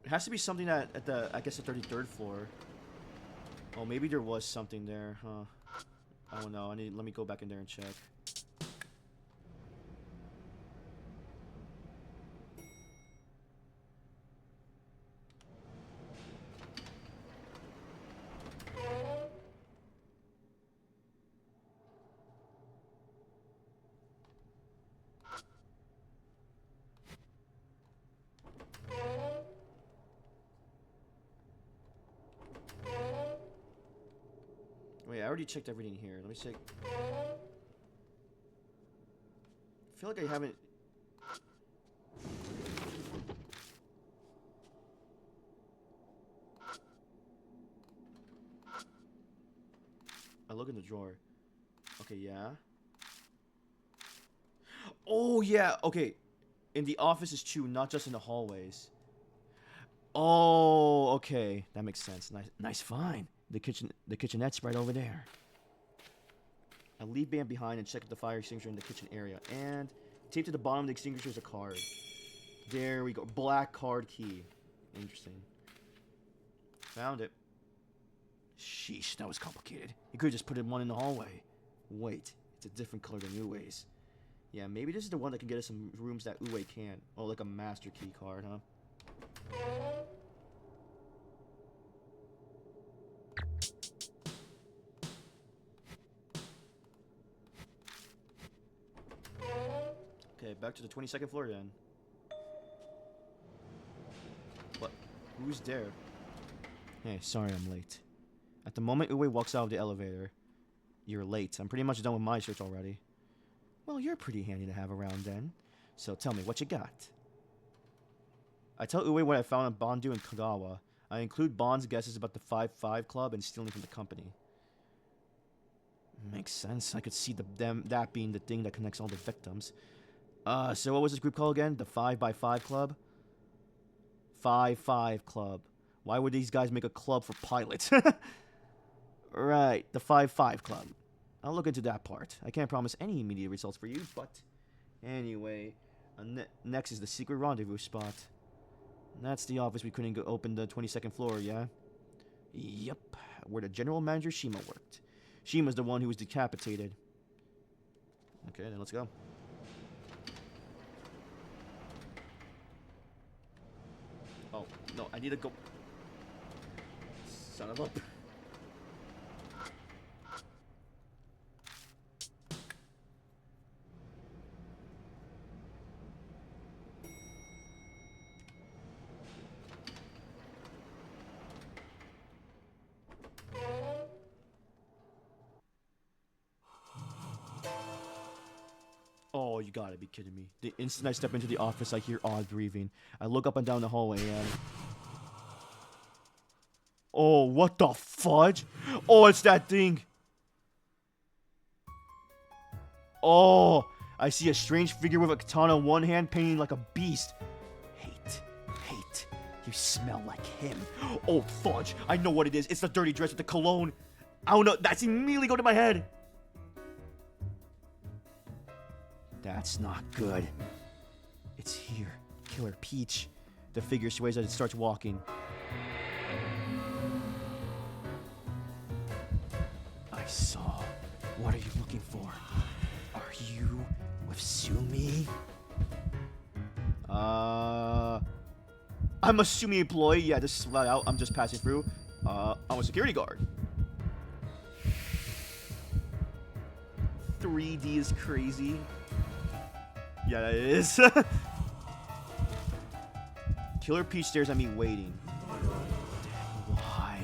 It has to be something at the, I guess, the 33rd floor. Oh, maybe there was something there, huh? I don't know. Let me go back in there and check. Wait, I already checked everything here. Let me check. I feel like I haven't. I look in the drawer. Okay, yeah. Oh, yeah. Okay. In the offices too, not just in the hallways. Oh, okay. That makes sense. Nice find. The kitchenette's right over there. I leave Bam behind and check the fire extinguisher in the kitchen area. And taped to the bottom of the extinguisher is a card. There we go. Black card key. Interesting. Found it. Sheesh, that was complicated. You could have just put one in the hallway. Wait, it's a different color than Uwe's. Yeah, maybe this is the one that can get us some rooms that Uwe can't. Oh, like a master key card, huh? Okay, back to the 22nd floor then. What? Who's there? Hey, sorry I'm late. At the moment Uwe walks out of the elevator, you're late. I'm pretty much done with my search already. Well, you're pretty handy to have around then. So tell me what you got. I tell Uwe what I found on Bondu and Kagawa. I include Bond's guesses about the 5-5 Club and stealing from the company. Makes sense. I could see that being the thing that connects all the victims. So what was this group called again? The 5x5 Club? 5-5 Club. Why would these guys make a club for pilots? Right, the 5-5 Club. I'll look into that part. I can't promise any immediate results for you, but... Anyway, next is the secret rendezvous spot. That's the office we couldn't go open the 22nd floor, yeah? Yep, where the general manager Shima worked. Shima's the one who was decapitated. Okay, then let's go. Oh. No, I need to go. Son of a. Oh, you gotta be kidding me. The instant I step into the office, I hear odd breathing. I look up and down the hallway and... Oh, what the fudge? Oh, it's that thing. Oh, I see a strange figure with a katana in one hand, painting like a beast. Hate. You smell like him. Oh, fudge. I know what it is. It's the dirty dress with the cologne. I don't know. That's immediately going to my head. That's not good. It's here. Killer Peach. The figure sways as it starts walking. I saw. What are you looking for? Are you with Sumi? I'm a Sumi employee. Yeah, this is flat out. I'm just passing through. I'm a security guard. 3D is crazy. Yeah, it is. Killer Peach stares at me waiting. Why?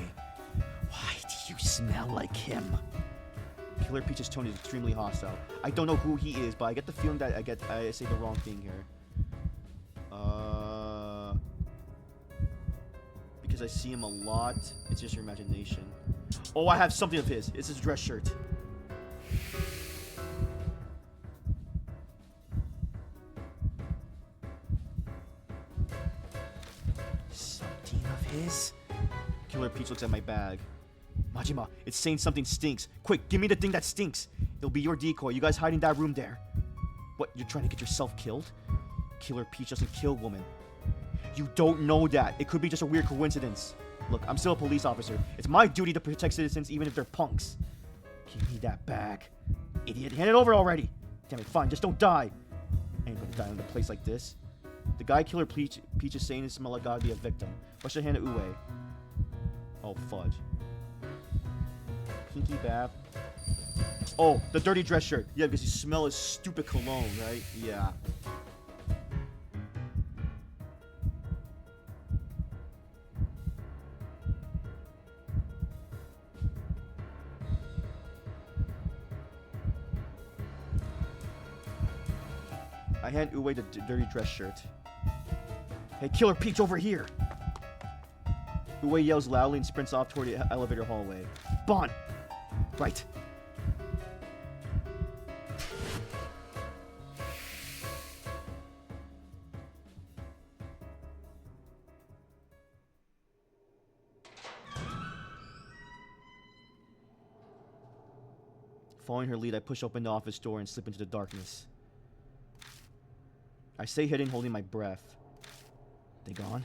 Why do you smell like him? Killer Peach's tone is extremely hostile. I don't know who he is, but I get the feeling that I say the wrong thing here. Because I see him a lot. It's just your imagination. Oh, I have something of his. It's his dress shirt. Something of his? Killer Peach looks at my bag. Majima, it's saying something stinks. Quick, give me the thing that stinks. It'll be your decoy. You guys hide in that room there. What, you're trying to get yourself killed? Killer Peach doesn't kill women. You don't know that. It could be just a weird coincidence. Look, I'm still a police officer. It's my duty to protect citizens even if they're punks. Give me that bag. Idiot, hand it over already. Damn it, fine, just don't die. I ain't gonna die in a place like this. The guy Killer Peach is saying is smell like gotta be a victim. Or should I hand it Uwe? Oh, fudge. Pinky bath. Oh, the dirty dress shirt. Yeah, because you smell his stupid cologne, right? Yeah. I hand Uwe the dirty dress shirt. Hey, Killer Peach, over here! Uwe yells loudly and sprints off toward the elevator hallway. Bon! Right. Following her lead, I push open the office door and slip into the darkness. I stay hidden, holding my breath. They gone?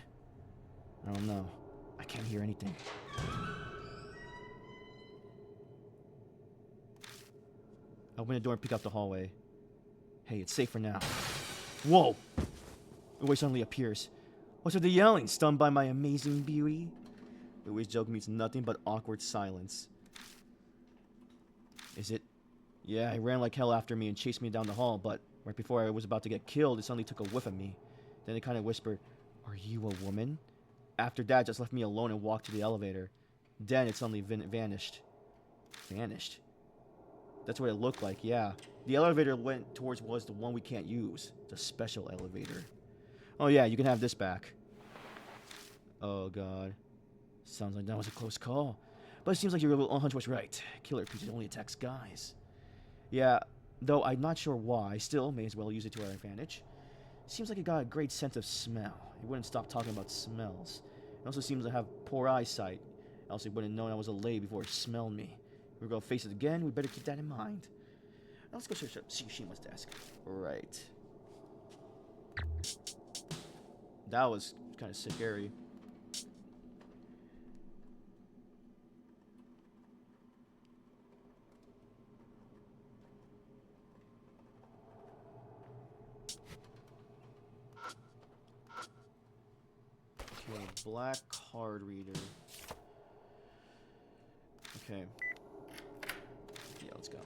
I don't know. I can't hear anything. I open the door and peek out the hallway. Hey, it's safe for now. Whoa! Uwe suddenly appears. What's with the yelling? Stunned by my amazing beauty? Uwe's joke means nothing but awkward silence. Is it? Yeah, he ran like hell after me and chased me down the hall, but right before I was about to get killed, it suddenly took a whiff of me. Then it kind of whispered, "Are you a woman?" After that, just left me alone and walked to the elevator. Then it suddenly vanished. Vanished? That's what it looked like, yeah. The elevator went towards was the one we can't use. The special elevator. Oh yeah, you can have this back. Oh god. Sounds like that was a close call. But it seems like your little hunch was right. Killer Peach only attacks guys. Yeah, though I'm not sure why. Still, may as well use it to our advantage. Seems like it got a great sense of smell. It wouldn't stop talking about smells. It also seems to have poor eyesight. Else it wouldn't have known I was a lay before it smelled me. If we're gonna face it again, we better keep that in mind. Now let's go search up Tsushima's desk. Right. That was kind of scary. Okay. Black card reader. Okay. Yeah, let's go.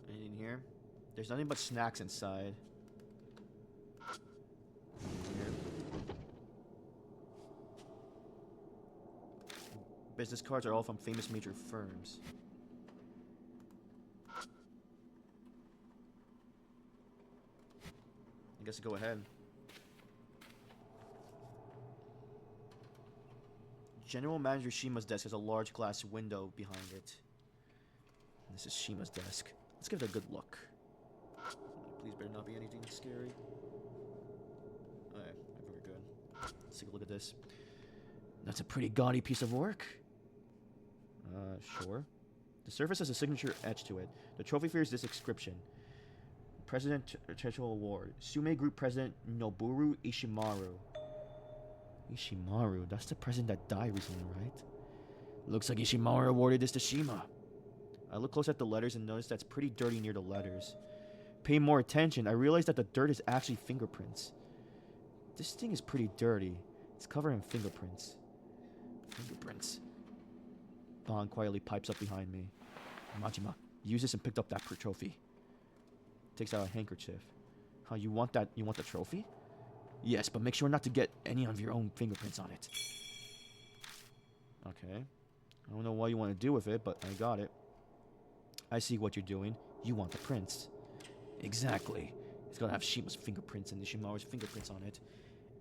Anything here? There's nothing but snacks inside. Here. Business cards are all from famous major firms. I guess go ahead. General Manager Shima's desk has a large glass window behind it. This is Shima's desk. Let's give it a good look. Please better not be anything scary. Alright, I think we're good. Let's take a look at this. That's a pretty gaudy piece of work. Sure. The surface has a signature etched to it. The trophy features this inscription. Presidential Award. Sume Group President Noboru Ishimaru. Ishimaru? That's the president that died recently, right? Looks like Ishimaru awarded this to Shima. I look close at the letters and notice that's pretty dirty near the letters. Pay more attention. I realize that the dirt is actually fingerprints. This thing is pretty dirty. It's covered in fingerprints. Fingerprints. Ban quietly pipes up behind me. Majima, use this and picked up that trophy. Takes out a handkerchief. How you want that? You want the trophy? Yes, but make sure not to get any of your own fingerprints on it. Okay. I don't know what you want to do with it, but I got it. I see what you're doing. You want the prints. Exactly. It's gotta have Shima's fingerprints and Ishimaru's fingerprints on it.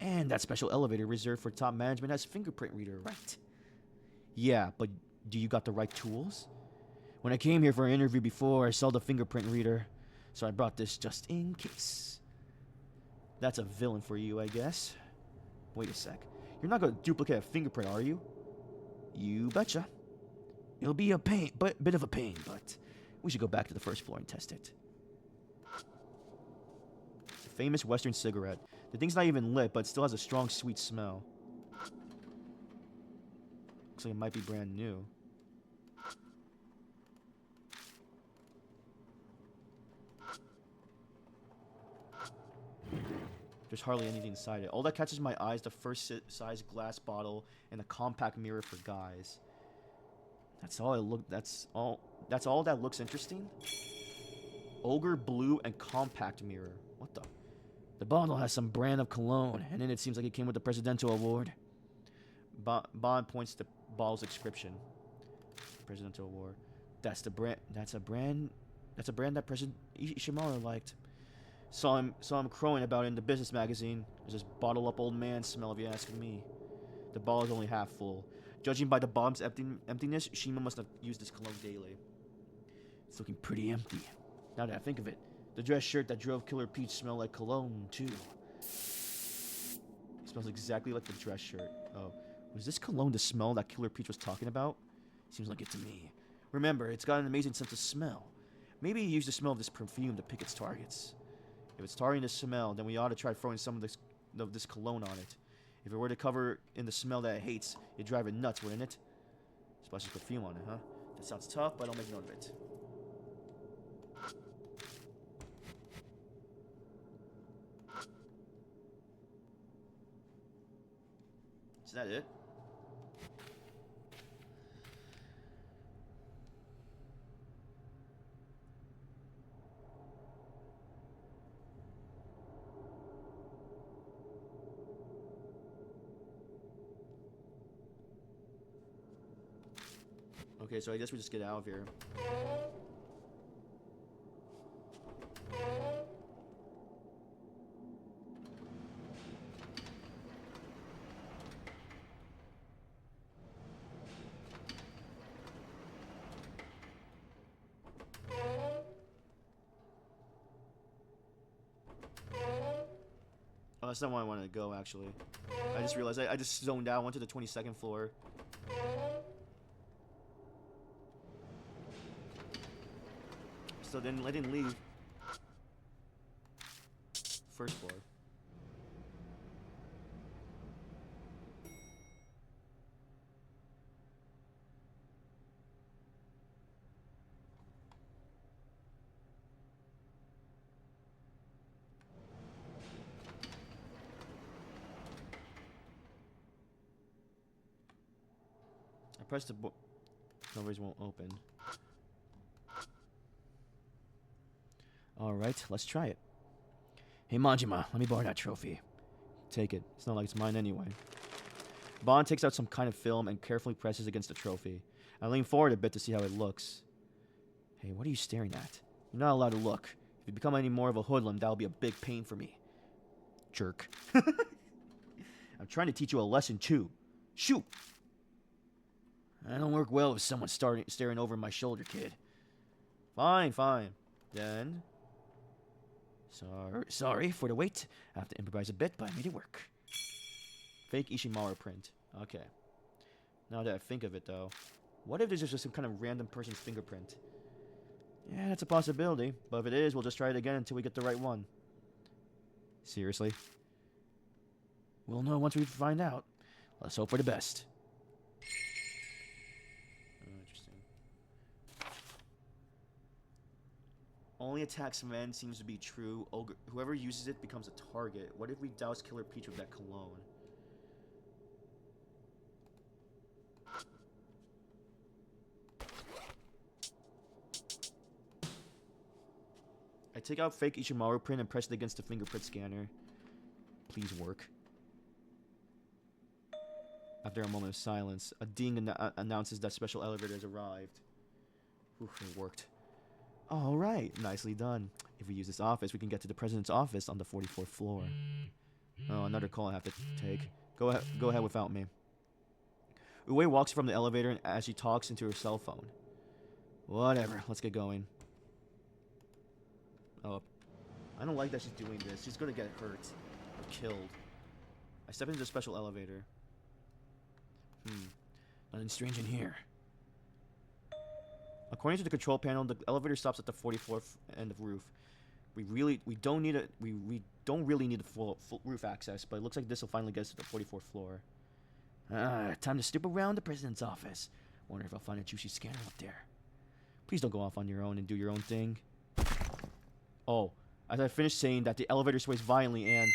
And that special elevator reserved for top management has fingerprint reader, right? Yeah, but do you got the right tools? When I came here for an interview before, I saw the fingerprint reader. So I brought this just in case. That's a villain for you, I guess. Wait a sec. You're not gonna duplicate a fingerprint, are you? You betcha. It'll be a pain, bit of a pain, but we should go back to the first floor and test it. It's a famous Western cigarette. The thing's not even lit, but it still has a strong, sweet smell. Looks like it might be brand new. There's hardly anything inside it. All that catches my eye is the first size glass bottle and a compact mirror for guys. That's all That's all that looks interesting. Ogre blue and compact mirror. What the? The bottle has some brand of cologne, and then it seems like it came with the presidential award. Bond points to the bottle's inscription. Presidential award. That's the brand. That's a brand that President Ishimaru liked. Saw him crowing about it in the business magazine. There's this bottle up old man smell, if you ask me. The bottle is only half full. Judging by the bottom's emptiness, Shima must have used this cologne daily. It's looking pretty empty. Now that I think of it, the dress shirt that drove Killer Peach smelled like cologne too. It smells exactly like the dress shirt. Oh, was this cologne the smell that Killer Peach was talking about? Seems like it to me. Remember, it's got an amazing sense of smell. Maybe he used the smell of this perfume to pick its targets. If it's targeting the smell, then we ought to try throwing some of this cologne on it. If it were to cover in the smell that it hates, it'd drive it nuts, wouldn't it? Splashes perfume on it, huh? That sounds tough, but I'll make note of it. Is that it? Okay, so I guess we just get out of here. Oh, that's not where I wanted to go, actually. I just realized I just zoned out, went to the 22nd floor. though. I didn't leave. First floor. I pressed the numbers won't open. Alright, let's try it. Hey Majima, let me borrow that trophy. Take it. It's not like it's mine anyway. Bond takes out some kind of film and carefully presses against the trophy. I lean forward a bit to see how it looks. Hey, what are you staring at? You're not allowed to look. If you become any more of a hoodlum, that'll be a big pain for me. Jerk. I'm trying to teach you a lesson too. Shoot! I don't work well with someone staring over my shoulder, kid. Fine, fine. Then... Sorry for the wait. I have to improvise a bit, but I made it work. Fake Ishimaru print. Okay. Now that I think of it, though. What if this is just some kind of random person's fingerprint? Yeah, that's a possibility. But if it is, we'll just try it again until we get the right one. Seriously? We'll know once we find out. Let's hope for the best. Only attacks men seems to be true. Whoever uses it becomes a target. What if we douse Killer Peach with that cologne? I take out fake Ishimaru print and press it against the fingerprint scanner. Please work. After a moment of silence, a ding announces that special elevator has arrived. Oof, it worked. All right, nicely done. If we use this office, we can get to the president's office on the 44th floor. Oh, another call I have to take. Go ahead without me. Ue walks from the elevator as she talks into her cell phone. Whatever, let's get going. Oh, I don't like that she's doing this. She's gonna get hurt or killed. I step into the special elevator. Nothing strange in here. According to the control panel, the elevator stops at the 44th end of roof. We don't really need a full roof access, but it looks like this will finally get us to the 44th floor. Time to snoop around the president's office. Wonder if I'll find a juicy scanner up there. Please don't go off on your own and do your own thing. Oh, as I finished saying that, the elevator sways violently and...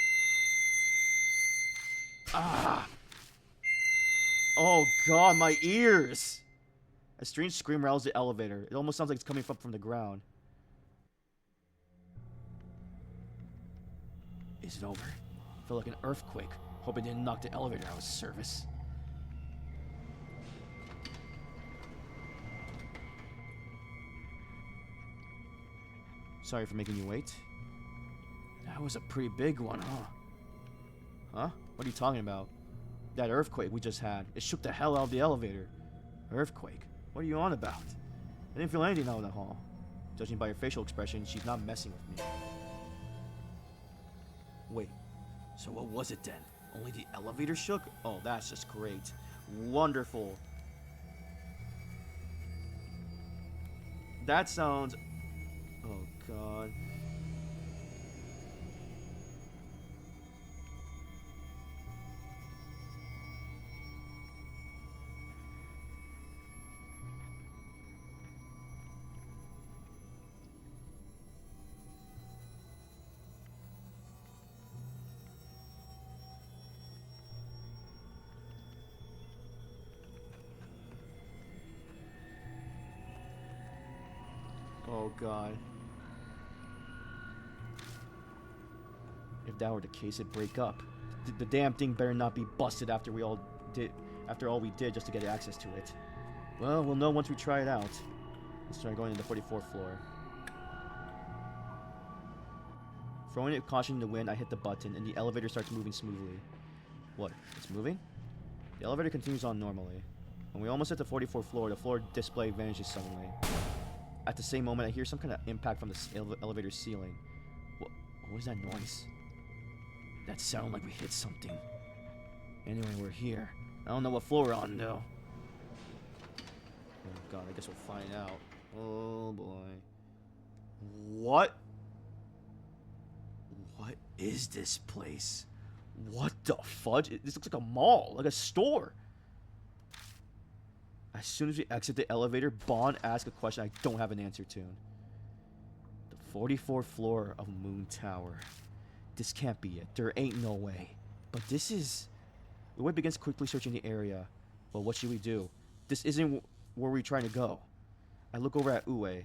Oh god, my ears! A strange scream roused the elevator. It almost sounds like it's coming from the ground. Is it over? I felt like an earthquake. Hope it didn't knock the elevator out of service. Sorry for making you wait. That was a pretty big one, huh? Huh? What are you talking about? That earthquake we just had. It shook the hell out of the elevator. Earthquake? What are you on about? I didn't feel anything out in the hall. Judging by her facial expression, she's not messing with me. Wait, so what was it then? Only the elevator shook? Oh, that's just great. Wonderful. That sounds... Oh, God. Oh god. If that were the case, it'd break up. The damn thing better not be busted after all we did just to get access to it. Well, we'll know once we try it out. Let's try going to the 44th floor. Throwing it caution in the wind, I hit the button, and the elevator starts moving smoothly. What? It's moving? The elevator continues on normally. When we almost hit the 44th floor, the floor display vanishes suddenly. At the same moment, I hear some kind of impact from the elevator ceiling. What was that noise? That sounded like we hit something. Anyway, we're here. I don't know what floor we're on, though. Oh god, I guess we'll find out. Oh boy. What? What is this place? What the fudge? This looks like a mall, like a store. As soon as we exit the elevator, Bond asks a question I don't have an answer to. The 44th floor of Moon Tower. This can't be it. There ain't no way. But this is... Uwe begins quickly searching the area. Well, what should we do? This isn't where we're trying to go. I look over at Uwe.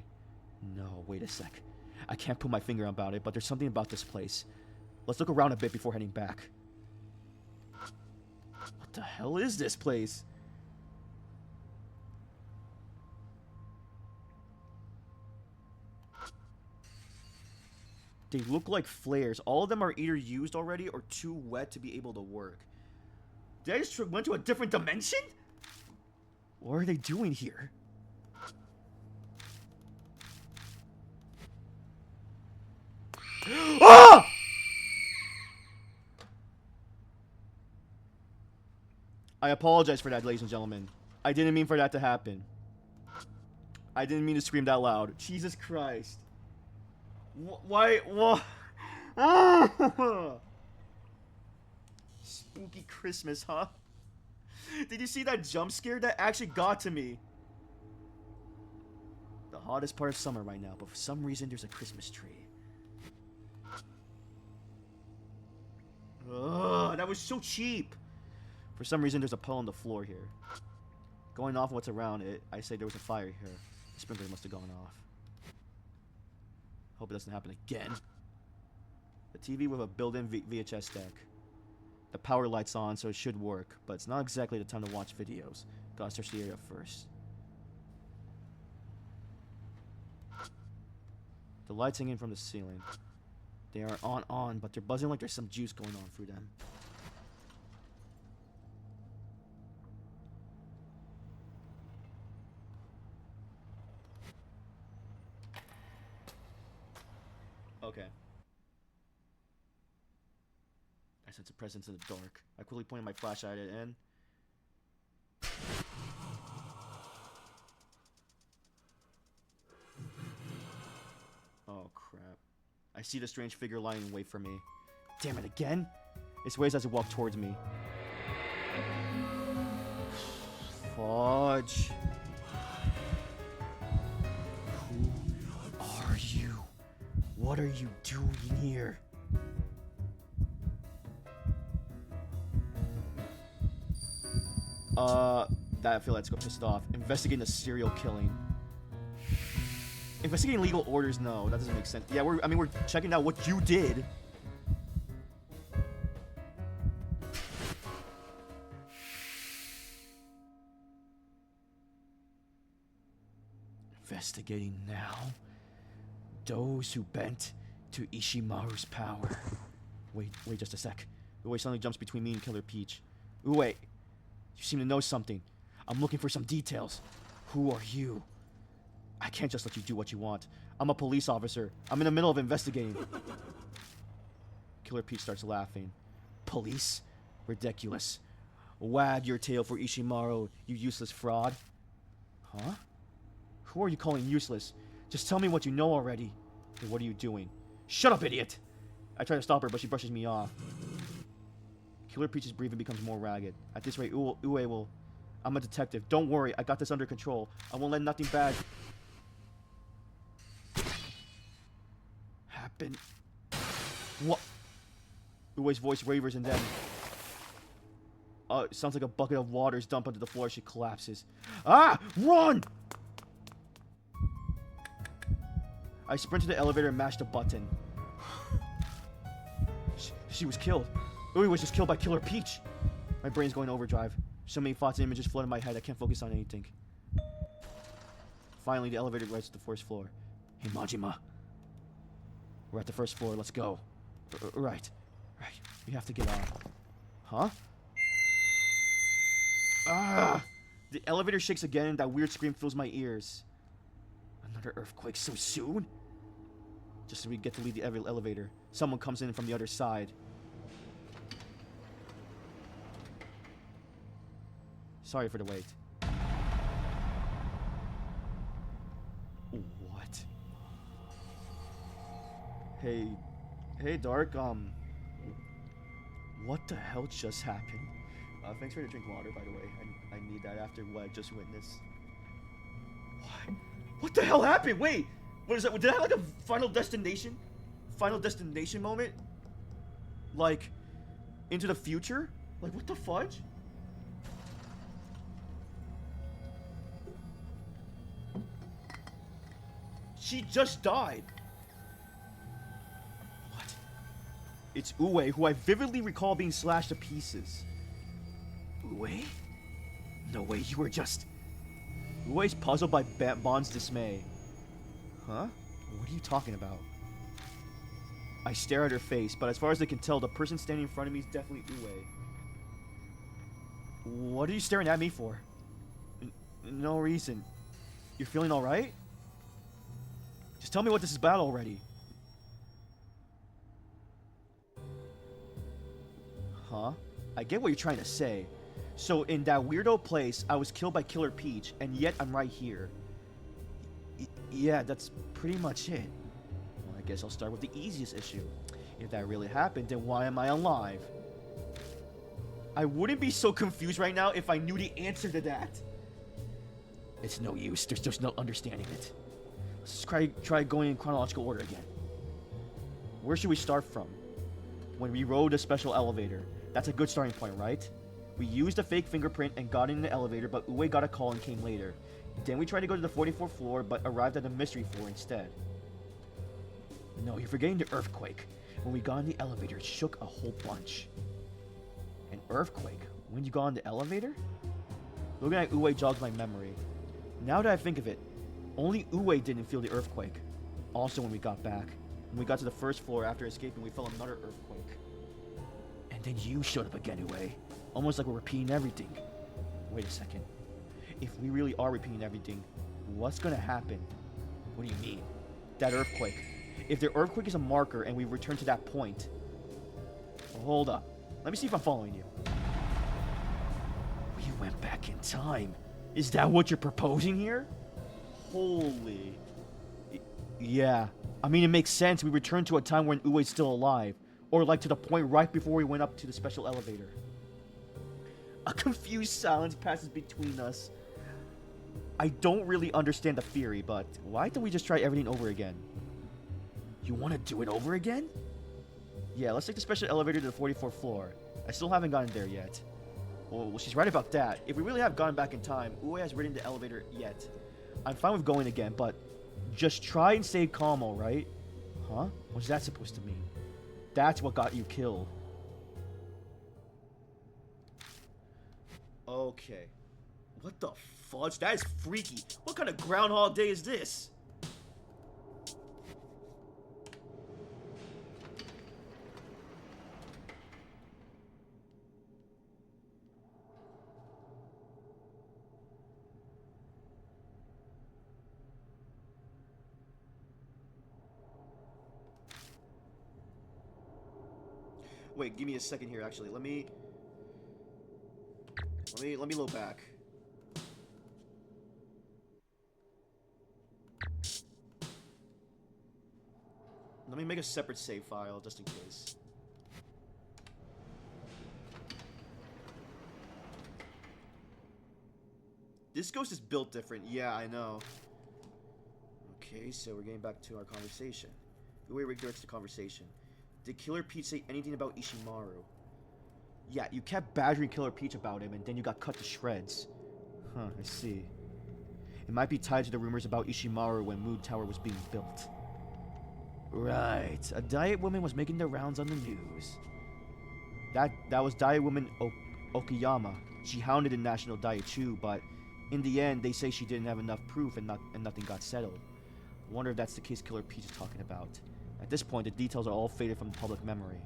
No, wait a sec. I can't put my finger about it, but there's something about this place. Let's look around a bit before heading back. What the hell is this place? They look like flares. All of them are either used already or too wet to be able to work. Did I just went to a different dimension? What are they doing here? Ah! I apologize for that, ladies and gentlemen. I didn't mean for that to happen. I didn't mean to scream that loud. Jesus Christ. Why? Spooky Christmas, huh? Did you see that jump scare? That actually got to me. The hottest part of summer right now, but for some reason there's a Christmas tree. Ugh, that was so cheap. For some reason there's a puddle on the floor here. Going off what's around it, I say there was a fire here. The sprinkler must have gone off. Hope it doesn't happen again. The TV with a built-in VHS deck. The power light's on, so it should work, but it's not exactly the time to watch videos. Gotta search the area first. The lights hanging from the ceiling. They are on, but they're buzzing like there's some juice going on through them. Okay. I sense a presence in the dark. I quickly pointed my flashlight at it and... Oh, crap. I see the strange figure lying in wait for me. Damn it, again? It waves as it walks towards me. Fudge. Who are you? What are you doing here? I feel let's go pissed off. Investigating a serial killing. Investigating legal orders? No, that doesn't make sense. Yeah, we're checking out what you did. Investigating now. Those who bent to Ishimaru's power. Wait just a sec. Uwe suddenly jumps between me and Killer Peach. Uwe, you seem to know something. I'm looking for some details. Who are you? I can't just let you do what you want. I'm a police officer. I'm in the middle of investigating. Killer Peach starts laughing. Police? Ridiculous. Wag your tail for Ishimaru, you useless fraud. Huh? Who are you calling useless? Just tell me what you know already. Hey, what are you doing? Shut up, idiot! I try to stop her, but she brushes me off. Killer Peach's breathing becomes more ragged. At this rate, Uwe will... I'm a detective. Don't worry, I got this under control. I won't let nothing bad happen. What? Uwe's voice wavers and then... it sounds like a bucket of water is dumped onto the floor as she collapses. Ah! Run! I sprint to the elevator and mash the button. She was killed. Uwe was just killed by Killer Peach. My brain's going overdrive. So many thoughts and images flood in my head, I can't focus on anything. Finally, the elevator rises to the first floor. Hey, Majima. We're at the first floor, let's go. Right. We have to get off. Huh? Ah! The elevator shakes again and that weird scream fills my ears. Another earthquake so soon? Just so we get to leave the elevator. Someone comes in from the other side. Sorry for the wait. What? Hey, hey, Dark. What the hell just happened? Thanks for the drink water, by the way. I need that after what I just witnessed. What? What the hell happened? Wait, what is that? Did I have like a Final Destination? Final Destination moment? Like, into the future? Like, what the fudge? She just died. What? It's Uwe, who I vividly recall being slashed to pieces. Uwe? No way, you were just... Uwe's puzzled by Bond's dismay. Huh? What are you talking about? I stare at her face, but as far as I can tell, the person standing in front of me is definitely Uwe. What are you staring at me for? No reason. You're feeling alright? Just tell me what this is about already. Huh? I get what you're trying to say. So in that weirdo place, I was killed by Killer Peach, and yet I'm right here. Yeah, that's pretty much it. Well, I guess I'll start with the easiest issue. If that really happened, then why am I alive? I wouldn't be so confused right now if I knew the answer to that. It's no use. There's just no understanding it. Let's try going in chronological order again. Where should we start from? When we rode a special elevator. That's a good starting point, right? We used a fake fingerprint and got in the elevator, but Uwe got a call and came later. Then we tried to go to the 44th floor, but arrived at the mystery floor instead. No, you're forgetting the earthquake. When we got in the elevator, it shook a whole bunch. An earthquake? When you got in the elevator? Looking at Uwe jogs my memory. Now that I think of it, only Uwe didn't feel the earthquake. Also, when we got back, when we got to the first floor after escaping, we felt another earthquake. And then you showed up again, Uwe. Almost like we're repeating everything. Wait a second. If we really are repeating everything, what's gonna happen? What do you mean? That earthquake. If the earthquake is a marker and we return to that point... Well, hold up. Let me see if I'm following you. We went back in time. Is that what you're proposing here? Holy... Yeah. I mean, it makes sense. We returned to a time when Uwe's still alive. Or like to the point right before we went up to the special elevator. A confused silence passes between us. I don't really understand the theory, but why don't we just try everything over again? You want to do it over again? Yeah, let's take the special elevator to the 44th floor. I still haven't gotten there yet. Well, she's right about that. If we really have gone back in time, Uwe has ridden the elevator yet. I'm fine with going again, but just try and stay calm, alright? Huh? What's that supposed to mean? That's what got you killed. Okay. What the fudge? That is freaky. What kind of Groundhog Day is this? Wait, give me a second here actually. Let me load back. Let me make a separate save file just in case. This ghost is built different. Yeah, I know. Okay, so we're getting back to our conversation. Uwe redirects the conversation. Did Killer Peach say anything about Ishimaru? Yeah, you kept badgering Killer Peach about him, and then you got cut to shreds. Huh, I see. It might be tied to the rumors about Ishimaru when Mood Tower was being built. Right, a diet woman was making the rounds on the news. That was diet woman Okayama. She hounded the National Diet Chew, but in the end, they say she didn't have enough proof and nothing got settled. I wonder if that's the case Killer Peach is talking about. At this point, the details are all faded from public memory.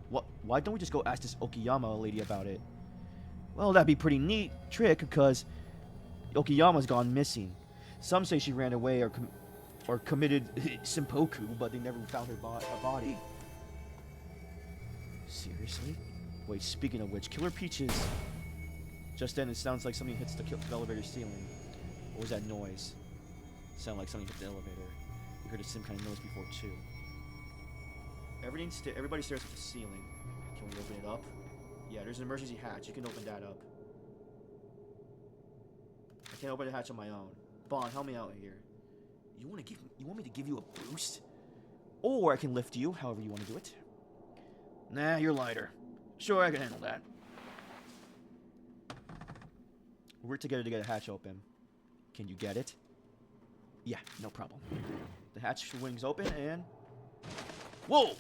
Why don't we just go ask this Okayama lady about it? Well, that'd be a pretty neat trick, because Okayama's gone missing. Some say she ran away or committed seppuku, but they never found her body. Seriously? Wait, speaking of which, Killer Peach is... Just then, it sounds like something hits the elevator ceiling. What was that noise? It sounded like something hit the elevator. We heard the same kind of noise before, too. Everybody stares at the ceiling. Can we open it up? Yeah, there's an emergency hatch. You can open that up. I can't open the hatch on my own. Bond, help me out here. You want me to give you a boost? Or I can lift you, however you want to do it. Nah, you're lighter. Sure, I can handle that. We're work together to get a hatch open. Can you get it? Yeah, no problem. The hatch wings open and... Whoa!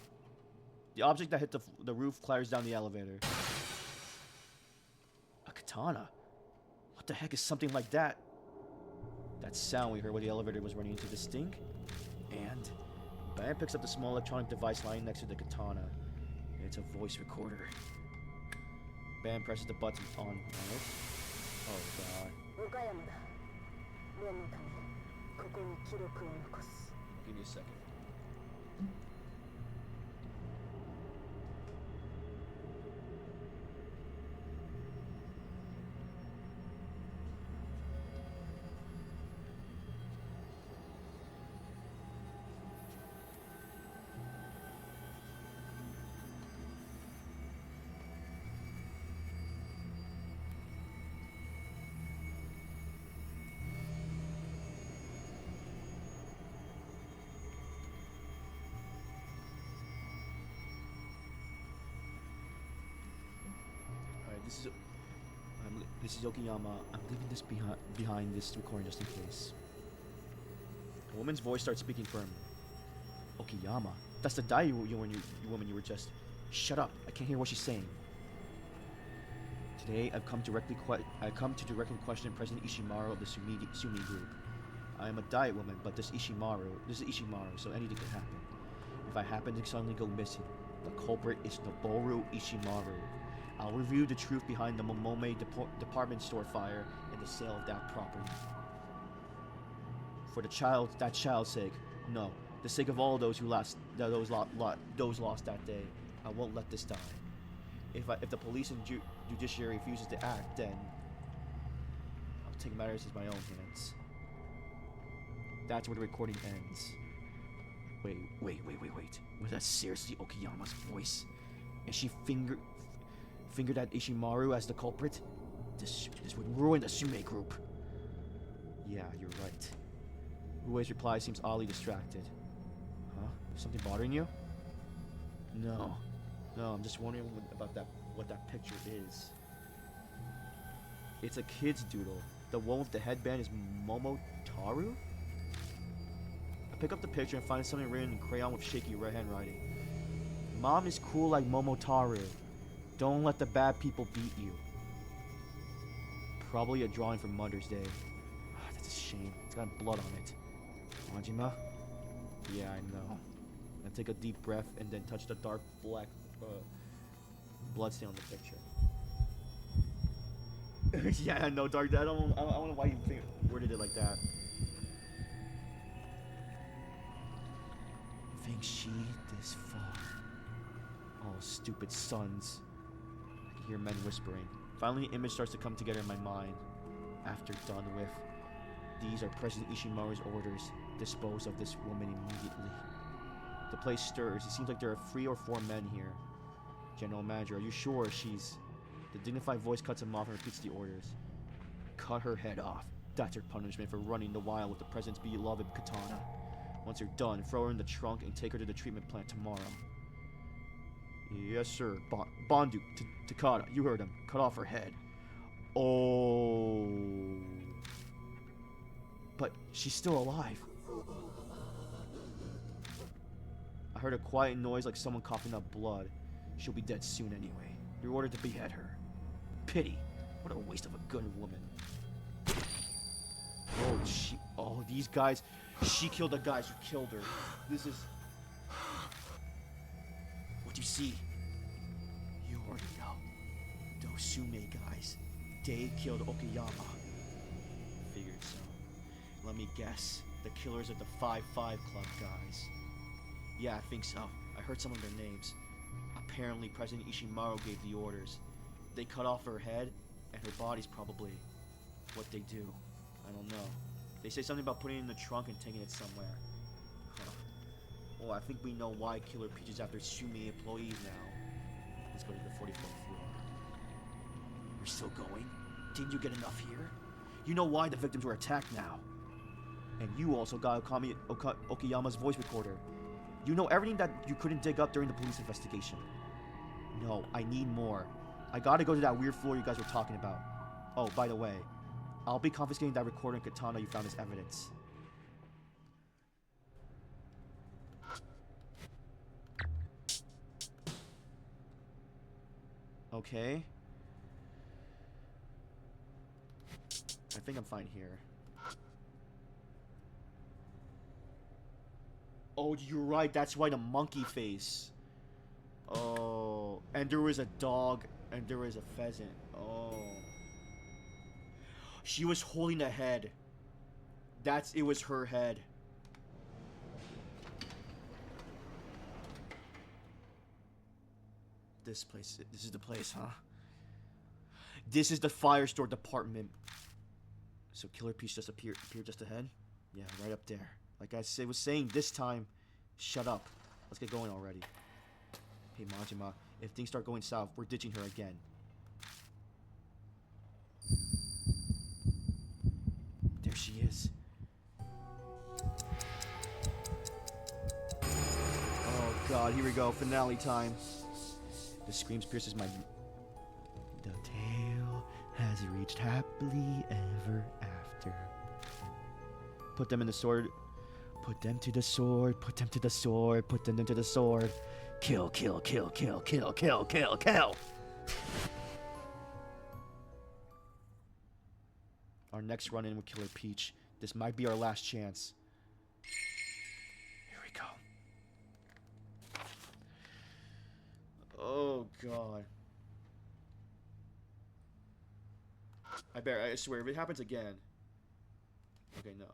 The object that hit the roof clatters down the elevator. A katana? What the heck is something like that? That sound we heard when the elevator was running into this thing. And Bam picks up the small electronic device lying next to the katana. It's a voice recorder. Bam presses the button on it. Oh god. Give me a second. This is Okiyama. I'm leaving this behind this recording just in case. A woman's voice starts speaking firm. Okiyama? That's the guy you woman you were just... Shut up. I can't hear what she's saying. Today, I've come to directly question President Ishimaru of the Sumi group. I am a diet woman, but this is Ishimaru, so anything could happen. If I happen to suddenly go missing, the culprit is Noboru Ishimaru. I'll review the truth behind the Momome department store fire and the sale of that property. For that child's sake, no, the sake of all those who lost that day, I won't let this die. If the police and judiciary refuses to act, then I'll take matters into my own hands. That's where the recording ends. Wait. Was that seriously Okiyama's voice? And she fingered at Ishimaru as the culprit? This would ruin the Sume group. Yeah, you're right. Ue's reply seems oddly distracted. Huh? Something bothering you? No, I'm just wondering what that picture is. It's a kid's doodle. The one with the headband is Momotaru? I pick up the picture and find something written in crayon with shaky red handwriting. Mom is cool like Momotaru. Don't let the bad people beat you. Probably a drawing from Mother's Day. That's a shame. It's got blood on it. Majima? Yeah, I know. I take a deep breath and then touch the dark black blood stain on the picture. Yeah, I know, dark. I don't know why you worded it like that. Think she this far? Oh, stupid sons. I can hear men whispering. Finally, an image starts to come together in my mind. After done with, these are President Ishimaru's orders. Dispose of this woman immediately. The place stirs. It seems like there are 3 or 4 men here. General Manager, are you sure she's... The dignified voice cuts him off and repeats the orders. Cut her head off. That's her punishment for running the wild with the President's beloved katana. Once you're done, throw her in the trunk and take her to the treatment plant tomorrow. Yes, sir. Bondu, Takada, you heard him. Cut off her head. Oh. But she's still alive. I heard a quiet noise like someone coughing up blood. She'll be dead soon anyway. You're ordered to behead her. Pity. What a waste of a good woman. Oh, these guys. She killed the guys who killed her. This is... What do you see? You already know. Those Sume guys. They killed Okiyama. Figured so. Let me guess. The killers of the 5-5 Club guys. Yeah, I think so. I heard some of their names. Apparently, President Ishimaru gave the orders. They cut off her head, and her body's probably what they do. I don't know. They say something about putting it in the trunk and taking it somewhere. Huh. Oh, I think we know why Killer Peach is after Sumi employees now. Let's go to the 44th floor. You're still going? Didn't you get enough here? You know why the victims were attacked now. And you also got Okayama's voice recorder. You know everything that you couldn't dig up during the police investigation. No, I need more. I gotta go to that weird floor you guys were talking about. Oh, by the way, I'll be confiscating that recorder and katana you found as evidence. Okay. I think I'm fine here. Oh, you're right. That's why the monkey face. Oh, and there was a dog, and there was a pheasant. Oh, she was holding a head. It was her head. This is the place, huh? This is the Firestore department. So Killer Peach just appeared just ahead? Yeah, right up there. Like I was saying this time, shut up. Let's get going already. Hey Majima, if things start going south, we're ditching her again. There she is. Oh god, here we go, finale time. The screams pierces my... The tale has reached happily ever after. Put them in the sword. Put them to the sword. Put them to the sword. Put them into the sword. Kill, kill, kill, kill, kill, kill, kill, kill. Our next run-in with Killer Peach. This might be our last chance. Here we go. Oh, God. I swear, if it happens again... Okay, no.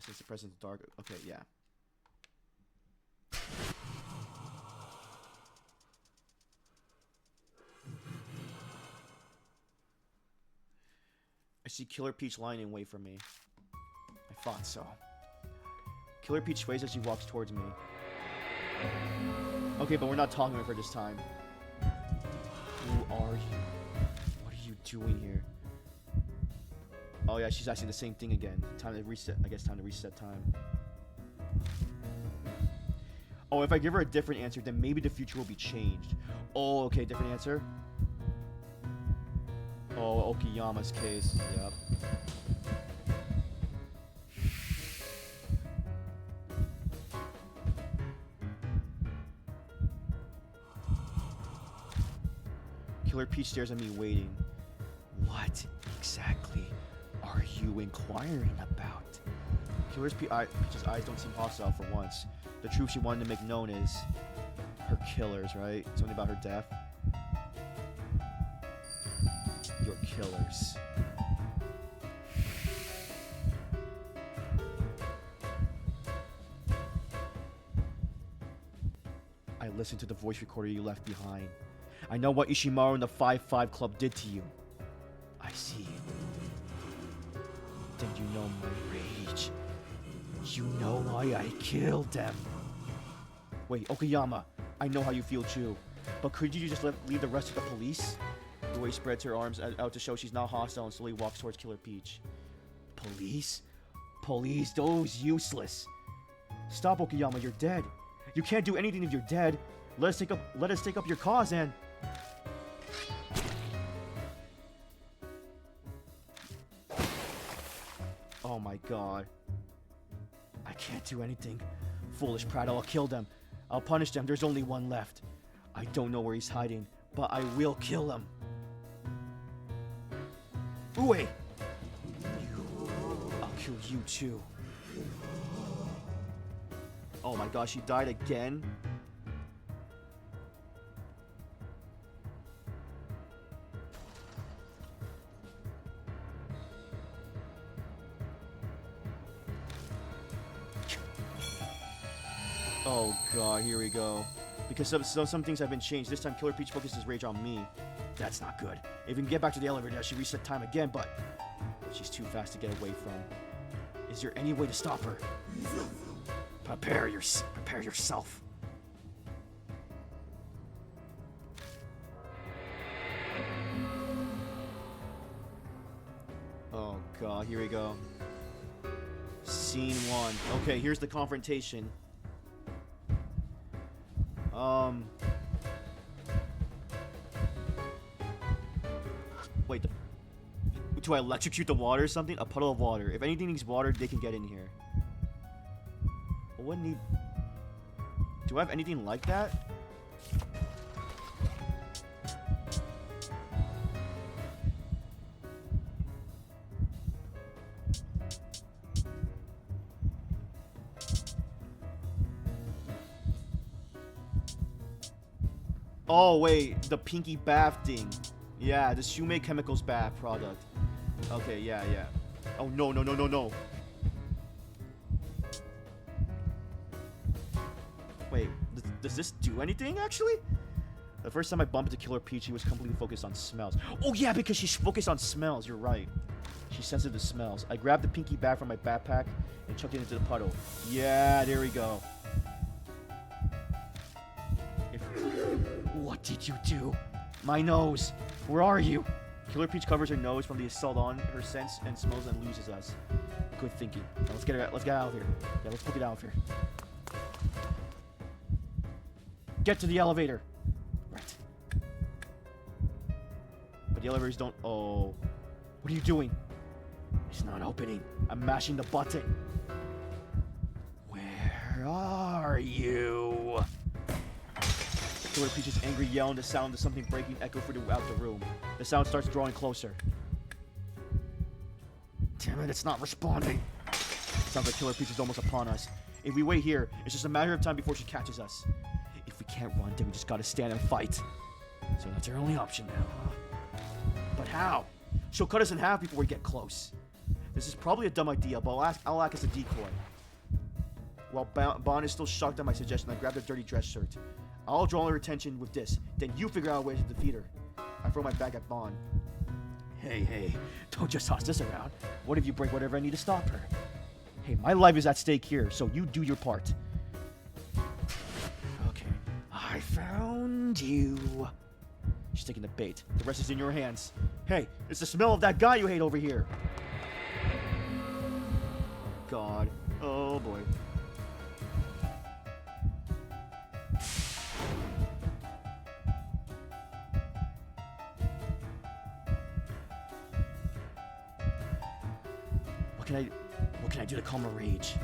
Since the presence dark... Okay, yeah. I see Killer Peach lying in wait for me. I thought so. Killer Peach sways as she walks towards me. Okay, but we're not talking with her this time. Who are you? What are you doing here? Oh yeah, she's asking the same thing again. Time to reset. I guess time to reset time. Oh, if I give her a different answer, then maybe the future will be changed. Oh, okay, different answer. Oh, Okayama's case. Yep. Killer Peach stares at me waiting. What exactly are you inquiring about? Killer Peach's eyes don't seem hostile for once. The truth she wanted to make known is her killers, right? Something about her death. Your killers. I listened to the voice recorder you left behind. I know what Ishimaru and the 5-5 Club did to you. I see. Then you know my rage. You know why I killed them. Wait, Okayama, I know how you feel too. But could you just leave the rest of the police? The way spreads her arms out to show she's not hostile and slowly walks towards Killer Peach. Police? Police, those useless. Stop, Okayama, you're dead. You can't do anything if you're dead. Let us take up your cause and... Oh my god. I can't do anything. Foolish prattle, I'll kill them. I'll punish them, there's only one left. I don't know where he's hiding, but I will kill him. Ue! I'll kill you too. Oh my gosh, she died again? Oh god, here we go. Because some things have been changed. This time, Killer Peach focuses his rage on me. That's not good. If we can get back to the elevator, she reset time again, but she's too fast to get away from. Is there any way to stop her? Prepare yourself. Oh god, here we go. Scene 1. Okay, here's the confrontation. Wait, do I electrocute the water or something? A puddle of water. If anything needs water, they can get in here. What need... Do I have anything like that? Oh, wait. The pinky bath thing. Yeah, the Shumei Chemicals bath product. Okay, yeah. Oh, no. Wait, does this do anything, actually? The first time I bumped into Killer Peach, she was completely focused on smells. Oh, yeah, because she's focused on smells. You're right. She's sensitive to smells. I grabbed the pinky bag from my backpack and chucked it into the puddle. Yeah, there we go. What did you do? My nose. Where are you? Killer Peach covers her nose from the assault on her sense and smells and loses us. Good thinking. Now let's get out of here. Yeah, let's book it out of here. Get to the elevator. Right. But the elevators don't... Oh. What are you doing? It's not opening. I'm mashing the button. Where are you? Killer Peach's angry yell and the sound of something breaking echo throughout the room. The sound starts drawing closer. Damn it, it's not responding. Sounds like Killer Peach is almost upon us. If we wait here, it's just a matter of time before she catches us. If we can't run, then we just gotta stand and fight. So that's our only option now, huh? But how? She'll cut us in half before we get close. This is probably a dumb idea, but I'll act as a decoy. While Bon is still shocked at my suggestion, I grab the dirty dress shirt. I'll draw her attention with this. Then you figure out a way to defeat her. I throw my bag at Bon. Hey, don't just toss this around. What if you break whatever I need to stop her? Hey, my life is at stake here, so you do your part. Okay, I found you. She's taking the bait. The rest is in your hands. Hey, it's the smell of that guy you hate over here. God. Oh, boy. What can I do to calm her rage?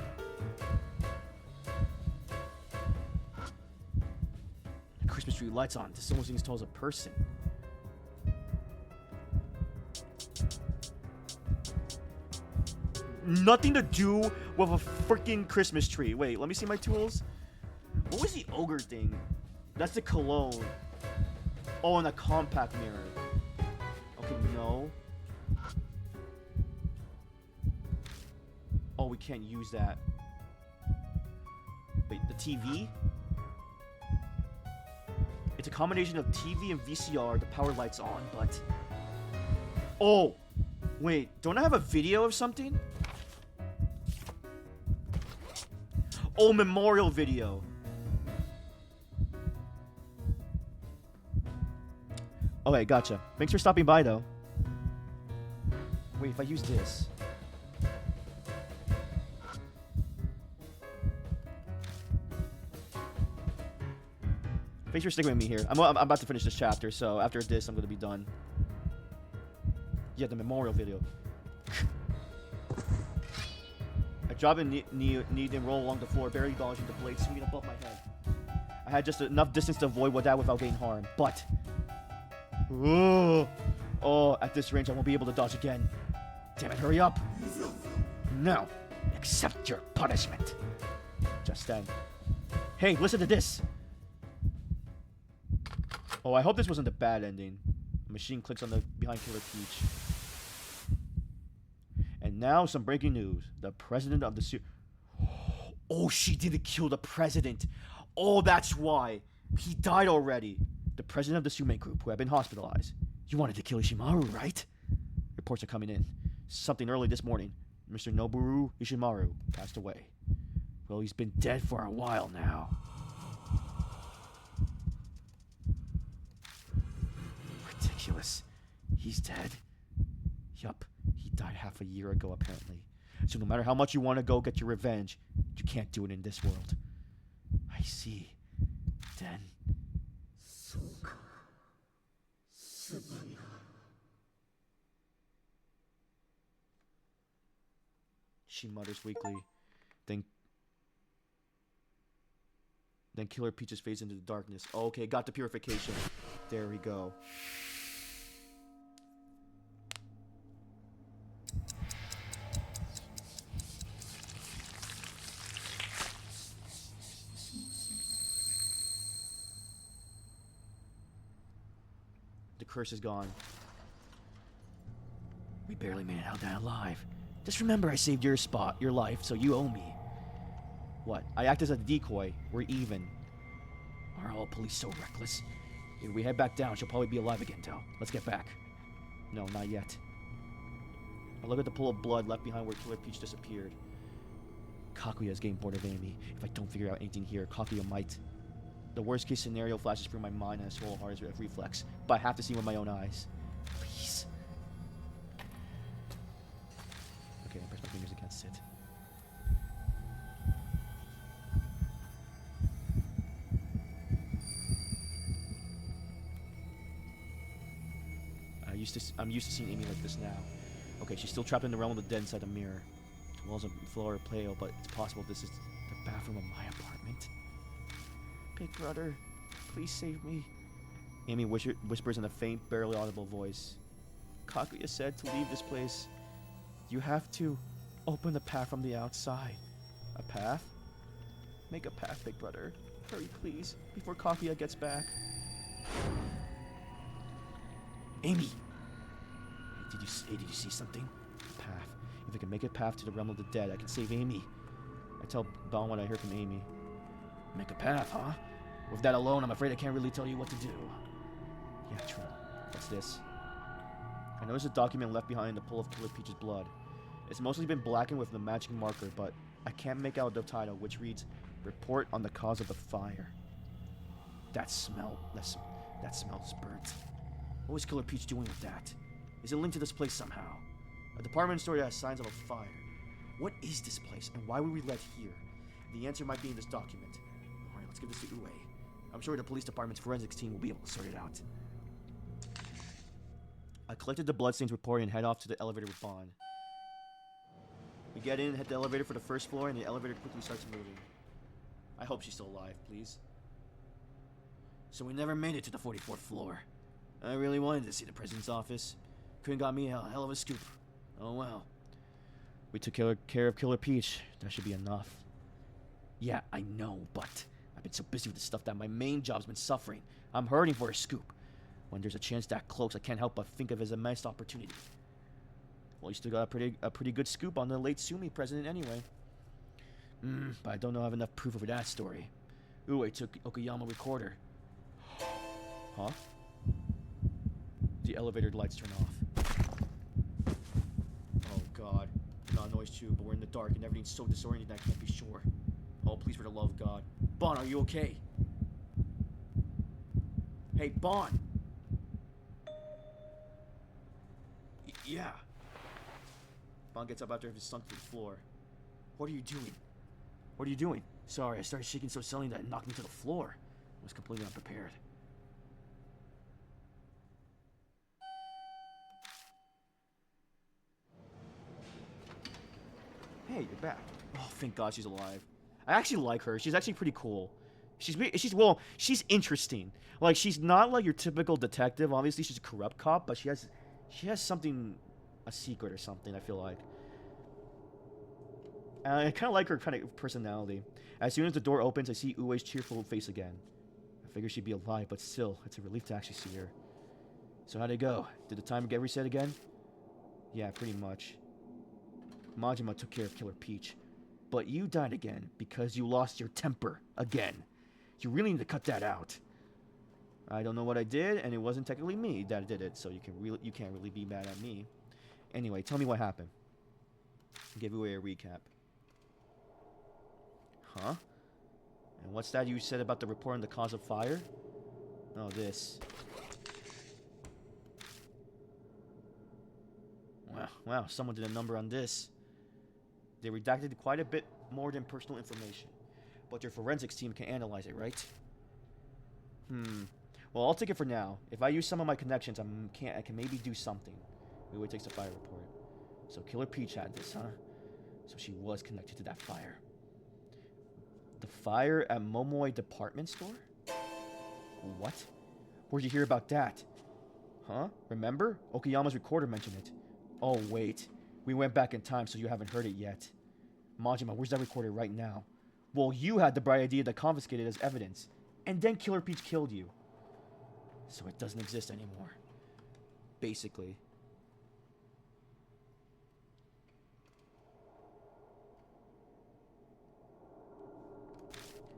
The Christmas tree lights on. This almost seems tall as a person. Nothing to do with a freaking Christmas tree. Wait, let me see my tools. What was the ogre thing? That's the cologne. Oh, and a compact mirror. Okay, no. Oh, we can't use that. Wait, the TV? It's a combination of TV and VCR. The power light's on, but... Oh! Wait, don't I have a video of something? Oh, memorial video. Okay, gotcha. Thanks for stopping by, though. Wait, if I use this... Thanks for sticking with me here. I'm about to finish this chapter, so after this, I'm going to be done. Yeah, the memorial video. I drop a knee and roll along the floor, barely dodging the blade swinging above my head. I had just enough distance to avoid that without getting harmed, but... Oh, at this range, I won't be able to dodge again. Damn it, hurry up. Now, accept your punishment. Just then. Hey, listen to this. Oh, I hope this wasn't the bad ending. The machine clicks on the behind Killer Peach. And now some breaking news. The president of the Oh, she didn't kill the president. Oh, that's why. He died already. The president of the Sume group, who had been hospitalized. You wanted to kill Ishimaru, right? Reports are coming in. Something early this morning. Mr. Noboru Ishimaru passed away. Well, he's been dead for a while now. Ridiculous. He's dead? Yup, he died half a year ago apparently. So no matter how much you want to go get your revenge, you can't do it in this world. I see. Then... She mutters weakly. Then Killer Peaches fades into the darkness. Okay, got the purification. There we go. The curse is gone. We barely made it out that alive. Just remember I saved your life, so you owe me. What? I act as a decoy. We're even. Are all police so reckless? If we head back down, she'll probably be alive again, Del. Let's get back. No, not yet. I look at the pool of blood left behind where Killer Peach disappeared. Kaguya is getting bored of Amy. If I don't figure out anything here, Kaguya might. The worst case scenario flashes through my mind and I swallow hard as a reflex. But I have to see with my own eyes. Please. Okay, I press my fingers against it. I'm used to seeing Amy like this now. Okay, she's still trapped in the realm of the dead inside the mirror. The walls of the floor are pale, but it's possible this is the bathroom of my apartment. Big brother, please save me. Amy whispers in a faint, barely audible voice. Kaguya said to leave this place. You have to open the path from the outside. A path? Make a path, big brother. Hurry, please, before Kaguya gets back. Amy! Did you see something? A path. If I can make a path to the realm of the dead, I can save Amy. I tell Don what I heard from Amy. Make a path, huh? With that alone, I'm afraid I can't really tell you what to do. Yeah, true. What's this? I noticed a document left behind in the pool of Killer Peach's blood. It's mostly been blackened with the magic marker, but I can't make out the title, which reads, Report on the cause of the fire. That smells burnt. What was Killer Peach doing with that? Is it linked to this place somehow? A department store that has signs of a fire. What is this place, and why were we led here? The answer might be in this document. Alright, let's give this to Ue. I'm sure the police department's forensics team will be able to sort it out. I collected the bloodstains report and head off to the elevator with Bon. We get in and hit the elevator for the first floor, and the elevator quickly starts moving. I hope she's still alive, please. So we never made it to the 44th floor. I really wanted to see the president's office. Couldn't got me a hell of a scoop. Oh well. We took care of Killer Peach. That should be enough. Yeah, I know, but I've been so busy with this stuff that my main job's been suffering. I'm hurting for a scoop. When there's a chance that close, I can't help but think of it as a missed opportunity. Well, you still got a pretty good scoop on the late Sumi president anyway. But I don't know I have enough proof of that story. Ue took Okayama recorder. Huh? The elevator lights turn off. Oh god. Not a noise too, but we're in the dark and everything's so disoriented I can't be sure. Oh, please for the love of God. Bon, are you okay? Hey, Bon! Yeah. Bon gets up after he's sunk to the floor. What are you doing? What are you doing? Sorry, I started shaking so suddenly that it knocked me to the floor. I was completely unprepared. Hey, you're back. Oh, thank God she's alive. I actually like her. She's actually pretty cool. She's interesting. Like, she's not like your typical detective. Obviously, she's a corrupt cop, but she has something, a secret or something, I feel like. And I kind of like her kind of personality. As soon as the door opens, I see Ue's cheerful face again. I figured she'd be alive, but still, it's a relief to actually see her. So how'd it go? Did the timer get reset again? Yeah, pretty much. Majima took care of Killer Peach. But you died again because you lost your temper again. You really need to cut that out. I don't know what I did, and it wasn't technically me that did it, so you can't really be mad at me. Anyway, tell me what happened. Give away a recap. Huh? And what's that you said about the report on the cause of fire? Oh, this. Wow, someone did a number on this. They redacted quite a bit more than personal information. But your forensics team can analyze it, right? Well, I'll take it for now. If I use some of my connections, I can maybe do something. It takes a fire report. So Killer Peach had this, huh? So she was connected to that fire. The fire at Momoi department store? What? Where'd you hear about that? Huh? Remember? Okayama's recorder mentioned it. Oh, wait. We went back in time, so you haven't heard it yet. Majima, where's that recorder right now? Well, you had the bright idea to confiscate it as evidence. And then Killer Peach killed you. So it doesn't exist anymore. Basically.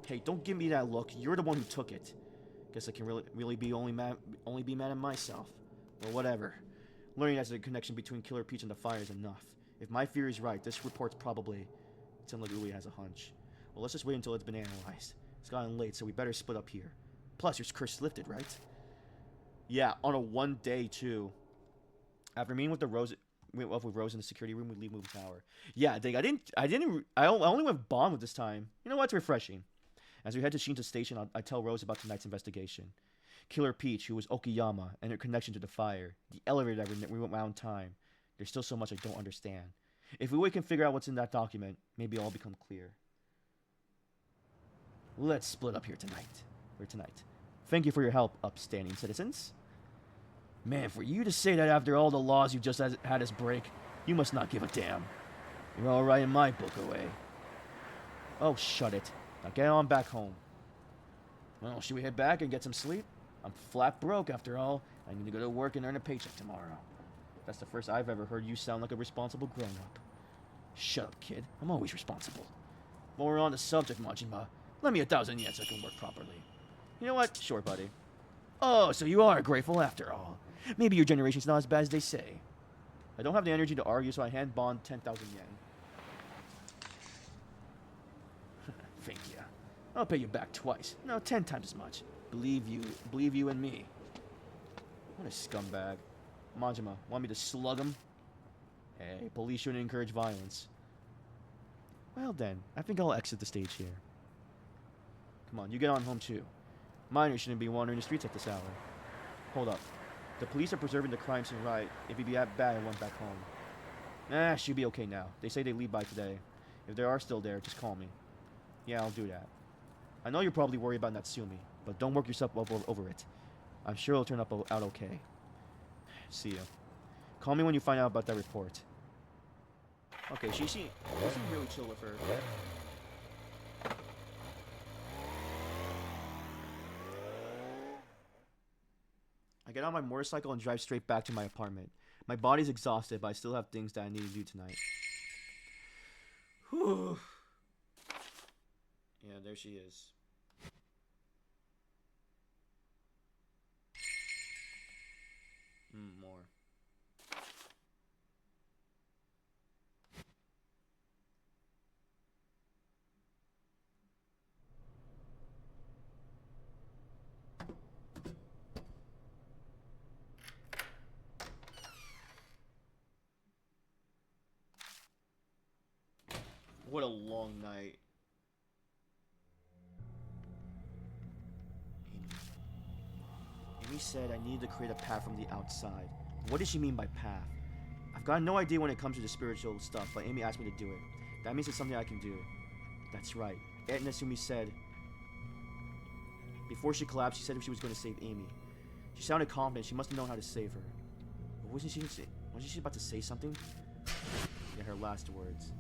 Hey, don't give me that look. You're the one who took it. Guess I can really be only be mad at myself. Or whatever. Learning that there's a connection between Killer Peach and the fire is enough. If my theory is right, this report's probably... It sounds like Uli has a hunch. Well, let's just wait until it's been analyzed. It's gotten late, so we better split up here. Plus, your curse lifted, right? Yeah, on a one day, too. After meeting with Rose in the security room, we leave Movie Tower. Yeah, I only went Bond with this time. You know what's refreshing? As we head to Shinta Station, I tell Rose about tonight's investigation. Killer Peach, who was Okayama, and her connection to the fire. The elevator that we went round time. There's still so much I don't understand. If we can figure out what's in that document, maybe it'll all become clear. Let's split up here tonight. Thank you for your help, upstanding citizens. Man, for you to say that after all the laws you just had us break, you must not give a damn. You're all right in my book, away. Oh, shut it. Now get on back home. Well, should we head back and get some sleep? I'm flat broke, after all. I need to go to work and earn a paycheck tomorrow. That's the first I've ever heard you sound like a responsible grown-up. Shut up, kid. I'm always responsible. While we're on the subject, Majima, lend me 1,000 yen so I can work properly. You know what? Sure, buddy. Oh, so you are grateful after all. Maybe your generation's not as bad as they say. I don't have the energy to argue, so I hand Bond 10,000 yen. Thank you. I'll pay you back twice. No, 10 times as much. Believe you in me. What a scumbag. Majima, want me to slug him? Hey, police shouldn't encourage violence. Well then, I think I'll exit the stage here. Come on, you get on home too. Minors shouldn't be wandering the streets at this hour. Hold up. The police are preserving the crime scene right. If it'd be that bad, I went back home. She'll be okay now. They say they leave by today. If they are still there, just call me. Yeah, I'll do that. I know you're probably worried about Natsumi, but don't work yourself up over it. I'm sure it'll turn out okay. See ya. Call me when you find out about that report. Okay, she seemed really chill with her. I get on my motorcycle and drive straight back to my apartment. My body's exhausted, but I still have things that I need to do tonight. Whew. Yeah, there she is. More. What a long night. Amy said I needed to create a path from the outside. What does she mean by path? I've got no idea when it comes to the spiritual stuff, but Amy asked me to do it. That means it's something I can do. That's right. Aunt Natsumi said... Before she collapsed, she said she was going to save Amy. She sounded confident. She must have known how to save her. But wasn't she about to say something? Yeah, her last words.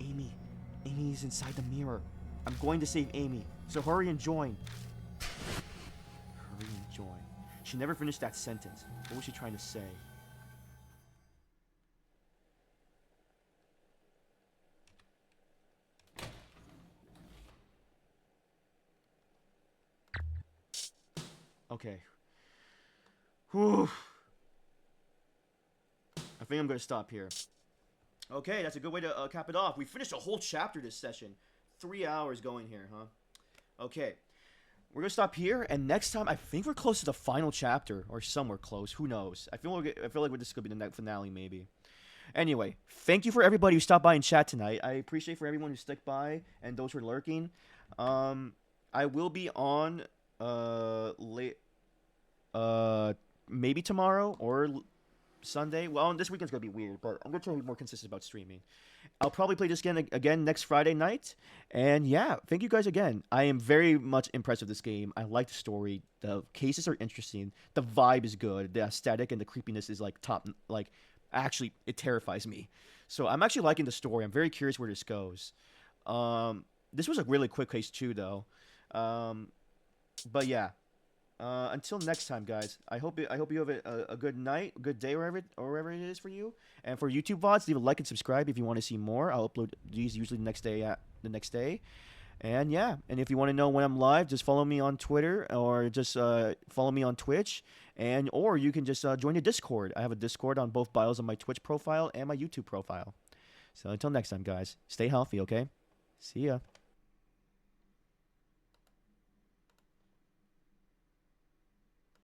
Amy is inside the mirror. I'm going to save Amy, so hurry and join. Hurry and join. She never finished that sentence. What was she trying to say? Okay. Whew. I think I'm gonna stop here. Okay, that's a good way to cap it off. We finished a whole chapter this session. 3 hours going here, huh? Okay, we're gonna stop here, and next time I think we're close to the final chapter, or somewhere close. Who knows? I feel like this could be the finale, maybe. Anyway, thank you for everybody who stopped by and chat tonight. I appreciate for everyone who stuck by and those who are lurking. Um, I will be on late maybe tomorrow or Sunday. Well, this weekend's gonna be weird, but I'm gonna try to be more consistent about streaming. I'll probably play this again next Friday night. And yeah, thank you guys again. I am very much impressed with this game. I like the story. The cases are interesting. The vibe is good. The aesthetic and the creepiness is like top. Like, actually, it terrifies me. So I'm actually liking the story. I'm very curious where this goes. This was a really quick case too, though. Um, but yeah, until next time, guys. I hope you have a good night, a good day, wherever it is for you. And for YouTube VODs, leave a like and subscribe if you want to see more. I'll upload these usually the next day. And yeah, and if you want to know when I'm live, just follow me on Twitter or just follow me on Twitch, or you can just join the Discord. I have a Discord on both bios on my Twitch profile and my YouTube profile. So until next time, guys, stay healthy, okay? See ya.